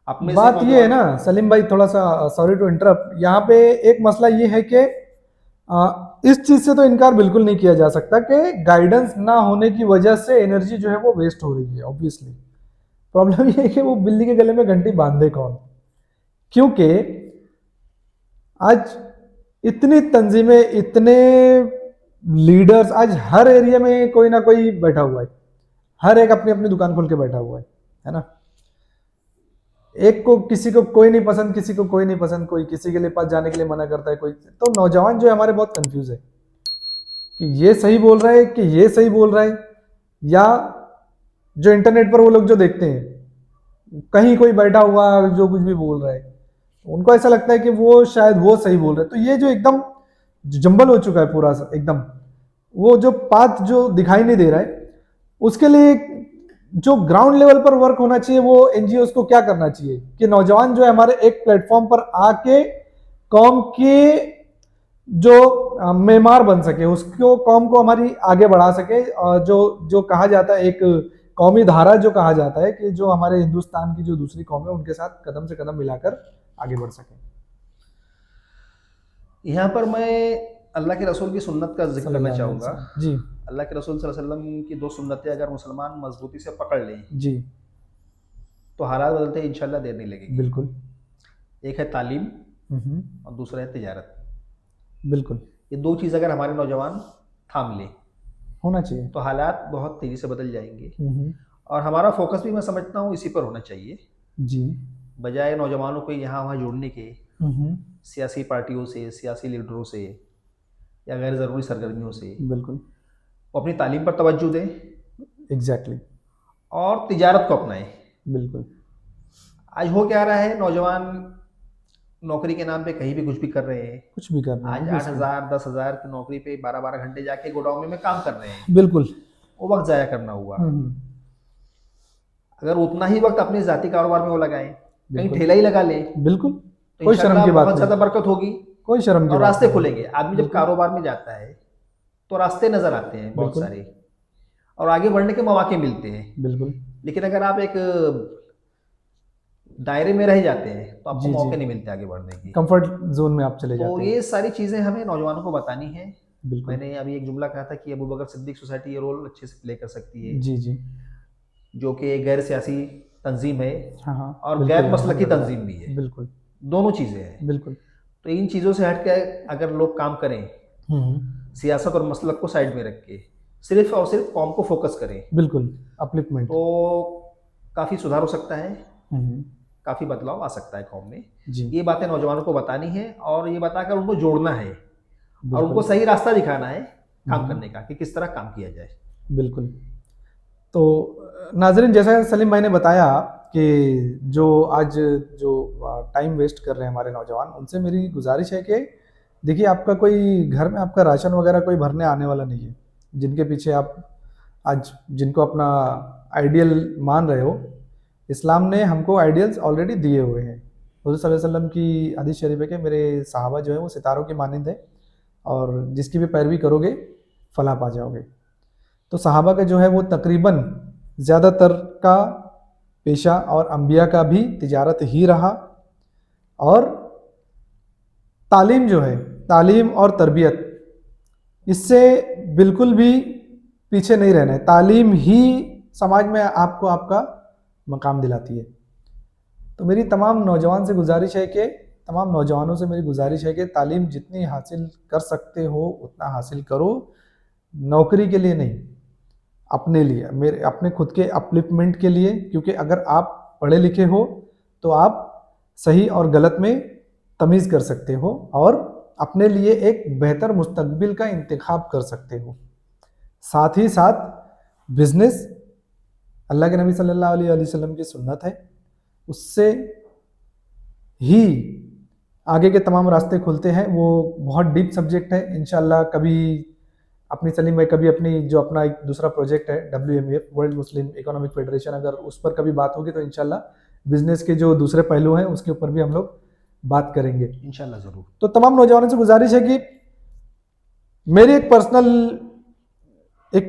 अपने बात ये है ना सलीम भाई, थोड़ा सा सॉरी टू इंटरप्ट, यहाँ पे एक मसला ये है कि इस चीज से तो इनकार बिल्कुल नहीं किया जा सकता कि गाइडेंस ना होने की वजह से एनर्जी जो है वो वेस्ट हो रही है ऑब्वियसली। प्रॉब्लम ये है कि वो बिल्ली के गले में घंटी बांधे कौन, क्योंकि आज इतनी तंजीमें, इतने लीडर्स, आज हर एरिया में कोई ना कोई बैठा हुआ है, हर एक अपनी अपनी दुकान खोल के बैठा हुआ है ना। एक को किसी को कोई नहीं पसंद, किसी को कोई नहीं पसंद, कोई किसी के लिए पास जाने के लिए मना करता है, कोई। तो नौजवान जो है हमारे बहुत कंफ्यूज है कि ये सही बोल रहा है कि ये सही बोल रहा है, या जो इंटरनेट पर वो लोग जो देखते हैं कहीं कोई बैठा हुआ जो कुछ भी बोल रहा है, उनको ऐसा लगता है कि वो शायद वो सही बोल रहे हैं। तो ये जो एकदम जंबल हो चुका है पूरा एकदम, वो जो पाथ जो दिखाई नहीं दे रहा है, उसके लिए जो ग्राउंड लेवल पर वर्क होना चाहिए वो एनजीओस को क्या करना चाहिए कि नौजवान जो है हमारे एक प्लेटफॉर्म पर आके कौम के जो मेमार बन सके, उसको कौम को हमारी आगे बढ़ा सके। जो कहा जाता है एक कौमी धारा जो कहा जाता है कि जो हमारे हिंदुस्तान की जो दूसरी कौम है उनके साथ कदम से कदम मिलाकर आगे बढ़ सके। यहाँ पर मैं अल्लाह के रसूल की सुन्नत का जिक्र करना चाहूँगा जी। अल्लाह के रसूल सल्लल्लाहु अलैहि वसल्लम की 2 सुन्नतें अगर मुसलमान मजबूती से पकड़ लें जी तो हालात बदलते इंशाल्लाह देर नहीं लगेगी। बिल्कुल। एक है तालीम और दूसरा है तिजारत। बिल्कुल, ये 2 चीज़ अगर हमारे नौजवान थाम लें होना चाहिए तो हालात बहुत तेज़ी से बदल जाएंगे। और हमारा फोकस भी मैं समझता हूँ इसी पर होना चाहिए, जी। बजाय नौजवानों को यहाँ वहाँ जोड़ने के सियासी पार्टियों से, सियासी लीडरों से या गैर ज़रूरी सरगर्मियों से। बिल्कुल, वो अपनी तालीम पर तवज्जो दें एग्जैक्टली, और तिजारत को अपनाएं। बिल्कुल। आज हो क्या रहा है, नौजवान नौकरी के नाम पे कहीं भी कुछ भी कर रहे हैं। कुछ भी करना आज 8,000 10,000 की नौकरी पे 12-12 घंटे जाके गोडाउन में काम कर रहे हैं। बिल्कुल, वो वक्त ज़ाया करना हुआ। अगर उतना ही वक्त अपने ज़ाती कारोबार में वो लगाएं, कहीं ठेला ही लगा लें, बिल्कुल, तो कोई शर्म की बात बहुत नहीं, ज़्यादा बरकत होगी, कोई शर्म की और बात रास्ते नहीं। खुलेंगे। आदमी जब कारोबार में जाता है तो रास्ते नजर आते हैं बहुत सारे, और आगे बढ़ने के मौके मिलते हैं। बिल्कुल। लेकिन अगर आप एक दायरे में रह जाते हैं तो आपको जी, मौके नहीं मिलते आगे बढ़ने की, कंफर्ट जोन में आप चले जाते तो हैं। ये सारी चीज़ें हमें नौजवानों को बतानी है। बिल्कुल। मैंने अभी एक जुमला कहा था कि अबू बकर सिद्दीक सोसाइटी ये रोल अच्छे से प्ले कर सकती है, जी जी, जो कि एक गैर सियासी तंजीम है हाँ हाँ, और गैर मसलकी तंजीम भी है। बिल्कुल, दोनों चीज़ें हैं। बिल्कुल। तो इन चीज़ों से हट के अगर लोग काम करें, सियासत और मसलक को साइड में रख के सिर्फ और सिर्फ कौम को फोकस करें, बिल्कुल, अपलिफ्टमेंट, तो काफ़ी सुधार हो सकता है, काफ़ी बदलाव आ सकता है कौम में। जी। ये बातें नौजवानों को बतानी है और ये बताकर उनको जोड़ना है और उनको सही रास्ता दिखाना है काम करने का कि किस तरह काम किया जाए। बिल्कुल। तो नाजरीन, जैसा सलीम भाई ने बताया कि जो आज जो टाइम वेस्ट कर रहे हैं हमारे नौजवान, उनसे मेरी गुजारिश है कि देखिए, आपका कोई घर में आपका राशन वगैरह कोई भरने आने वाला नहीं है, जिनके पीछे आप आज जिनको अपना आइडियल मान रहे हो। इस्लाम ने हमको आइडियल्स ऑलरेडी दिए हुए हैं। हुज़ूर सल्लल्लाहु अलैहि वसल्लम की हदीस शरीफ है कि मेरे सहाबा जो है वो सितारों की मानिंद है और जिसकी भी पैरवी करोगे फलाह पा जाओगे। तो सहाबा का जो है वो तकरीबन ज़्यादातर का पेशा और अंबिया का भी तिजारत ही रहा, और तालीम जो है, तालीम और तरबियत, इससे बिल्कुल भी पीछे नहीं रहना है। तालीम ही समाज में आपको आपका मकाम दिलाती है। तो मेरी तमाम नौजवान से गुजारिश है कि तमाम नौजवानों से मेरी गुजारिश है कि तालीम जितनी हासिल कर सकते हो उतना हासिल करो, नौकरी के लिए नहीं, अपने लिए, मेरे अपने खुद के अपलिफ्टमेंट के लिए। क्योंकि अगर आप पढ़े लिखे हो तो आप सही और गलत में तमीज़ कर सकते हो और अपने लिए एक बेहतर मुस्तकबिल का इंतखाब कर सकते हो। साथ ही साथ बिजनेस अल्लाह के नबी सल्लल्लाहु अलैहि वसल्लम की सुन्नत है, उससे ही आगे के तमाम रास्ते खुलते हैं। वो बहुत डीप सब्जेक्ट है। इंशाल्लाह कभी अपनी सलीम भाई कभी अपनी जो अपना एक दूसरा प्रोजेक्ट है WMEF, वर्ल्ड मुस्लिम इकोनॉमिक फेडरेशन, अगर उस पर कभी बात होगी तो इंशाल्लाह बिजनेस के जो दूसरे पहलू हैं उसके ऊपर भी हम लोग बात करेंगे इंशाल्लाह ज़रूर। तो तमाम नौजवानों से गुजारिश है कि मेरी एक पर्सनल एक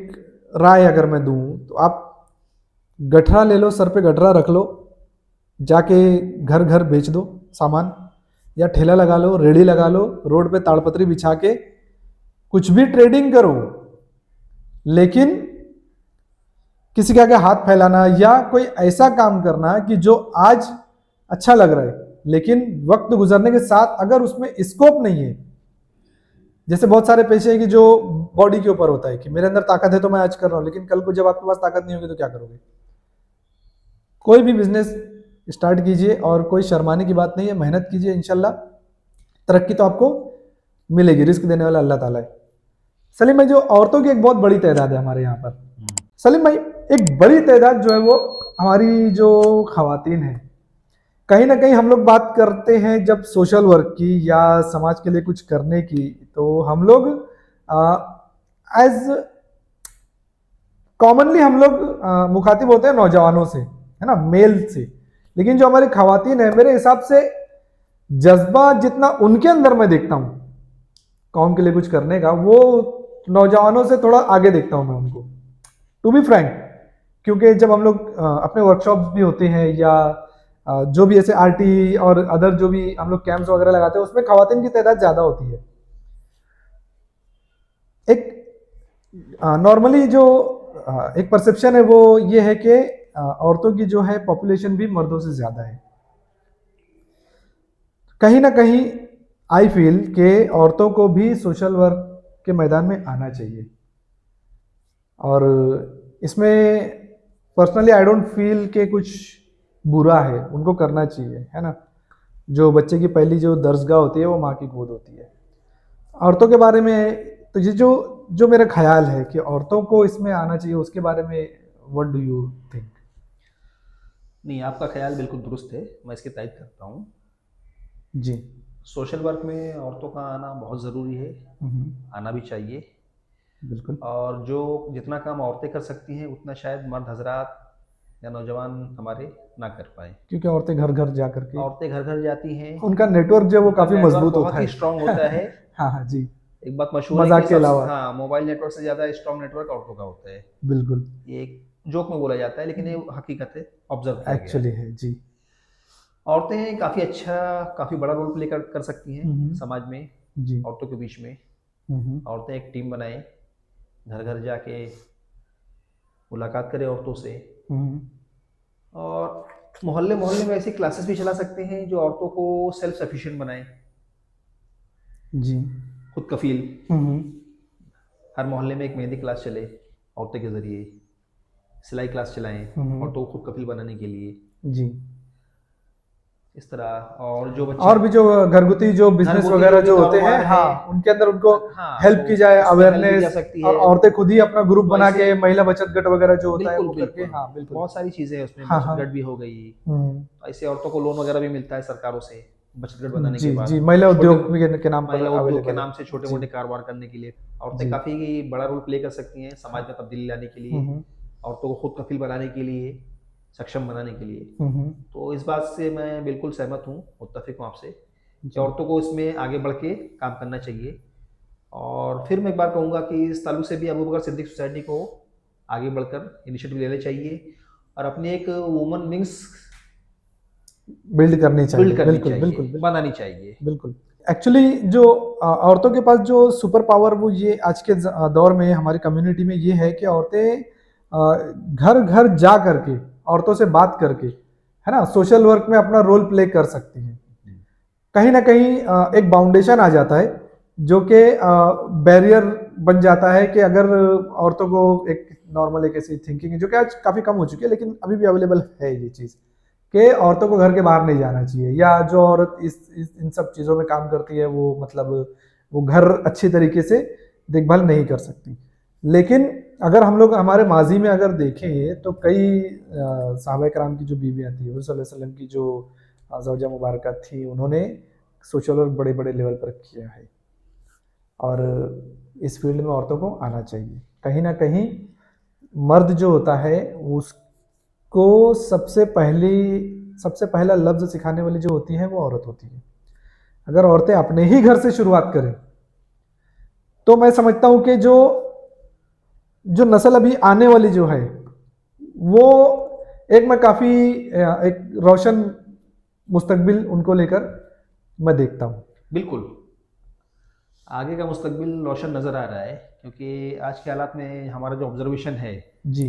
राय अगर मैं दूं तो आप गठरा ले लो, सर पे गठरा रख लो, जाके घर घर बेच दो सामान, या ठेला लगा लो, रेड़ी लगा लो, रोड पे ताड़पत्री बिछा के कुछ भी ट्रेडिंग करो, लेकिन किसी के आगे हाथ फैलाना या कोई ऐसा काम करना कि जो आज अच्छा लग रहा है लेकिन वक्त गुजरने के साथ अगर उसमें स्कोप नहीं है, जैसे बहुत सारे पेशे हैं कि जो बॉडी के ऊपर होता है कि मेरे अंदर ताकत है तो मैं आज कर रहा हूं, लेकिन कल को जब आपके पास ताकत नहीं होगी तो क्या करोगे। कोई भी बिजनेस स्टार्ट कीजिए और कोई शर्माने की बात नहीं है, मेहनत कीजिए, इंशाल्लाह तरक्की तो आपको मिलेगी, रिस्क देने वाला अल्लाह ताला है। सलीम भाई, जो औरतों की एक बहुत बड़ी तादाद है हमारे यहाँ पर, सलीम भाई एक बड़ी तादाद जो है वो हमारी जो खवातीन है, कहीं ना कहीं हम लोग बात करते हैं जब सोशल वर्क की या समाज के लिए कुछ करने की, तो हम लोग एज कॉमनली हम लोग मुखातिब होते हैं नौजवानों से, है ना, मेल से। लेकिन जो हमारी खवातीन है, मेरे हिसाब से जज्बा जितना उनके अंदर मैं देखता हूं कौम के लिए कुछ करने का, वो नौजवानों से थोड़ा आगे देखता हूं मैं उनको, टू बी फ्रैंक। क्योंकि जब हम लोग अपने वर्कशॉप्स भी होते हैं या जो भी ऐसे आरटी और अदर जो भी हम लोग कैंप्स वगैरह लगाते हैं, उसमें खवातीन की तादाद ज्यादा होती है। एक नॉर्मली जो एक परसेप्शन है वो ये है कि औरतों की जो है पॉपुलेशन भी मर्दों से ज्यादा है। कहीं ना कहीं आई फील कि औरतों को भी सोशल वर्क के मैदान में आना चाहिए, और इसमें पर्सनली आई डोंट फील कि कुछ बुरा है, उनको करना चाहिए, है ना। जो बच्चे की पहली जो दर्सगाह होती है वो माँ की गोद होती है। औरतों के बारे में तो ये जो जो मेरा ख्याल है कि औरतों को इसमें आना चाहिए, उसके बारे में व्हाट डू यू थिंक? नहीं, आपका ख्याल बिल्कुल दुरुस्त है, मैं इसकी तायद करता हूँ। जी। सोशल वर्क में औरतों का आना बहुत ज़रूरी है, आना भी चाहिए। बिल्कुल। और जो जितना काम औरतें कर सकती हैं उतना शायद मर्द हजरात या नौजवान हमारे ना कर पाए, क्योंकि औरतें घर घर जा करके औरतें घर घर जाती हैं, उनका नेटवर्क जो है वो उनका काफी नेटवर्क मजबूत होता बहुत ही है। स्ट्रांग होता है। हाँ हाँ जी, एक बात मशहूर है मजाक कि के अलावा। हाँ, मोबाइल नेटवर्क से ज़्यादा स्ट्रांग नेटवर्क औरतों का होता है। बिल्कुल, ये एक जोक में बोला जाता है, लेकिन ये हकीकत है, ऑब्जर्व किया गया एक्चुअली है। है जी। औरतें काफ़ी बड़ा रोल प्ले कर सकती हैं समाज में, जी। औरतों के बीच में। हम्म। औरतें एक टीम बनाएं, घर घर जाके मुलाकात करें औरतों से, हम्म। और मोहल्ले मोहल्ले में ऐसी क्लासेस भी चला सकते हैं जो औरतों को सेल्फ सफिशिएंट बनाएं, जी। खुद कफील। हम्म। हर मोहल्ले में एक मेहंदी क्लास चले औरतें के ज़रिए, सिलाई क्लास चलाएं औरतों को खुद कफील बनाने के लिए, जी। इस तरह। और जो बच्चे और भी जो घरगुती जो बिजनेस घरगुती वगैरह भी जो होते हैं, कारोबार है, हाँ, उनके अंदर उनको हाँ, हेल्प तो की जाए, उसमें हेल्प की जा अवेयरनेस, सकती और है। औरतें खुद ही अपना ग्रुप तो बना ऐसे के महिला बचत गट वगैरह जो होता है बिल्कुल वो करके, बिल्कुल हाँ बिल्कुल। बहुत सारी चीज़ें हैं उसमें, हाँ बचत हाँ। गट भी हो गई। हम्म। ऐसे औरतों को लोन वगैरह भी मिलता है सरकारों से, बचत गट बनाने के जी बाद जी, महिला छोटे उद्योग के नाम पर महिला उद्योग के अवेलेबल है। नाम से छोटे जी मोटे कारोबार करने के लिए औरतें जी। काफ़ी बड़ा रोल प्ले कर सकती हैं समाज में तब्दीली लाने के लिए, हम्म औरतों को खुद कफील बनाने के लिए, सक्षम बनाने के लिए। हम्म। तो इस बात से मैं बिल्कुल सहमत हूँ, मुत्तफिक हूँ आपसे कि जी। औरतों को इसमें आगे बढ़ के काम करना चाहिए। और फिर मैं एक बार कहूँगा कि इस ताल्लुक से भी अबू बकर सिद्दीक सोसाइटी को आगे बढ़कर इनिशिएटिव लेने चाहिए और अपनी एक वुमन विंग्स बिल्ड करनी चाहिए, बिल्ड करनी बिल्कुल चाहिए, बिल्कुल बिल्कुल बनानी चाहिए। बिल्कुल। एक्चुअली जो औरतों के पास जो सुपर पावर वो ये आज के दौर में हमारी कम्युनिटी में ये है कि औरतें घर घर जा करके औरतों से बात करके, है ना, सोशल वर्क में अपना रोल प्ले कर सकती हैं। कहीं ना कहीं एक बाउंडेशन आ जाता है जो कि बैरियर बन जाता है कि अगर औरतों को एक नॉर्मल एक ऐसी थिंकिंग है जो कि आज काफ़ी कम हो चुकी है, लेकिन अभी भी अवेलेबल है ये चीज़ कि औरतों को घर के बाहर नहीं जाना चाहिए, या जो औरत इस इन सब चीज़ों में काम करती है वो मतलब वो घर अच्छी तरीके से देखभाल नहीं कर सकती। लेकिन अगर हम लोग हमारे माजी में अगर देखें तो कई सहाबा कराम की जो बीवियाँ थी, हुज़ूर सल्लल्लाहु अलैहि वसल्लम की जो ज़ौजा मुबारक थी, उन्होंने सोशल वर्क बड़े बड़े लेवल पर किया है, और इस फील्ड में औरतों को आना चाहिए। कहीं ना कहीं मर्द जो होता है उसको सबसे पहला लफ्ज़ सिखाने वाली जो होती है वो औरत होती है। अगर औरतें अपने ही घर से शुरुआत करें तो मैं समझता हूं कि जो जो नस्ल अभी आने वाली जो है वो एक मैं काफ़ी एक रोशन मुस्तकबिल उनको लेकर मैं देखता हूं। बिल्कुल, आगे का मुस्तकबिल रोशन नज़र आ रहा है, क्योंकि आज के हालात में हमारा जो ऑब्जर्वेशन है, जी।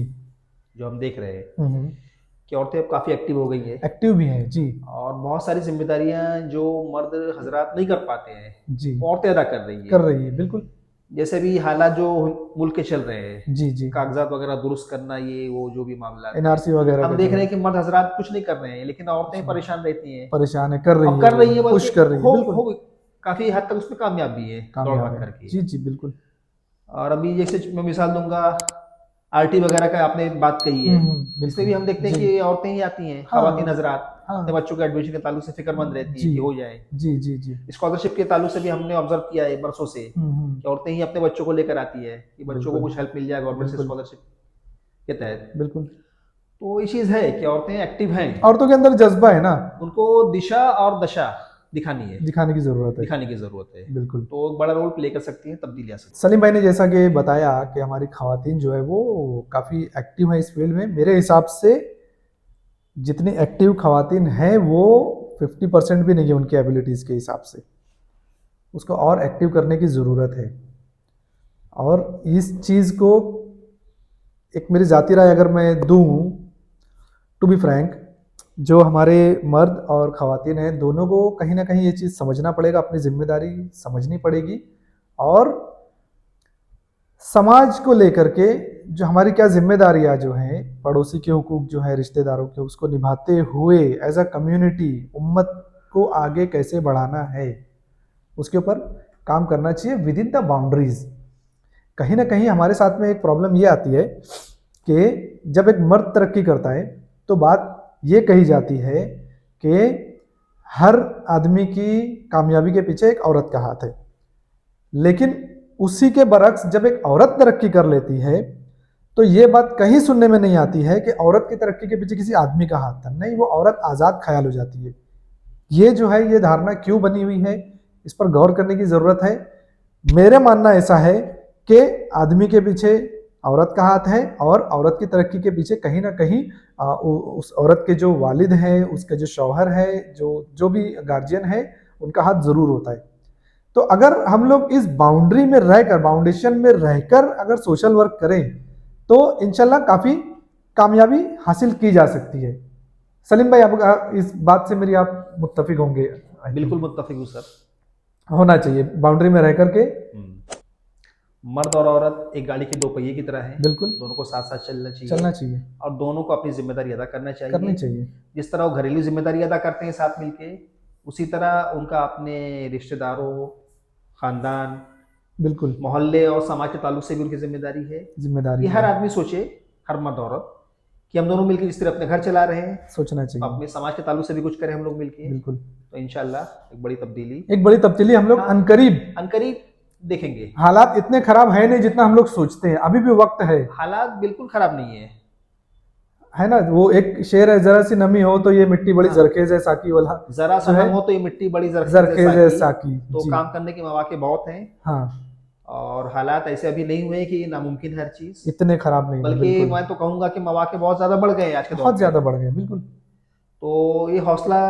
जो हम देख रहे हैं हम्म। कि औरतें अब काफ़ी एक्टिव हो गई हैं एक्टिव भी हैं जी। और बहुत सारी जिम्मेदारियां जो मर्द हजरात नहीं कर पाते हैं जी। वो औरतें अदा कर रही कर है। रही है बिल्कुल। जैसे भी हालात जो मुल्क के चल रहे हैं, जी जी। कागजात वगैरह दुरुस्त करना, ये वो जो भी मामला है, एनआरसी वगैरह हम का देख जो रहे है, हैं कि मर्द हजरात कुछ नहीं कर रहे हैं, लेकिन कुछ औरतें नहीं, परेशान रहती हैं परेशान है, कर रही और है कर रही है, वो, पुश बल्कि कर रही है बिल्कुल। हो काफ़ी हद तक उसमें कामयाब भी है दौड़ कामयाब भाग है। करके। जी जी बिल्कुल। और अभी जैसे मैं मिसाल दूंगा, आरटी वगैरह का आपने बात कही है, इसमें बिल्कुल। भी हम देखते हैं जी। कि औरतें ही आती हैं, हाँ खवातीन हजरात अपने हाँ। बच्चों के एडमिशन के ताल्लुक से फिक्रमंद रहती जी हैं कि हो जाए। जी जी जी। स्कॉलरशिप के ताल्लुक से भी हमने ऑब्जर्व किया है बरसों से हम्म। कि औरतें ही अपने बच्चों को लेकर आती है कि बच्चों को बिल्कुल कुछ हेल्प मिल जाए गवर्नमेंट से बिल्कुल स्कॉलरशिप के तहत। बिल्कुल। तो ये चीज़ है कि औरतें एक्टिव हैं, औरतों के अंदर जज्बा है ना, उनको दिशा और दशा दिखानी है, दिखाने की जरूरत है। दिखाने की ज़रूरत है। बिल्कुल। तो एक बड़ा रोल प्ले कर सकती हैं, तब्दीली आ सकती सलीम भाई ने जैसा कि बताया कि हमारी खवातीन जो है वो काफ़ी एक्टिव है इस फील्ड में। मेरे हिसाब से जितनी एक्टिव खवातीन हैं वो 50% भी नहीं है उनकी एबिलिटीज़ के हिसाब से। उसको और एक्टिव करने की ज़रूरत है। और इस चीज़ को एक मेरी ज़ाती राय अगर मैं दूँ, टू बी फ्रैंक, जो हमारे मर्द और ख़वातीन हैं दोनों को कहीं ना कहीं ये चीज़ समझना पड़ेगा, अपनी जिम्मेदारी समझनी पड़ेगी। और समाज को लेकर के जो हमारी क्या जिम्मेदारियां जो हैं, पड़ोसी के हुकूक जो है, रिश्तेदारों के, उसको निभाते हुए एज अ कम्युनिटी उम्मत को आगे कैसे बढ़ाना है, उसके ऊपर काम करना चाहिए विद इन द बाउंड्रीज। कहीं ना कहीं हमारे साथ में एक प्रॉब्लम ये आती है कि जब एक मर्द तरक्की करता है तो बात ये कही जाती है कि हर आदमी की कामयाबी के पीछे एक औरत का हाथ है। लेकिन उसी के बरक्स जब एक औरत तरक्की कर लेती है तो ये बात कहीं सुनने में नहीं आती है कि औरत की तरक्की के पीछे किसी आदमी का हाथ था। नहीं, वो औरत आज़ाद ख्याल हो जाती है। ये जो है, ये धारणा क्यों बनी हुई है, इस पर गौर करने की ज़रूरत है। मेरे मानना ऐसा है कि आदमी के पीछे औरत का हाथ है और औरत की तरक्की के पीछे कहीं ना कहीं उस औरत के जो वालिद हैं, उसके जो शौहर है, जो भी गार्जियन है, उनका हाथ ज़रूर होता है। तो अगर हम लोग इस बाउंड्री में रहकर, बाउंडेशन में रहकर अगर सोशल वर्क करें तो इंशाल्लाह काफ़ी कामयाबी हासिल की जा सकती है। सलीम भाई, आप इस बात से मेरी आप मुत्तफिक होंगे? बिल्कुल मुत्तफिक हूँ सर। होना चाहिए बाउंड्री में रह करके। मर्द और औरत एक गाड़ी के दो पहिए की तरह हैं, बिल्कुल दोनों को साथ साथ चलना चलना चाहिए, और दोनों को अपनी जिम्मेदारी अदा करना करनी चाहिए। चाहिए। जिस तरह वो घरेलू जिम्मेदारी अदा करते हैं साथ मिलके, उसी तरह उनका अपने रिश्तेदारों, खानदान, बिल्कुल मोहल्ले और समाज के ताल्लुक से भी उनकी जिम्मेदारी है। जिम्मेदारी ये हर है, आदमी सोचे, हर मर्द औरत, कि हम दोनों मिलकर जिस तरह अपने घर चला रहे हैं, सोचना तो चाहिए। अपने समाज के ताल्लुक से भी कुछ करें हम लोग मिलके, बिल्कुल, तो इंशाल्लाह एक बड़ी तब्दीली, एक बड़ी तब्दीली हम लोग हाँ, अनकरीब अनकरीब देखेंगे। हालात इतने खराब है नहीं जितना हम लोग सोचते हैं, अभी भी वक्त हालात बिल्कुल खराब नहीं है ना। वो एक शेर है, जरा सी नमी हो तो ये मिट्टी बड़ी हाँ, जरखेज है साकी वाला, जरा सा जो है नम हो तो ये मिट्टी बड़ी जरखेज है साकी। साकी। तो जी काम करने के मौके बहुत हैं हाँ, और हालात ऐसे अभी नहीं हुए कि नामुमकिन है हर चीज़, इतने खराब नहीं है बल्कि बिल्कुल, मैं तो कहूँगा कि मौके बहुत ज़्यादा बढ़ गए हैं आज के दौर बहुत में। ज्यादा बढ़ गए बिल्कुल। तो ये हौसला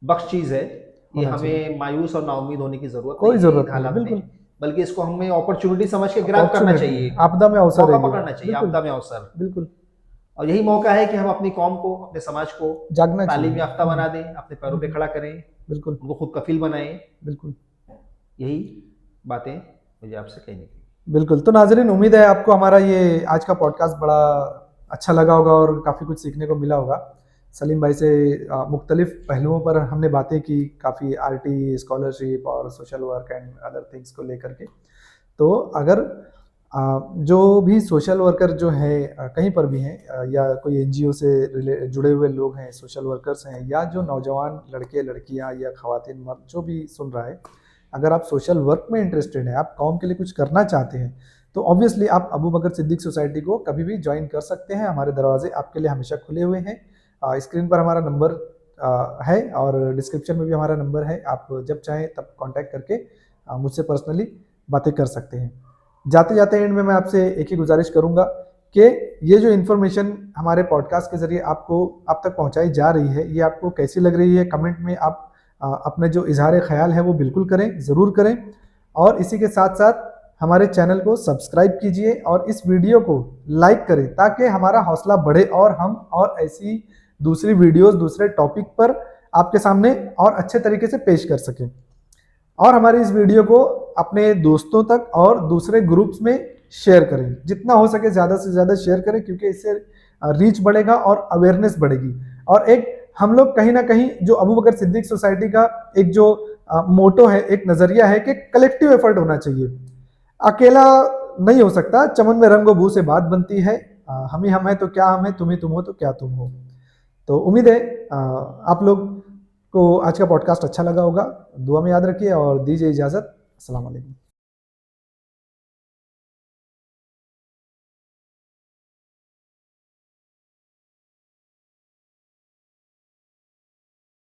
बख्श चीज़ है, ये होना चाहिए, हमें मायूस और नाउम्मीद होने की ज़रूरत कोई नहीं है इन जरूरत नहीं है हालात बिल्कुल। में, बल्कि इसको हमें अपॉर्चुनिटी समझ के ग्रैब करना अपॉर्चुनिटी है, चाहिए, आपदा में अवसर मौका है ये, पकड़ना चाहिए, बिल्कुल आपदा में अवसर। बिल्कुल। और यही मौका है कि हम अपनी कौम को, अपने समाज को जागना तालीम चाहिए। याफ्ता बना दें, अपने पैरों पे खड़ा करें, बिल्कुल उनको खुद कफील बनाएं। बिल्कुल यही बातें मुझे आपसे कहनी थी। बिल्कुल। तो नाजरीन, उम्मीद है आपको हमारा ये आज का पॉडकास्ट बड़ा अच्छा लगा होगा और काफ़ी कुछ सीखने को मिला होगा। सलीम भाई से मुख्तलिफ पहलुओं पर हमने बातें की, काफ़ी आरटी, स्कॉलरशिप और social work and other things को लेकर के। तो अगर जो भी सोशल वर्कर जो है कहीं पर भी हैं, या कोई एनजीओ से जुड़े हुए लोग हैं, सोशल वर्कर्स हैं, या जो नौजवान लड़के लड़कियां या ख़वातीन मर्द जो भी सुन रहा है, अगर आप सोशल वर्क में इंटरेस्टेड हैं, आप कौम के लिए कुछ करना चाहते हैं, तो ऑब्वियसली आप अबू बकर सिद्दीक सोसाइटी को कभी भी ज्वाइन कर सकते हैं। हमारे दरवाजे आपके लिए हमेशा खुले हुए हैं। स्क्रीन पर हमारा नंबर है और डिस्क्रिप्शन में भी हमारा नंबर है। आप जब चाहें तब कांटेक्ट करके मुझसे पर्सनली बातें कर सकते हैं। जाते जाते एंड में मैं आपसे एक ही गुजारिश करूंगा कि ये जो इन्फॉर्मेशन हमारे पॉडकास्ट के ज़रिए आप तक पहुंचाई जा रही है, ये आपको कैसी लग रही है, कमेंट में आप अपने जो इजहार ख्याल है वो बिल्कुल करें, ज़रूर करें। और इसी के साथ साथ हमारे चैनल को सब्सक्राइब कीजिए और इस वीडियो को लाइक करें ताकि हमारा हौसला बढ़े और हम और ऐसी दूसरी वीडियोस दूसरे टॉपिक पर आपके सामने और अच्छे तरीके से पेश कर सकें। और हमारी इस वीडियो को अपने दोस्तों तक और दूसरे ग्रुप्स में शेयर करें, जितना हो सके ज़्यादा से ज़्यादा शेयर करें, क्योंकि इससे रीच बढ़ेगा और अवेयरनेस बढ़ेगी। और एक हम लोग कहीं ना कहीं जो अबू बकर सिद्दीक सोसाइटी का एक जो मोटो है, एक नज़रिया है कि कलेक्टिव एफर्ट होना चाहिए, अकेला नहीं हो सकता। चमन में रंगो बू से बात बनती है, हम ही हम है तो क्या हम है, तुम ही तुम हो तो क्या तुम हो। तो उम्मीद है आप लोग को आज का पॉडकास्ट अच्छा लगा होगा। दुआ में याद रखिए और दीजिए इजाज़त। अस्सलाम वालेकुम।